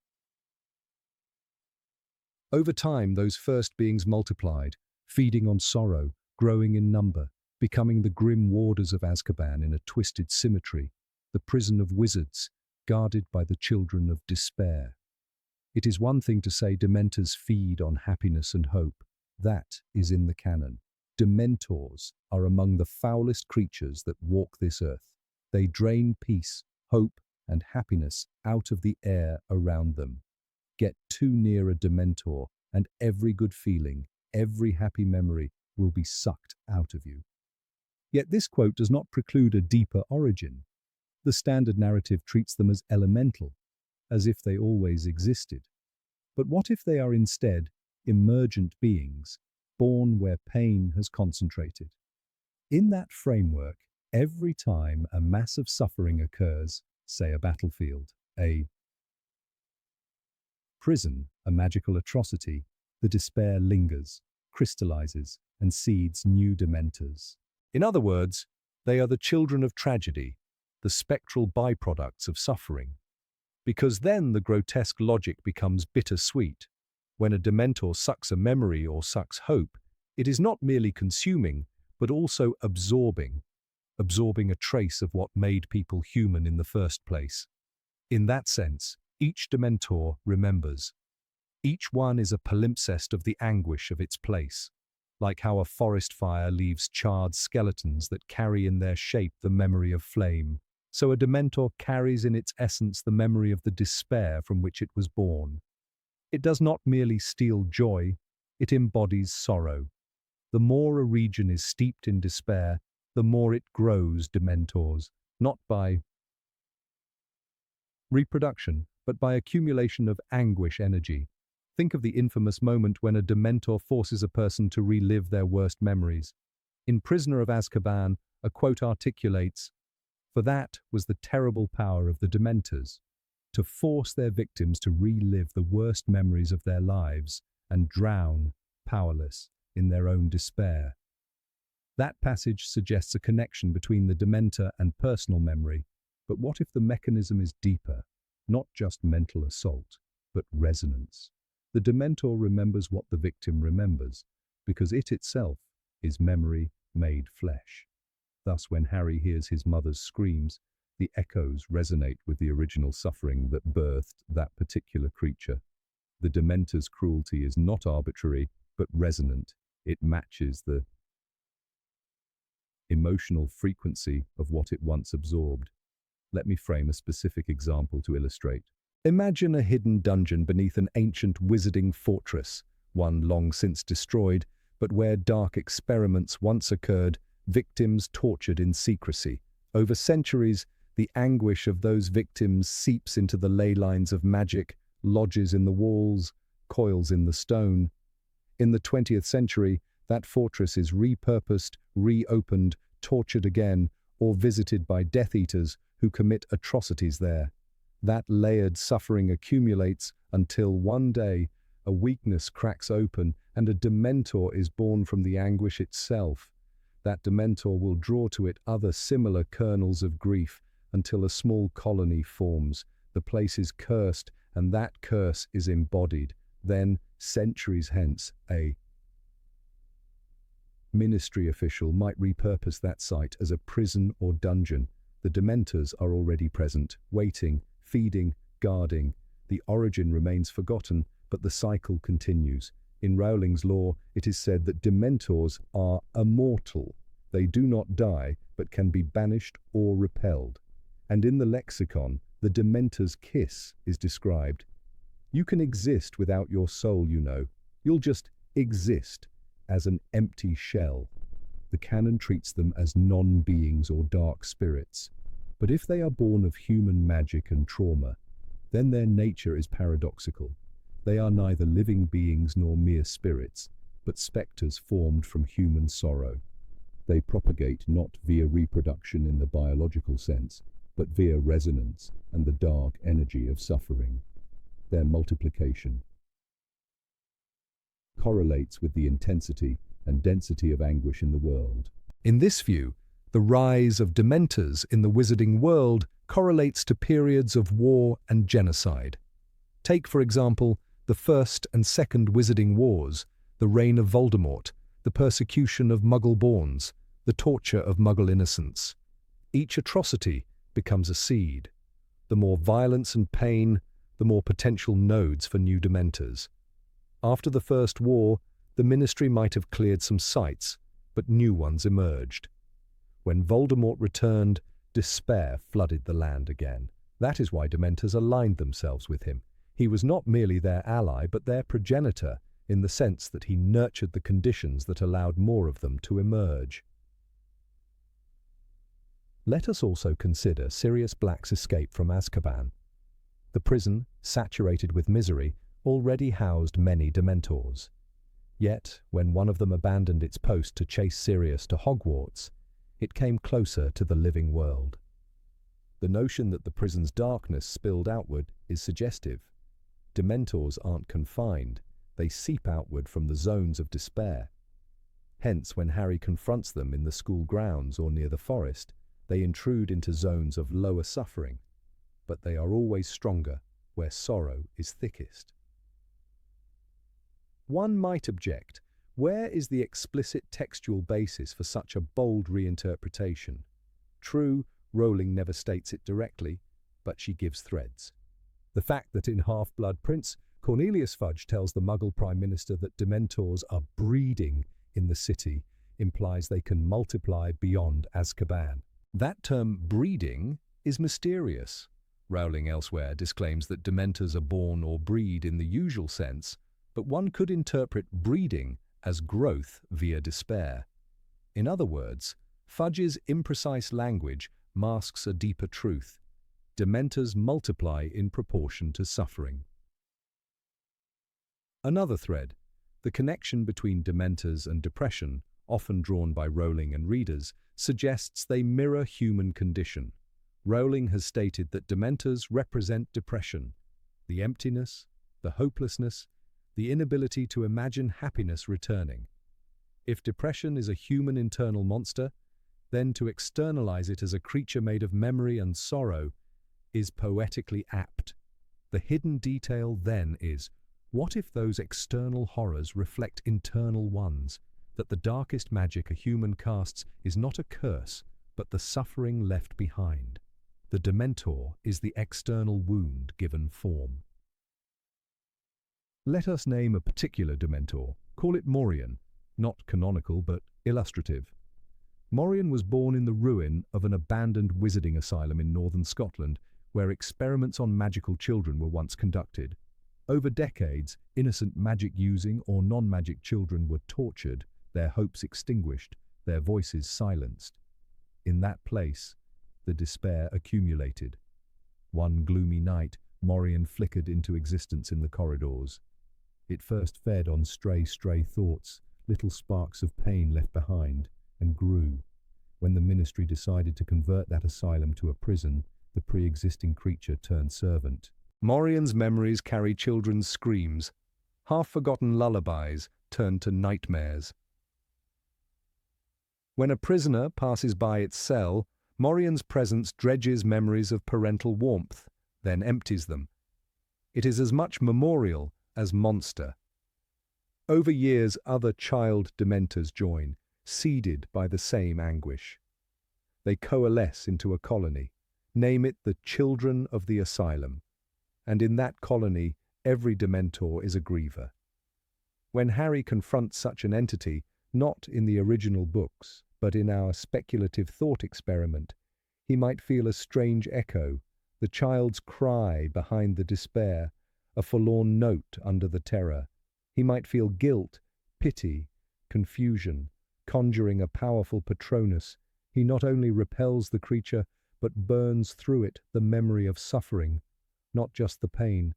Over time, those first beings multiplied, feeding on sorrow, growing in number, becoming the grim warders of Azkaban in a twisted symmetry, the prison of wizards, guarded by the children of despair. It is one thing to say Dementors feed on happiness and hope. That is in the canon. Dementors are among the foulest creatures that walk this earth. They drain peace, hope, and happiness out of the air around them. Get too near a Dementor, and every good feeling, every happy memory will be sucked out of you. Yet this quote does not preclude a deeper origin. The standard narrative treats them as elemental, as if they always existed. But what if they are instead emergent beings, born where pain has concentrated? In that framework, every time a mass of suffering occurs, say a battlefield, a prison, a magical atrocity, the despair lingers, crystallizes, and seeds new Dementors. In other words, they are the children of tragedy, the spectral byproducts of suffering. Because then the grotesque logic becomes bittersweet. When a Dementor sucks a memory or sucks hope, it is not merely consuming, but also absorbing a trace of what made people human in the first place. In that sense, each Dementor remembers. Each one is a palimpsest of the anguish of its place, like how a forest fire leaves charred skeletons that carry in their shape the memory of flame. So a Dementor carries in its essence the memory of the despair from which it was born. It does not merely steal joy, it embodies sorrow. The more a region is steeped in despair, the more it grows Dementors, not by reproduction, but by accumulation of anguish energy. Think of the infamous moment when a Dementor forces a person to relive their worst memories. In Prisoner of Azkaban, a quote articulates, "For that was the terrible power of the Dementors, to force their victims to relive the worst memories of their lives and drown, powerless, in their own despair." That passage suggests a connection between the Dementor and personal memory, but what if the mechanism is deeper, not just mental assault, but resonance? The Dementor remembers what the victim remembers, because it itself is memory made flesh. Thus, when Harry hears his mother's screams, the echoes resonate with the original suffering that birthed that particular creature. The Dementor's cruelty is not arbitrary, but resonant. It matches the emotional frequency of what it once absorbed. Let me frame a specific example to illustrate. Imagine a hidden dungeon beneath an ancient wizarding fortress, one long since destroyed, but where dark experiments once occurred, victims tortured in secrecy. Over centuries, the anguish of those victims seeps into the ley lines of magic, lodges in the walls, coils in the stone. In the 20th century, that fortress is repurposed, reopened, tortured again, or visited by Death Eaters who commit atrocities there. That layered suffering accumulates until one day a weakness cracks open and a Dementor is born from the anguish itself. That Dementor will draw to it other similar kernels of grief until a small colony forms. The place is cursed, and that curse is embodied. Then, centuries hence, a Ministry official might repurpose that site as a prison or dungeon. The Dementors are already present, waiting, feeding, guarding. The origin remains forgotten, but the cycle continues. In Rowling's lore, it is said that Dementors are immortal. They do not die, but can be banished or repelled. And in the lexicon, the Dementor's kiss is described. You can exist without your soul, you know. You'll just exist as an empty shell. The canon treats them as non-beings or dark spirits. But if they are born of human magic and trauma, then their nature is paradoxical. They are neither living beings nor mere spirits, but spectres formed from human sorrow. They propagate not via reproduction in the biological sense, but via resonance and the dark energy of suffering. Their multiplication correlates with the intensity and density of anguish in the world. In this view, the rise of Dementors in the wizarding world correlates to periods of war and genocide. Take, for example, the First and Second Wizarding Wars, the reign of Voldemort, the persecution of Muggle-borns, the torture of Muggle innocents. Each atrocity becomes a seed. The more violence and pain, the more potential nodes for new Dementors. After the First War, the Ministry might have cleared some sites, but new ones emerged. When Voldemort returned, despair flooded the land again. That is why Dementors aligned themselves with him. He was not merely their ally, but their progenitor, in the sense that he nurtured the conditions that allowed more of them to emerge. Let us also consider Sirius Black's escape from Azkaban. The prison, saturated with misery, already housed many Dementors. Yet, when one of them abandoned its post to chase Sirius to Hogwarts, it came closer to the living world. The notion that the prison's darkness spilled outward is suggestive. Dementors aren't confined, they seep outward from the zones of despair. Hence, when Harry confronts them in the school grounds or near the forest, they intrude into zones of lower suffering, but they are always stronger where sorrow is thickest. One might object, where is the explicit textual basis for such a bold reinterpretation? True, Rowling never states it directly, but she gives threads. The fact that in Half-Blood Prince, Cornelius Fudge tells the Muggle Prime Minister that Dementors are breeding in the city implies they can multiply beyond Azkaban. That term breeding is mysterious. Rowling elsewhere disclaims that Dementors are born or breed in the usual sense, but one could interpret breeding as growth via despair. In other words, Fudge's imprecise language masks a deeper truth. Dementors multiply in proportion to suffering. Another thread, the connection between Dementors and depression, often drawn by Rowling and readers, suggests they mirror human condition. Rowling has stated that Dementors represent depression, the emptiness, the hopelessness, the inability to imagine happiness returning. If depression is a human internal monster, then to externalize it as a creature made of memory and sorrow is poetically apt. The hidden detail then is, what if those external horrors reflect internal ones, that the darkest magic a human casts is not a curse, but the suffering left behind? The Dementor is the external wound given form. Let us name a particular Dementor. Call it Morian, not canonical but illustrative. Morian was born in the ruin of an abandoned wizarding asylum in northern Scotland, where experiments on magical children were once conducted. Over decades, innocent magic-using or non-magic children were tortured, their hopes extinguished, their voices silenced. In that place, the despair accumulated. One gloomy night, Morian flickered into existence in the corridors. It first fed on stray thoughts, little sparks of pain left behind, and grew. When the Ministry decided to convert that asylum to a prison, the pre-existing creature turned servant. Morian's memories carry children's screams. Half-forgotten lullabies turned to nightmares. When a prisoner passes by its cell, Morian's presence dredges memories of parental warmth, then empties them. It is as much memorial as monster. Over years, other child Dementors join, seeded by the same anguish. They coalesce into a colony. Name it the Children of the Asylum. And in that colony, every Dementor is a griever. When Harry confronts such an entity, not in the original books, but in our speculative thought experiment, he might feel a strange echo, the child's cry behind the despair, a forlorn note under the terror. He might feel guilt, pity, confusion, conjuring a powerful Patronus. He not only repels the creature, but burns through it the memory of suffering, not just the pain.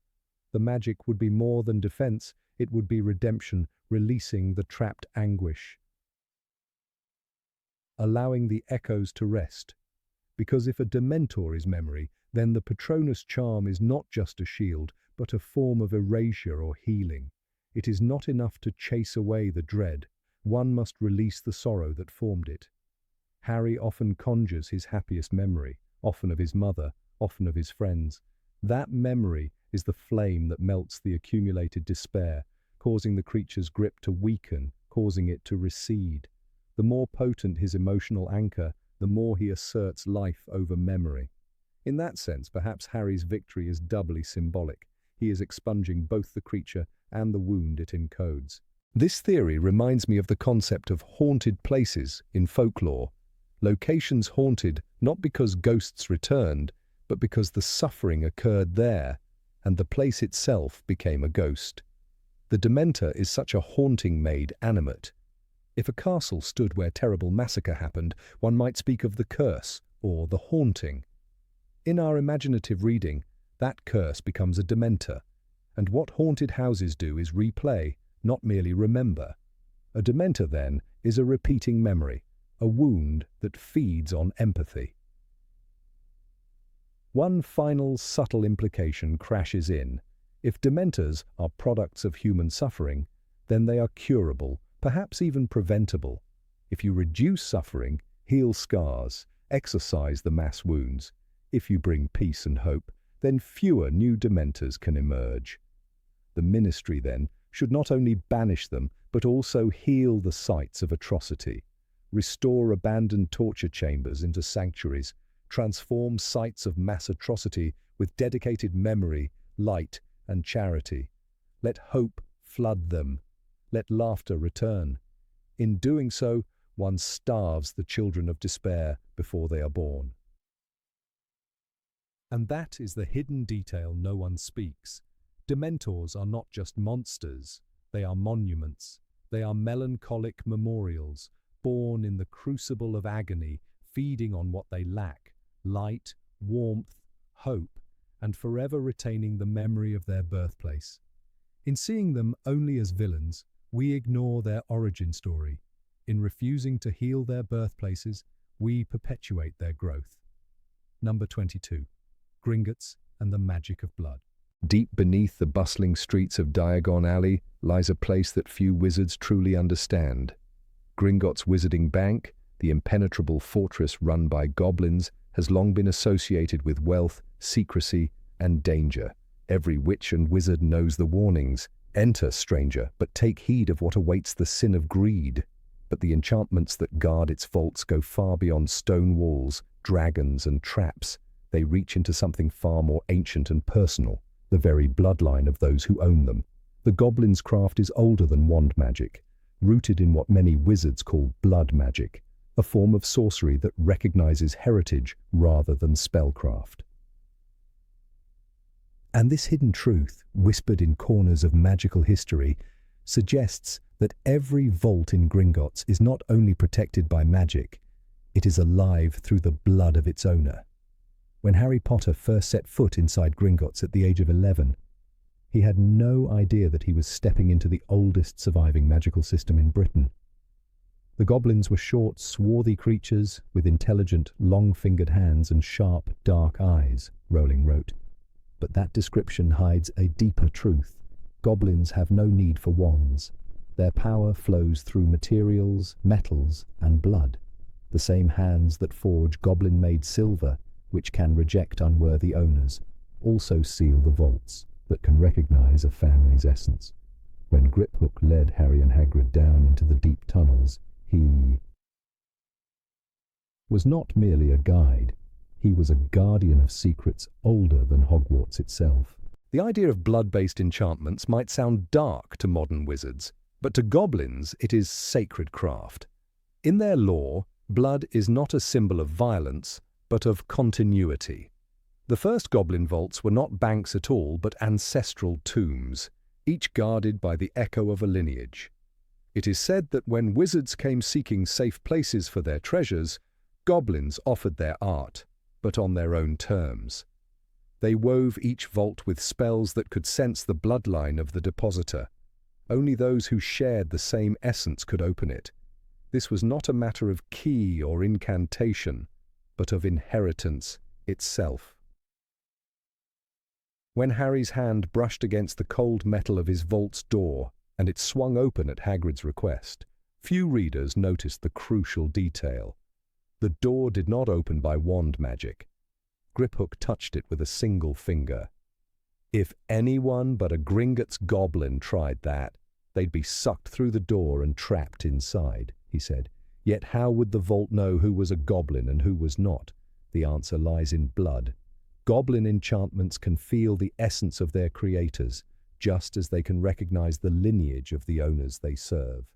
The magic would be more than defense, it would be redemption, releasing the trapped anguish. Allowing the echoes to rest. Because if a Dementor is memory, then the Patronus charm is not just a shield, but a form of erasure or healing. It is not enough to chase away the dread. One must release the sorrow that formed it. Harry often conjures his happiest memory, often of his mother, often of his friends. That memory is the flame that melts the accumulated despair, causing the creature's grip to weaken, causing it to recede. The more potent his emotional anchor, the more he asserts life over memory. In that sense, perhaps Harry's victory is doubly symbolic. He is expunging both the creature and the wound it encodes. This theory reminds me of the concept of haunted places in folklore. Locations haunted not because ghosts returned, but because the suffering occurred there, and the place itself became a ghost. The Dementor is such a haunting made animate. If a castle stood where terrible massacre happened, one might speak of the curse, or the haunting. In our imaginative reading, that curse becomes a Dementor, and what haunted houses do is replay, not merely remember. A Dementor, then, is a repeating memory, a wound that feeds on empathy. One final subtle implication crashes in. If Dementors are products of human suffering, then they are curable, perhaps even preventable. If you reduce suffering, heal scars, exorcise the mass wounds. If you bring peace and hope, then fewer new Dementors can emerge. The Ministry, then, should not only banish them, but also heal the sites of atrocity, restore abandoned torture chambers into sanctuaries, transform sites of mass atrocity with dedicated memory, light, and charity. Let hope flood them. Let laughter return. In doing so, one starves the children of despair before they are born. And that is the hidden detail no one speaks. Dementors are not just monsters, they are monuments. They are melancholic memorials, born in the crucible of agony, feeding on what they lack: light, warmth, hope, and forever retaining the memory of their birthplace. In seeing them only as villains, we ignore their origin story. In refusing to heal their birthplaces, we perpetuate their growth. Number 22. Gringotts and the Magic of Blood. Deep beneath the bustling streets of Diagon Alley lies a place that few wizards truly understand. Gringotts Wizarding Bank, the impenetrable fortress run by goblins, has long been associated with wealth, secrecy, and danger. Every witch and wizard knows the warnings. Enter, stranger, but take heed of what awaits the sin of greed. But the enchantments that guard its vaults go far beyond stone walls, dragons, and traps. They reach into something far more ancient and personal, the very bloodline of those who own them. The goblin's craft is older than wand magic, rooted in what many wizards call blood magic, a form of sorcery that recognizes heritage rather than spellcraft. And this hidden truth, whispered in corners of magical history, suggests that every vault in Gringotts is not only protected by magic, it is alive through the blood of its owner. When Harry Potter first set foot inside Gringotts at the age of 11, he had no idea that he was stepping into the oldest surviving magical system in Britain. The goblins were short, swarthy creatures with intelligent, long-fingered hands and sharp, dark eyes, Rowling wrote. But that description hides a deeper truth. Goblins have no need for wands. Their power flows through materials, metals, and blood. The same hands that forge goblin-made silver, which can reject unworthy owners, also seal the vaults that can recognize a family's essence. When Griphook led Harry and Hagrid down into the deep tunnels, He was not merely a guide. He was a guardian of secrets older than Hogwarts itself. The idea of blood-based enchantments might sound dark to modern wizards, but to goblins it is sacred craft. In their lore, blood is not a symbol of violence, but of continuity. The first goblin vaults were not banks at all, but ancestral tombs, each guarded by the echo of a lineage. It is said that when wizards came seeking safe places for their treasures, goblins offered their art, but on their own terms. They wove each vault with spells that could sense the bloodline of the depositor. Only those who shared the same essence could open it. This was not a matter of key or incantation, but of inheritance itself. When Harry's hand brushed against the cold metal of his vault's door, and it swung open at Hagrid's request, few readers noticed the crucial detail. The door did not open by wand magic. Griphook touched it with a single finger. If anyone but a Gringotts goblin tried that, they'd be sucked through the door and trapped inside, he said. Yet how would the vault know who was a goblin and who was not? The answer lies in blood. Goblin enchantments can feel the essence of their creators, just as they can recognize the lineage of the owners they serve.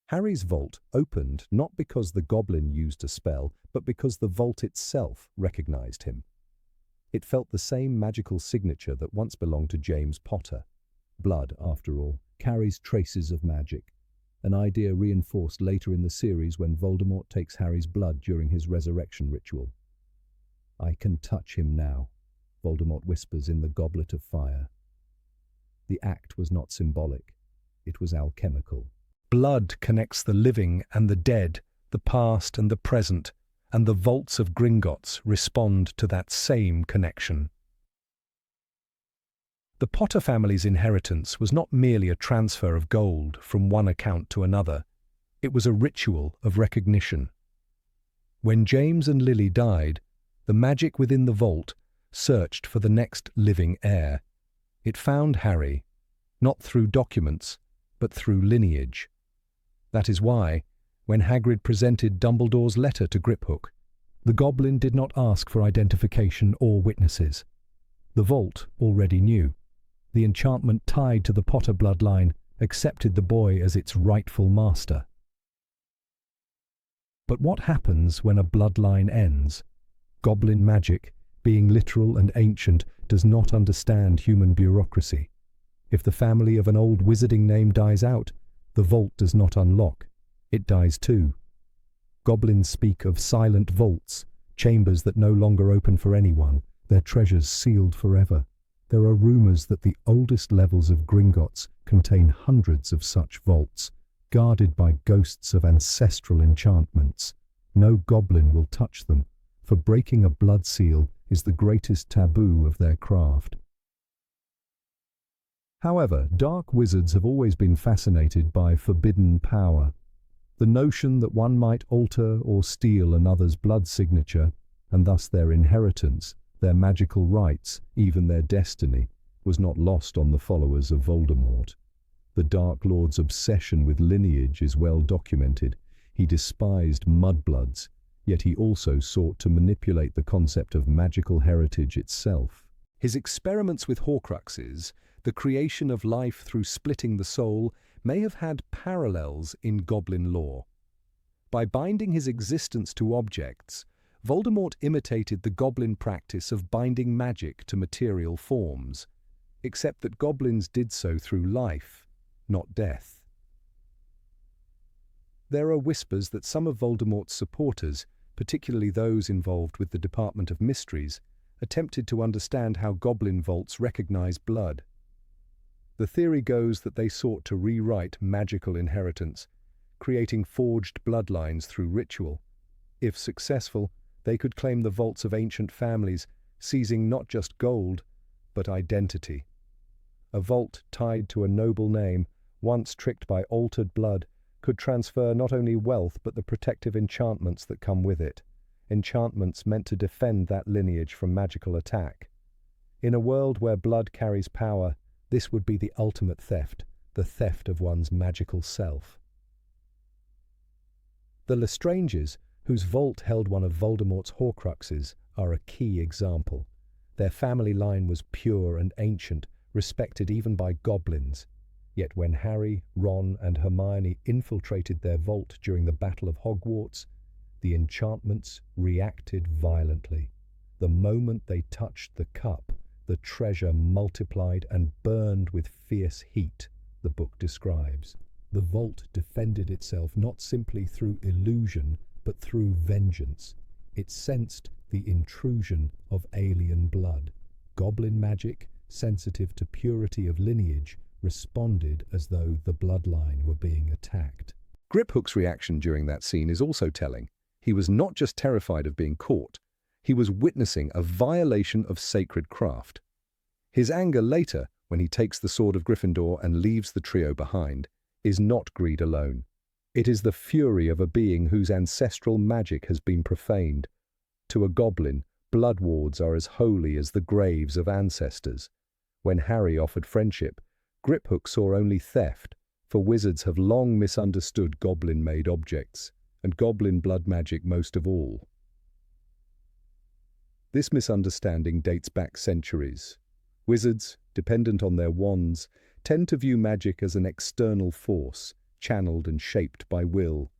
Harry's vault opened not because the goblin used a spell, but because the vault itself recognized him. It felt the same magical signature that once belonged to James Potter. Blood, after all, carries traces of magic, an idea reinforced later in the series when Voldemort takes Harry's blood during his resurrection ritual. "I can touch him now," Voldemort whispers in the Goblet of Fire. The act was not symbolic, it was alchemical. Blood connects the living and the dead, the past and the present, and the vaults of Gringotts respond to that same connection. The Potter family's inheritance was not merely a transfer of gold from one account to another. It was a ritual of recognition. When James and Lily died, the magic within the vault searched for the next living heir. It found Harry, not through documents, but through lineage. That is why, when Hagrid presented Dumbledore's letter to Griphook, the goblin did not ask for identification or witnesses. The vault already knew. The enchantment tied to the Potter bloodline accepted the boy as its rightful master. But what happens when a bloodline ends? Goblin magic, being literal and ancient, does not understand human bureaucracy. If the family of an old wizarding name dies out, the vault does not unlock. It dies too. Goblins speak of silent vaults, chambers that no longer open for anyone, their treasures sealed forever. There are rumors that the oldest levels of Gringotts contain hundreds of such vaults, guarded by ghosts of ancestral enchantments. No goblin will touch them, for breaking a blood seal is the greatest taboo of their craft. However, dark wizards have always been fascinated by forbidden power. The notion that one might alter or steal another's blood signature, and thus their inheritance, their magical rights, even their destiny, was not lost on the followers of Voldemort. The Dark Lord's obsession with lineage is well documented. He despised mudbloods, yet he also sought to manipulate the concept of magical heritage itself. His experiments with Horcruxes, the creation of life through splitting the soul, may have had parallels in goblin lore. By binding his existence to objects, Voldemort imitated the goblin practice of binding magic to material forms, except that goblins did so through life, not death. There are whispers that some of Voldemort's supporters, particularly those involved with the Department of Mysteries, attempted to understand how goblin vaults recognize blood. The theory goes that they sought to rewrite magical inheritance, creating forged bloodlines through ritual. If successful, they could claim the vaults of ancient families, seizing not just gold, but identity. A vault tied to a noble name, once tricked by altered blood, could transfer not only wealth but the protective enchantments that come with it, enchantments meant to defend that lineage from magical attack. In a world where blood carries power, this would be the ultimate theft, the theft of one's magical self. The Lestranges, whose vault held one of Voldemort's Horcruxes, are a key example. Their family line was pure and ancient, respected even by goblins. Yet when Harry, Ron, and Hermione infiltrated their vault during the Battle of Hogwarts, the enchantments reacted violently. The moment they touched the cup, the treasure multiplied and burned with fierce heat, the book describes. The vault defended itself not simply through illusion, but through vengeance. It sensed the intrusion of alien blood. Goblin magic, sensitive to purity of lineage, responded as though the bloodline were being attacked. Griphook's reaction during that scene is also telling. He was not just terrified of being caught, he was witnessing a violation of sacred craft. His anger later, when he takes the sword of Gryffindor and leaves the trio behind, is not greed alone. It is the fury of a being whose ancestral magic has been profaned. To a goblin, blood wards are as holy as the graves of ancestors. When Harry offered friendship, Griphook saw only theft, for wizards have long misunderstood goblin-made objects, and goblin blood magic most of all. This misunderstanding dates back centuries. Wizards, dependent on their wands, tend to view magic as an external force, channeled and shaped by will.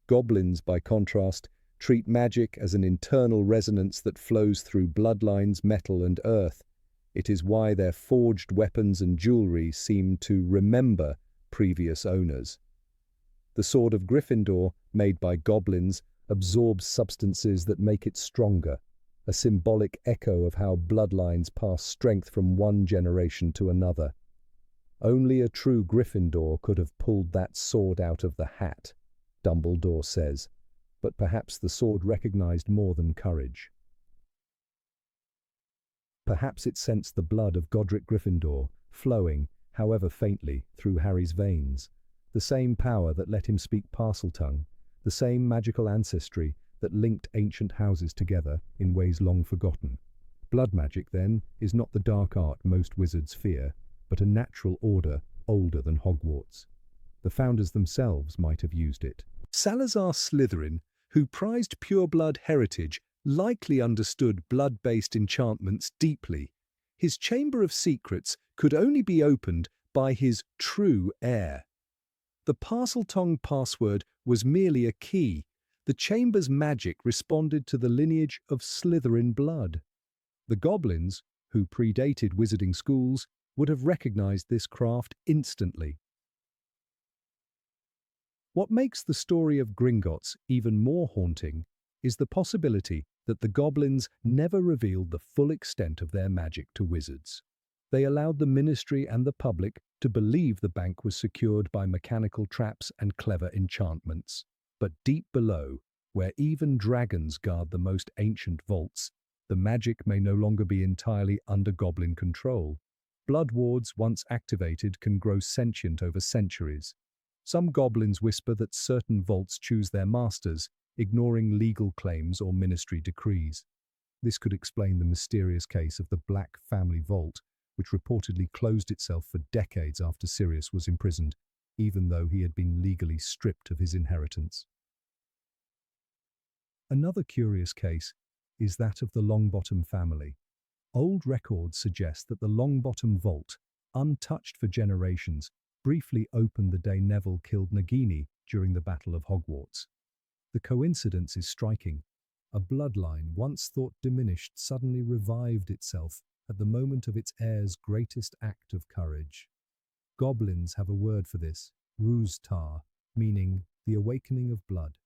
Goblins, by contrast, treat magic as an internal resonance that flows through bloodlines, metal, and earth. It is why their forged weapons and jewelry seem to remember previous owners. The sword of Gryffindor, made by goblins, absorbs substances that make it stronger, a symbolic echo of how bloodlines pass strength from one generation to another. Only a true Gryffindor could have pulled that sword out of the hat, Dumbledore says, but perhaps the sword recognized more than courage. Perhaps it sensed the blood of Godric Gryffindor flowing, however faintly, through Harry's veins, the same power that let him speak Parseltongue, the same magical ancestry that linked ancient houses together in ways long forgotten. Blood magic, then, is not the dark art most wizards fear, but a natural order older than Hogwarts. The founders themselves might have used it. Salazar Slytherin, who prized pure-blood heritage, likely understood blood-based enchantments deeply. His Chamber of Secrets could only be opened by his true heir. The Parseltongue password was merely a key. The chamber's magic responded to the lineage of Slytherin blood. The goblins, who predated wizarding schools, would have recognized this craft instantly. What makes the story of Gringotts even more haunting is the possibility that the goblins never revealed the full extent of their magic to wizards. They allowed the ministry and the public to believe the bank was secured by mechanical traps and clever enchantments. But deep below, where even dragons guard the most ancient vaults, the magic may no longer be entirely under goblin control. Blood wards, once activated, can grow sentient over centuries. Some goblins whisper that certain vaults choose their masters, ignoring legal claims or ministry decrees. This could explain the mysterious case of the Black family vault, which reportedly closed itself for decades after Sirius was imprisoned, even though he had been legally stripped of his inheritance. Another curious case is that of the Longbottom family. Old records suggest that the Longbottom vault, untouched for generations, briefly opened the day Neville killed Nagini during the Battle of Hogwarts. The coincidence is striking. A bloodline once thought diminished suddenly revived itself at the moment of its heir's greatest act of courage. Goblins have a word for this, Ruz-Tar, meaning the awakening of blood.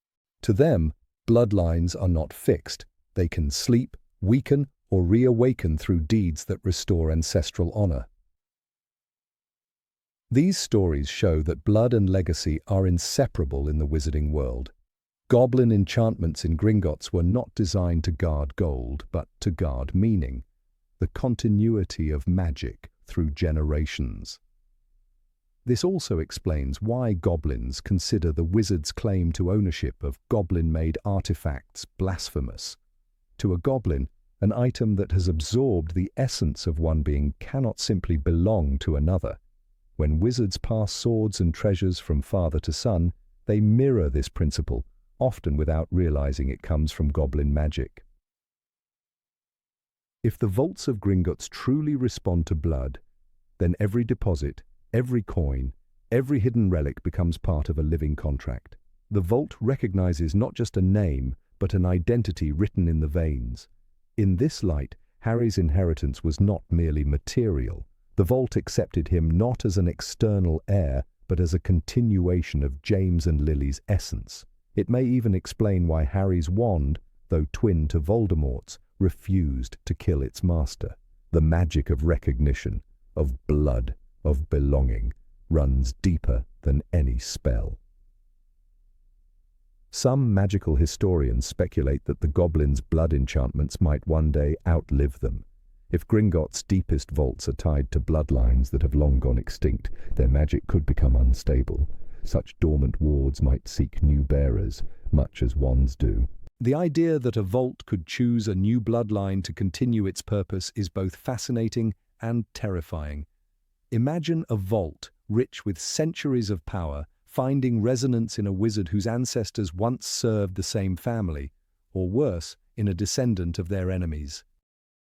To them, bloodlines are not fixed. They can sleep, weaken, or reawaken through deeds that restore ancestral honor. These stories show that blood and legacy are inseparable in the wizarding world. Goblin enchantments in Gringotts were not designed to guard gold, but to guard meaning, the continuity of magic through generations. This also explains why goblins consider the wizard's claim to ownership of goblin-made artifacts blasphemous. To a goblin, an item that has absorbed the essence of one being cannot simply belong to another. When wizards pass swords and treasures from father to son, they mirror this principle, often without realizing it comes from goblin magic. If the vaults of Gringotts truly respond to blood, then every deposit, every coin, every hidden relic becomes part of a living contract. The vault recognizes not just a name, but an identity written in the veins. In this light, Harry's inheritance was not merely material. The vault accepted him not as an external heir, but as a continuation of James and Lily's essence. It may even explain why Harry's wand, though twin to Voldemort's, refused to kill its master. The magic of recognition, of blood, of belonging, runs deeper than any spell. Some magical historians speculate that the goblins' blood enchantments might one day outlive them. If Gringotts' deepest vaults are tied to bloodlines that have long gone extinct, their magic could become unstable. Such dormant wards might seek new bearers, much as wands do. The idea that a vault could choose a new bloodline to continue its purpose is both fascinating and terrifying. Imagine a vault, rich with centuries of power, finding resonance in a wizard whose ancestors once served the same family, or worse, in a descendant of their enemies.